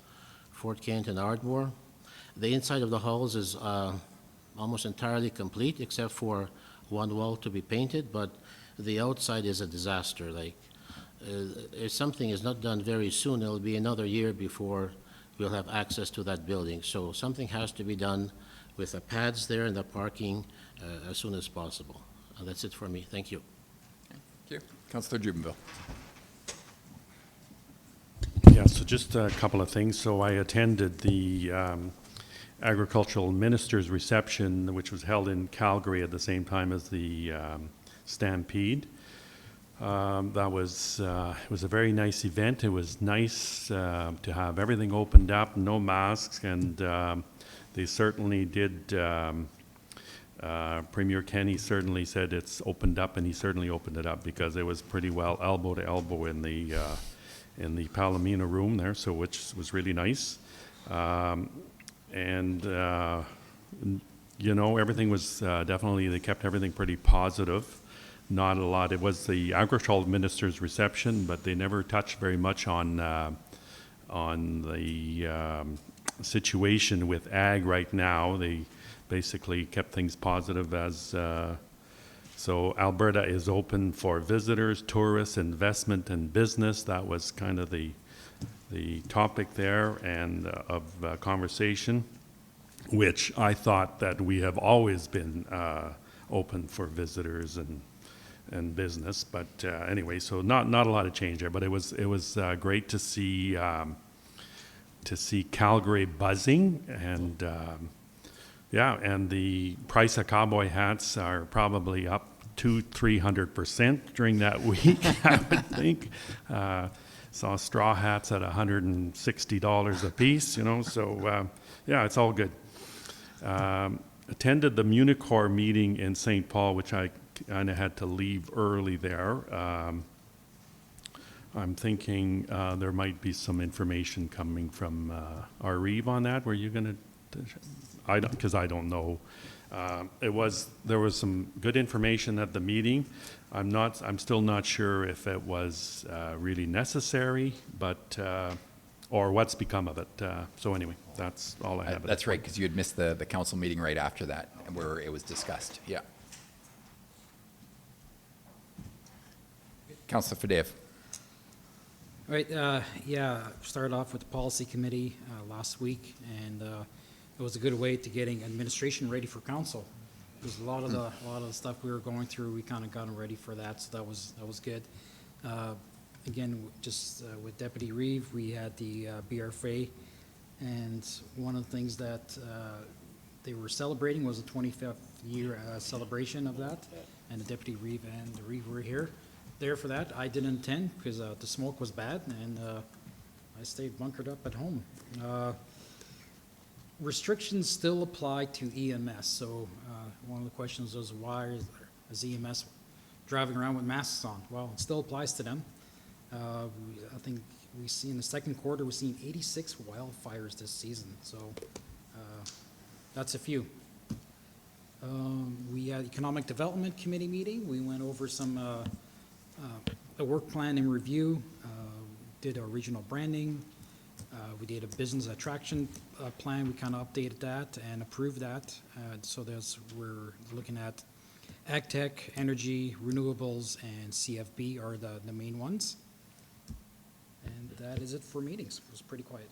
Fort Kent and Ardmore. The inside of the halls is almost entirely complete except for one wall to be painted, but the outside is a disaster. Like, if something is not done very soon, it'll be another year before we'll have access to that building. So something has to be done with the pads there and the parking as soon as possible. That's it for me. Thank you. Thank you. Councillor Jubenville. Yeah, so just a couple of things. So I attended the agricultural minister's reception, which was held in Calgary at the same time as the Stampede. That was it was a very nice event. It was nice to have everything opened up, no masks, and they certainly did. Premier Kenny certainly said it's opened up, and he certainly opened it up because it was pretty well elbow to elbow in the Palomino room there, so which was really nice. And you know, everything was definitely, they kept everything pretty positive. Not a lot. It was the agricultural minister's reception, but they never touched very much on the situation with ag right now. They basically kept things positive as so Alberta is open for visitors, tourists, investment, and business. That was kind of the topic there and of conversation, which I thought that we have always been open for visitors and business. But anyway, so not a lot of change there. But it was great to see Calgary buzzing, and yeah, and the price of cowboy hats are probably up 300% during that week, I would think. Saw straw hats at $160 a piece, you know, so yeah, it's all good. Attended the Municipal meeting in St. Paul, which I kind of had to leave early there. I'm thinking there might be some information coming from Areve on that. Were you going to? Because I don't know. There was some good information at the meeting. I'm still not sure if it was really necessary, but or what's become of it. So anyway, that's all I have. That's right, because you had missed the council meeting right after that, where it was discussed. Yeah. Councilor Fadeev. All right, yeah, started off with the policy committee last week, and it was a good way to getting administration ready for council. There's a lot of the stuff we were going through, we kind of got them ready for that, so that was good. Again, just with Deputy Reeve, we had the BRFA, and one of the things that they were celebrating was the 25th year celebration of that, and the Deputy Reeve and the Reeve were there for that. I didn't attend because the smoke was bad, and I stayed bunkered up at home. Restrictions still apply to EMS, so one of the questions was, why is EMS driving around with masks on? Well, it still applies to them. I think we see in the second quarter, we've seen 86 wildfires this season, so that's a few. We had Economic Development Committee meeting. We went over some a work plan and review, did our regional branding. We did a business attraction plan. We kind of updated that and approved that. So we're looking at ag tech, energy, renewables, and CFB are the main ones. And that is it for meetings. It was pretty quiet.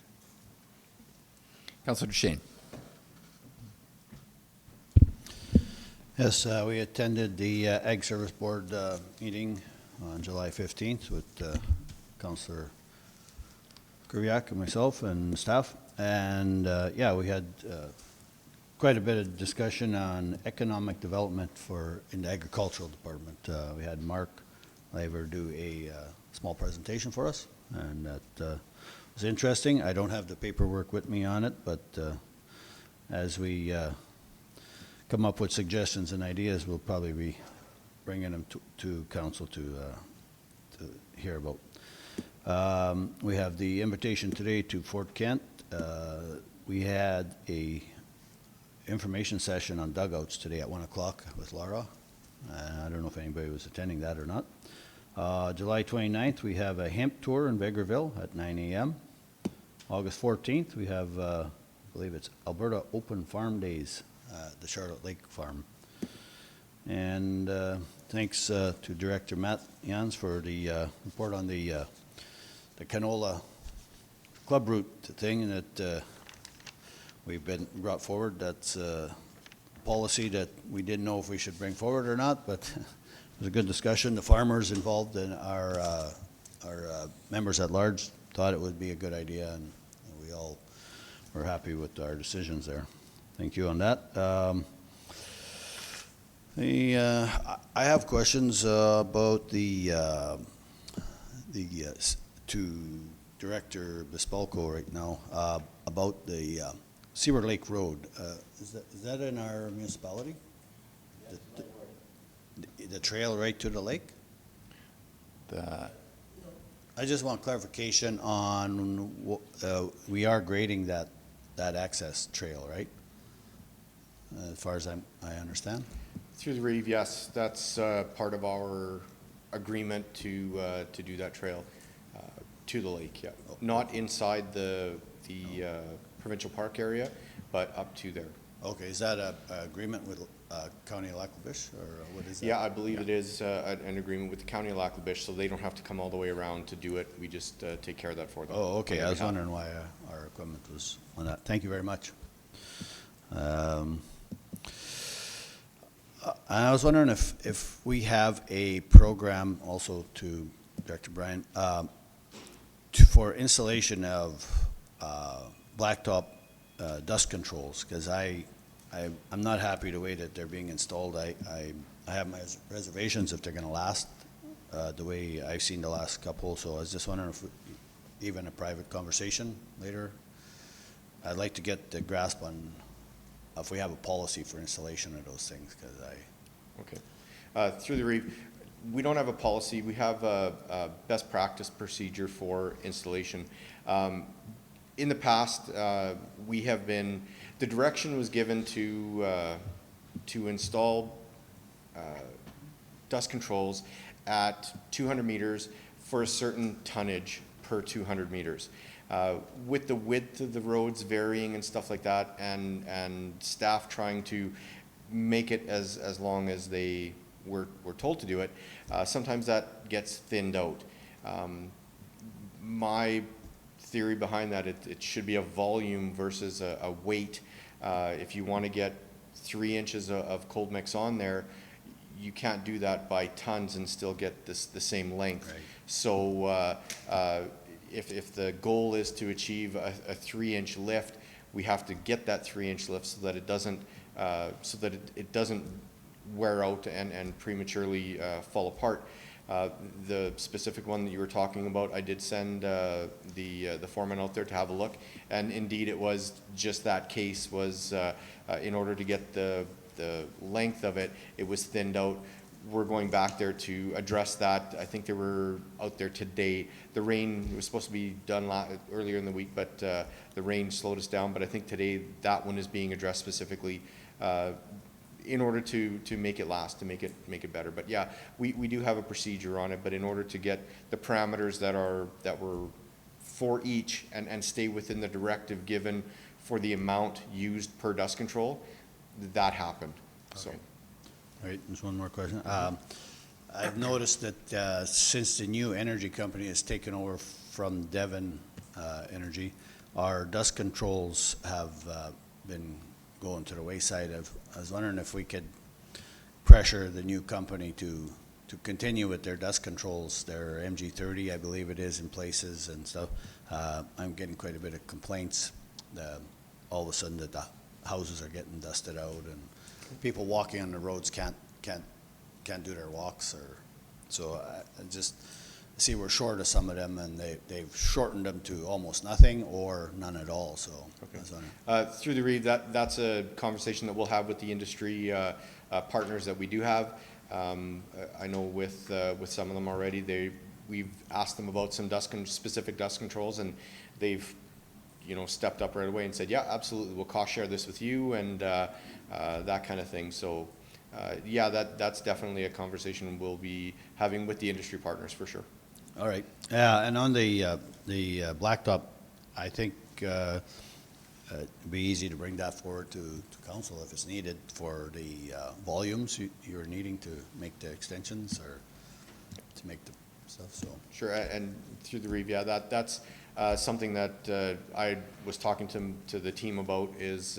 Councilor Duchesne. Yes, we attended the Ag Service Board meeting on July 15th with Councillor Kubiak and myself and staff. And yeah, we had quite a bit of discussion on economic development in the agricultural department. We had Mark Laver do a small presentation for us, and that was interesting. I don't have the paperwork with me on it, but as we come up with suggestions and ideas, we'll probably be bringing them to council to hear about. We have the invitation today to Fort Kent. We had a information session on dugouts today at 1 o'clock with Laura. I don't know if anybody was attending that or not. July 29th, we have a hemp tour in Vegreville at 9 a.m. August 14th, we have, I believe it's Alberta Open Farm Days at the Charlotte Lake Farm. And thanks to Director Matt Jans for the report on the canola club route thing that we've been brought forward. That's a policy that we didn't know if we should bring forward or not, but it was a good discussion. The farmers involved and our members at large thought it would be a good idea, and we all were happy with our decisions there. Thank you on that. I have questions about to Director Bespalko right now about the Seaward Lake Road. Is that in our municipality? The trail right to the lake? I just want clarification on we are grading that access trail, right? As far as I understand. Through the Reeve, yes, that's part of our agreement to do that trail to the lake, yeah. Not inside the provincial park area, but up to there. Okay, is that a agreement with County of Lakeland, or what is that? Yeah, I believe it is an agreement with the County of Lakeland, so they don't have to come all the way around to do it. We just take care of that for them. Oh, okay, I was wondering why our equipment was on that. Thank you very much. I was wondering if we have a program also to Director Brian for installation of blacktop dust controls, because I'm not happy the way that they're being installed. I have my reservations if they're gonna last, the way I've seen the last couple, so I was just wondering if, even a private conversation later. I'd like to get the grasp on if we have a policy for installation of those things, because Okay. Through the Reeve, we don't have a policy. We have a best practice procedure for installation. In the past, we have been, the direction was given to install dust controls at 200 meters for a certain tonnage per 200 meters. With the width of the roads varying and stuff like that, and staff trying to make it as long as they were told to do it, sometimes that gets thinned out. My theory behind that, it should be a volume versus a weight. If you want to get 3 inches of cold mix on there, you can't do that by tons and still get the same length. Right. So if the goal is to achieve a 3-inch lift, we have to get that 3-inch lift so that it doesn't wear out and prematurely fall apart. The specific one that you were talking about, I did send the foreman out there to have a look, and indeed it was just that case. Was in order to get the length of it, it was thinned out. We're going back there to address that. I think they were out there today. The rain was supposed to be done earlier in the week, but the rain slowed us down. But I think today that one is being addressed specifically in order to make it last, to make it better. But yeah, we do have a procedure on it, but in order to get the parameters that were for each and stay within the directive given for the amount used per dust control, that happened. So. Right, there's one more question. I've noticed that since the new energy company has taken over from Devon Energy, our dust controls have been going to the wayside. I was wondering if we could pressure the new company to continue with their dust controls, their MG30, I believe it is, in places and stuff. I'm getting quite a bit of complaints all of a sudden that the houses are getting dusted out, and people walking on the roads can't do their walks, or so. I just see we're short of some of them, and they've shortened them to almost nothing or none at all. So okay. Through the Reeve, that's a conversation that we'll have with the industry partners that we do have. I know with some of them already, we've asked them about some specific dust controls, and they've stepped up right away and said, yeah, absolutely, we'll cost share this with you, and that kind of thing. So yeah, that's definitely a conversation we'll be having with the industry partners for sure. all right. Yeah, and on the blacktop, I think it'd be easy to bring that forward to council if it's needed for the volumes you're needing to make the extensions or to make the stuff. So sure, and through the Reeve, yeah, that's something that I was talking to the team about is,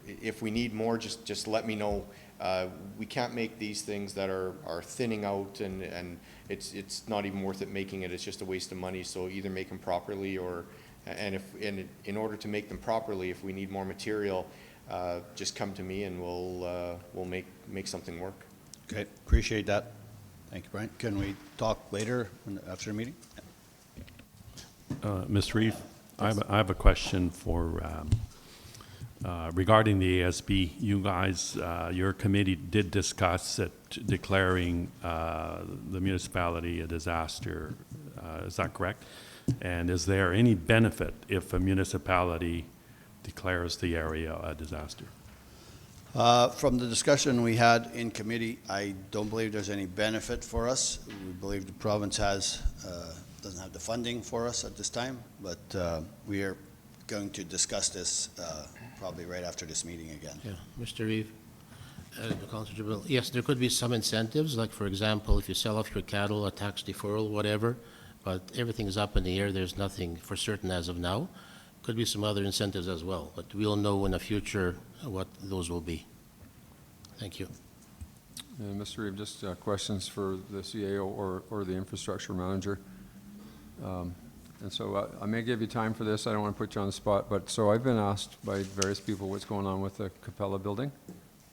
if we need more, just let me know. We can't make these things that are thinning out, and it's not even worth it making it. It's just a waste of money. So either make them properly, and in order to make them properly, if we need more material, just come to me and we'll make something work. okay, appreciate that. Thank you, Brian. Can we talk later after the meeting? Ms. Reeve, I have a question for regarding the ASB. You guys, your committee did discuss declaring the municipality a disaster. Is that correct? And is there any benefit if a municipality declares the area a disaster? From the discussion we had in committee, I don't believe there's any benefit for us. We believe the province doesn't have the funding for us at this time, but we are going to discuss this probably right after this meeting again. Yeah, Mr. Reeve, Councilor Jabil, yes, there could be some incentives, like for example, if you sell off your cattle, a tax deferral, whatever, but everything is up in the air. There's nothing for certain as of now. Could be some other incentives as well, but we'll know in the future what those will be. Thank you. And Mr. Reeve, just questions for the CAO or the infrastructure manager. And so I may give you time for this. I don't want to put you on the spot, but so I've been asked by various people what's going on with the Capella building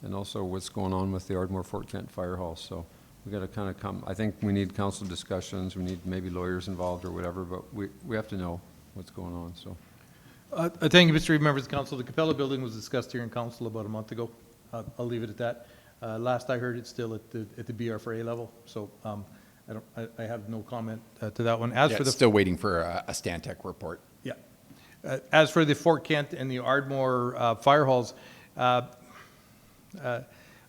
and also what's going on with the Ardmore Fort Kent Fire Hall. So we got to kind of come, I think we need council discussions, we need maybe lawyers involved or whatever, but we have to know what's going on, so. Thank you, Mr. Reeve, members of council. The Capella building was discussed here in council about a month ago. I'll leave it at that. Last I heard, it's still at the BR for A level, so I have no comment to that one. As Yeah, for the still waiting for a Stantec report. Yeah. As for the Fort Kent and the Ardmore fire halls,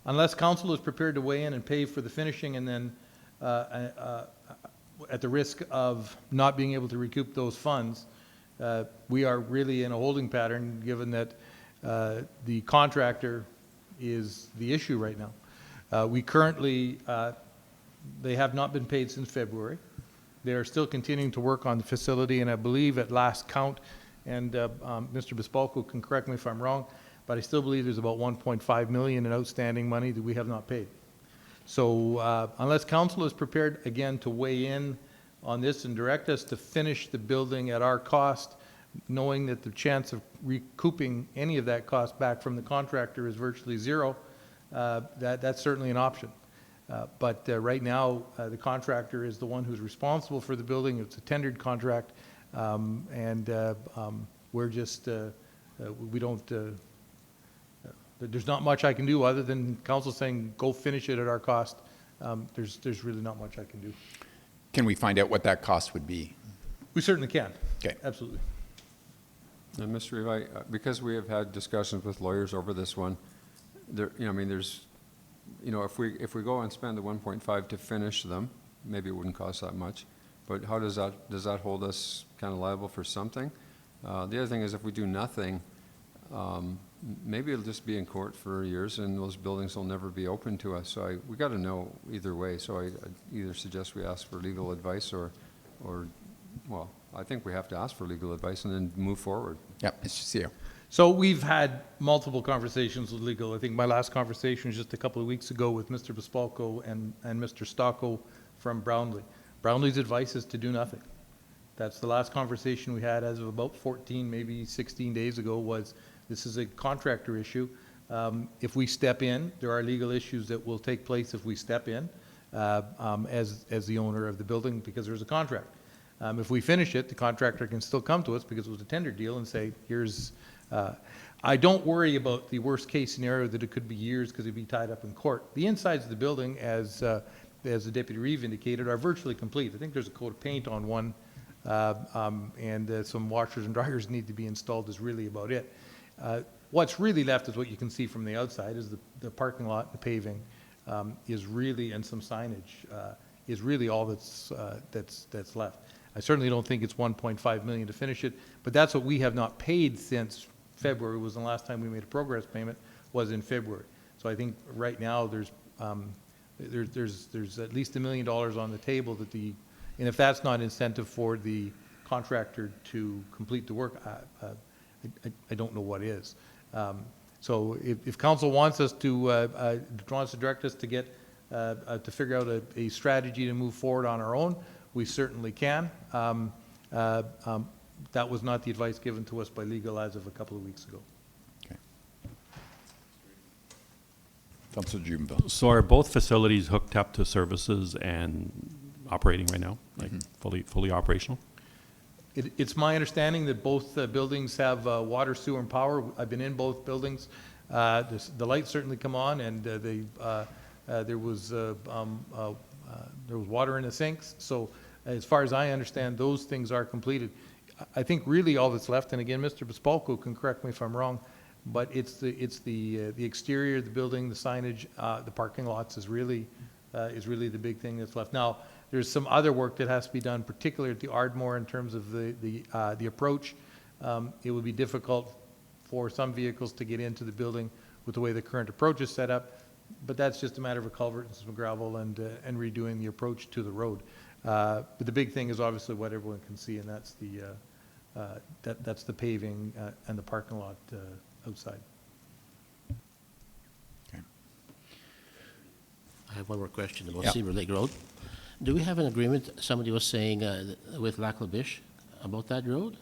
unless council is prepared to weigh in and pay for the finishing and then at the risk of not being able to recoup those funds, we are really in a holding pattern given that the contractor is the issue right now. We currently, they have not been paid since February. They are still continuing to work on the facility, and I believe at last count, and Mr. Bespalko can correct me if I'm wrong, but I still believe there's about 1.5 million in outstanding money that we have not paid. So unless council is prepared again to weigh in on this and direct us to finish the building at our cost, knowing that the chance of recouping any of that cost back from the contractor is virtually zero, that's certainly an option. But right now, the contractor is the one who's responsible for the building. It's a tendered contract, and we're just, we don't, there's not much I can do other than council saying, go finish it at our cost. There's really not much I can do. Can we find out what that cost would be? We certainly can. Okay. Absolutely. And Mr. Reeve, because we have had discussions with lawyers over this one, there, I mean, there's, if we go and spend the 1.5 to finish them, maybe it wouldn't cost that much, but how does that hold us kind of liable for something? The other thing is if we do nothing, maybe it'll just be in court for years and those buildings will never be open to us. So we got to know either way. So I either suggest we ask for legal advice or, well, I think we have to ask for legal advice and then move forward. Yep, it's just you. So we've had multiple conversations with legal. I think my last conversation was just a couple of weeks ago with Mr. Bespalko and Mr. Stocko from Brownlee. Brownlee's advice is to do nothing. That's the last conversation we had as of about 14, maybe 16 days ago was this is a contractor issue. If we step in, there are legal issues that will take place if we step in as the owner of the building because there's a contract. If we finish it, the contractor can still come to us because it was a tender deal and say, here's, I don't worry about the worst case scenario that it could be years because it'd be tied up in court. The insides of the building, as the Deputy Reeve indicated, are virtually complete. I think there's a coat of paint on one and some washers and dryers need to be installed is really about it. What's really left is what you can see from the outside is the parking lot, the paving is really, and some signage is really all that's left. I certainly don't think it's 1.5 million to finish it, but that's what we have not paid since February was the last time we made a progress payment was in February. So I think right now there's at least $1 million on the table that and if that's not incentive for the contractor to complete the work, I don't know what is. So if council wants us to direct us to get to figure out a strategy to move forward on our own, we certainly can. That was not the advice given to us by legal as of a couple of weeks ago. Okay. Councilor Jubenville. So are both facilities hooked up to services and operating right now, like fully operational? It's my understanding that both buildings have water, sewer, and power. I've been in both buildings. The lights certainly come on, and there was water in the sinks. So as far as I understand, those things are completed. I think really all that's left, and again, Mr. Bespalko can correct me if I'm wrong, but it's the exterior of the building, the signage, the parking lots is really the big thing that's left. Now, there's some other work that has to be done, particularly at the Ardmore in terms of the approach. It would be difficult for some vehicles to get into the building with the way the current approach is set up, but that's just a matter of a culvert and some gravel and redoing the approach to the road. But the big thing is obviously what everyone can see, and that's the paving and the parking lot outside. Okay. I have one more question about Yeah. Silver Lake Road. Do we have an agreement, somebody was saying, with Lakeland about that road?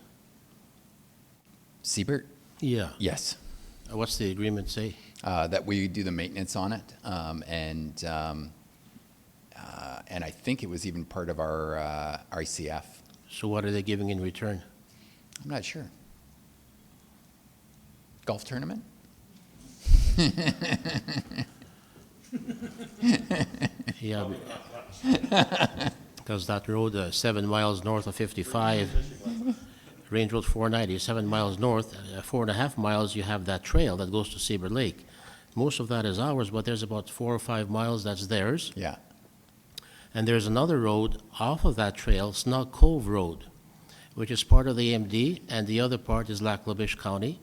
Siebert? Yeah. Yes. What's the agreement say? that we do the maintenance on it. And I think it was even part of our ICF. So what are they giving in return? I'm not sure. Golf tournament? Yeah, because that road, 7 miles north of 55, Range Road 490, 7 miles north, 4.5 miles, you have that trail that goes to Sabre Lake. Most of that is ours, but there's about 4 or 5 miles that's theirs. Yeah. And there's another road off of that trail, Snug Cove Road, which is part of the MD, and the other part is Lac-La-Biche County.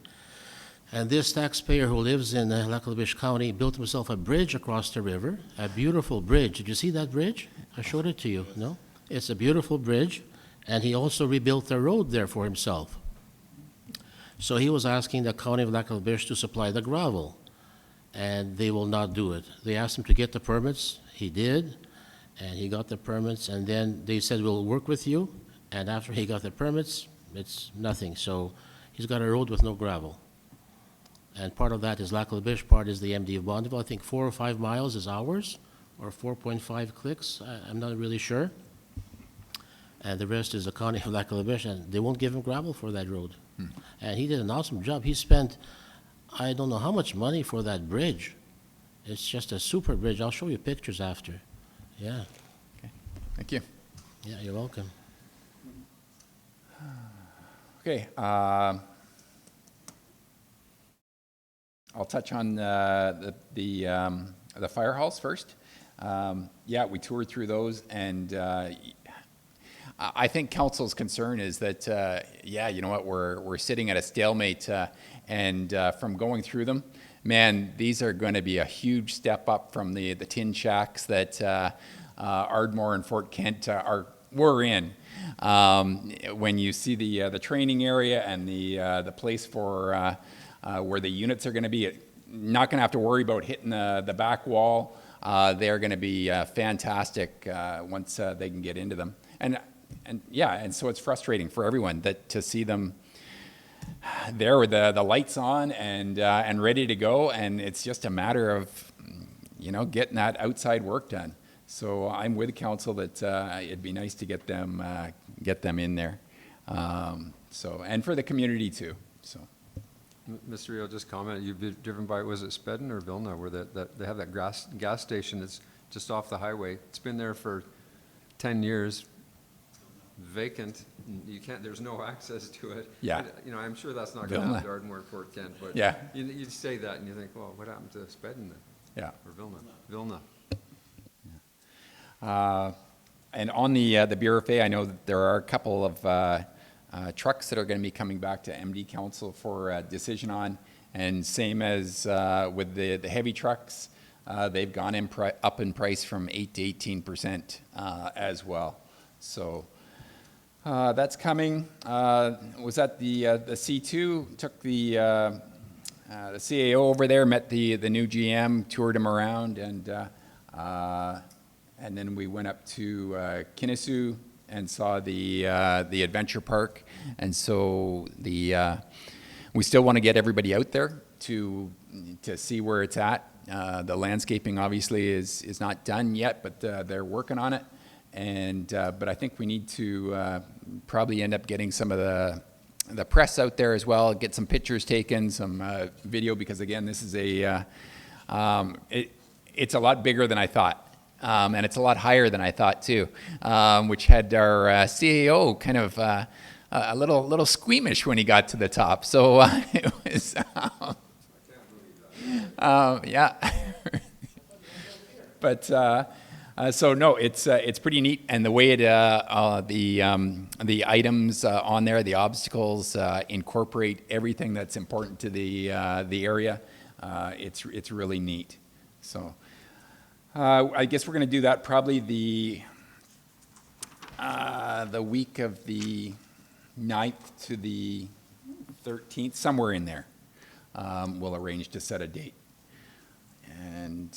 And this taxpayer who lives in Lac-La-Biche County built himself a bridge across the river, a beautiful bridge. Did you see that bridge? I showed it to you, no? It's a beautiful bridge, and he also rebuilt the road there for himself. So he was asking the county of Lac-La-Biche to supply the gravel, and they will not do it. They asked him to get the permits. He did, and he got the permits, and then they said, we'll work with you, and after he got the permits, it's nothing. So he's got a road with no gravel. And part of that is Lac-La-Biche, part is the MD of Bonneville. I think 4 or 5 miles is ours, or 4.5 clicks, I'm not really sure. And the rest is the county of Lac-La-Biche, and they won't give him gravel for that road. And he did an awesome job. He spent, I don't know how much money for that bridge. It's just a super bridge. I'll show you pictures after. Yeah, Thank you. yeah, you're welcome. Okay. I'll touch on the fire halls first. Yeah, we toured through those, and I think council's concern is that, yeah, you know what, we're sitting at a stalemate, and from going through them, man, these are going to be a huge step up from the tin shacks that Ardmore and Fort Kent were in. When you see the training area and the place for where the units are going to be, not going to have to worry about hitting the back wall. They're going to be fantastic once they can get into them. And yeah, and so it's frustrating for everyone to see them there with the lights on and ready to go, and it's just a matter of, you know, getting that outside work done. So I'm with council that it'd be nice to get them in there. So, and for the community too. So. Mr. Rio, just comment, you've been driven by, was it Spedden or Vilna, where they have that gas station that's just off the highway. It's been there for 10 years, vacant. You can't, there's no access to it. Yeah. You know, I'm sure that's not going to happen to Ardmore and Fort Kent, but yeah, you say that and you think, well, what happened to Spedden then? Yeah. Or Vilna. And on the BRFA, I know that there are a couple of trucks that are going to be coming back to MD Council for a decision on, and same as with the heavy trucks, they've gone up in price from 8 to 18% as well. So that's coming. Was that the C2? Took the CAO over there, met the new GM, toured him around, and then we went up to Kinnessoo and saw the adventure park. And so we still want to get everybody out there to see where it's at. The landscaping obviously is not done yet, but they're working on it. And but I think we need to probably end up getting some of the press out there as well, get some pictures taken, some video, because again, this is it's a lot bigger than I thought. And it's a lot higher than I thought too, which had our CAO kind of a little squeamish when he got to the top. So it was, yeah. But so no, it's pretty neat, and the way the items on there, the obstacles incorporate everything that's important to the area. It's really neat. So. I guess we're going to do that probably the week of the 9th to the 13th, somewhere in there. We'll arrange to set a date. And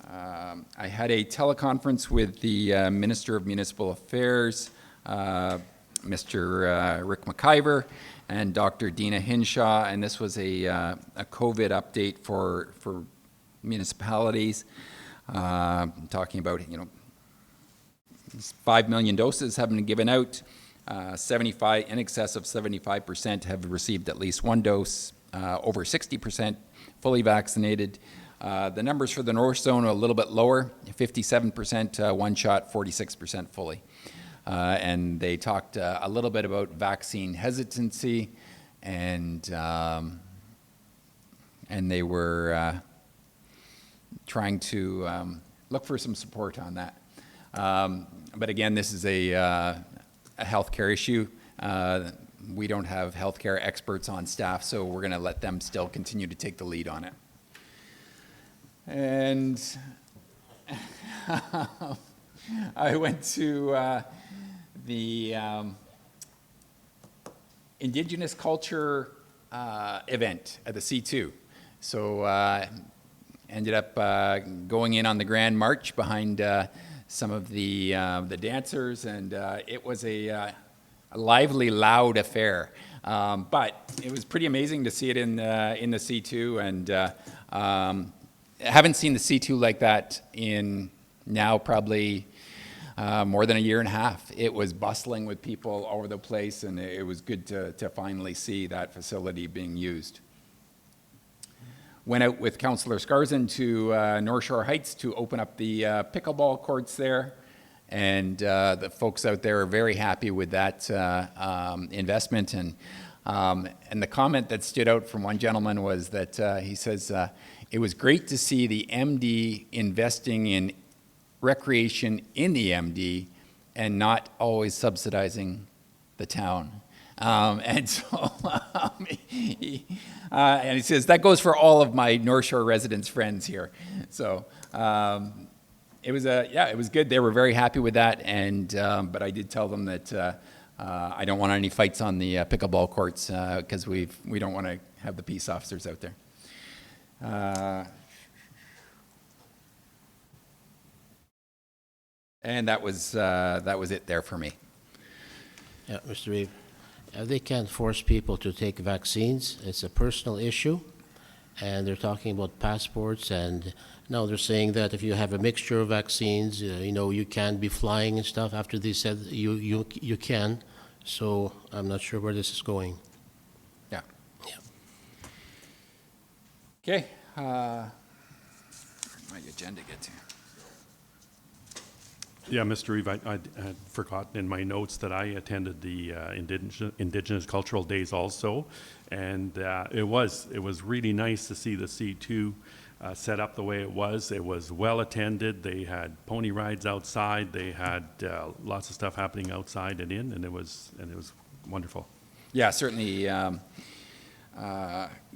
I had a teleconference with the Minister of Municipal Affairs Mr. Rick McIver and Dr. Dina Hinshaw, and this was a COVID update for municipalities, talking about, 5 million doses have been given out. In excess of 75% have received at least one dose, over 60% fully vaccinated. The numbers for the North Zone are a little bit lower, 57% one shot, 46% fully. And they talked a little bit about vaccine hesitancy, and they were trying to look for some support on that. But again, this is a healthcare issue. We don't have healthcare experts on staff, so we're going to let them still continue to take the lead on it. And I went to the Indigenous Culture event at the C2. So ended up going in on the Grand March behind some of the dancers, and it was a lively, loud affair. But it was pretty amazing to see it in the C2, and haven't seen the C2 like that in now probably more than a year and a half. It was bustling with people all over the place, and it was good to finally see that facility being used. Went out with Councillor Scarzan to North Shore Heights to open up the pickleball courts there, and the folks out there are very happy with that investment. And the comment that stood out from one gentleman was that he says, it was great to see the MD investing in recreation in the MD and not always subsidizing the town. And so, and he says, that goes for all of my North Shore residents friends here. So it was it was good. They were very happy with that. And, but I did tell them that I don't want any fights on the pickleball courts because we don't want to have the peace officers out there. And that was it there for me. Yeah, Mr. Reeve, they can't force people to take vaccines. It's a personal issue, and they're talking about passports, and now they're saying that if you have a mixture of vaccines, you can be flying and stuff. After they said you can, so I'm not sure where this is going. Yeah. Yeah. Okay. Where did my agenda get to? Yeah, Mr. Reeve, I had forgotten in my notes that I attended the Indigenous Cultural Days also, and it was really nice to see the C2 set up the way it was. It was well attended. They had pony rides outside. They had lots of stuff happening outside and in, and it was wonderful. Yeah, certainly.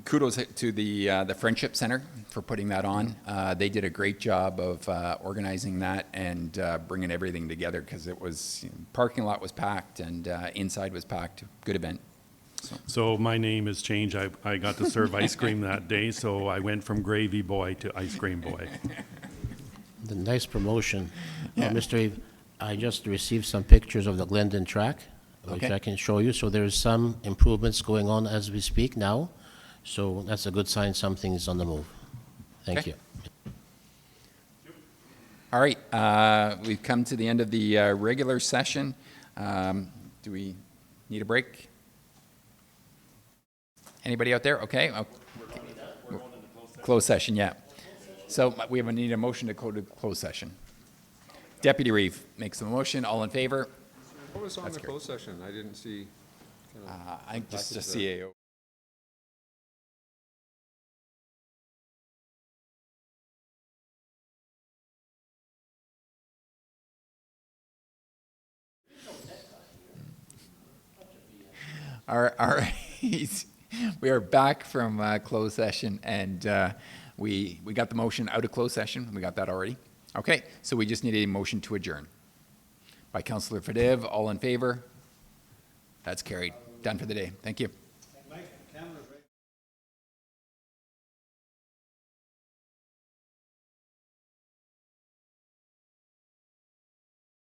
Kudos to the Friendship Center for putting that on. They did a great job of organizing that and bringing everything together, because it was, parking lot was packed and inside was packed. Good event. So my name has changed. I got to serve ice cream that day, so I went from gravy boy to ice cream boy. The nice promotion. Yeah. Mr. Reeve, I just received some pictures of the Glendon track, which Okay. I can show you. So there's some improvements going on as we speak now. So that's a good sign something's on the move. Thank Okay. you. All right, we've come to the end of the regular session. Do we need a break? Anybody out there? Okay. Closed session, yeah. So we need a motion to go to closed session. Deputy Reeve makes the motion. All in favor? What was on That's the great. closed session? I didn't see. I think just a package there. CAO. All right. We are back from closed session, and we got the motion out of closed session. We got that already. Okay, so we just need a motion to adjourn. By Councillor Fadev, all in favor? That's carried. Done for the day. Thank you.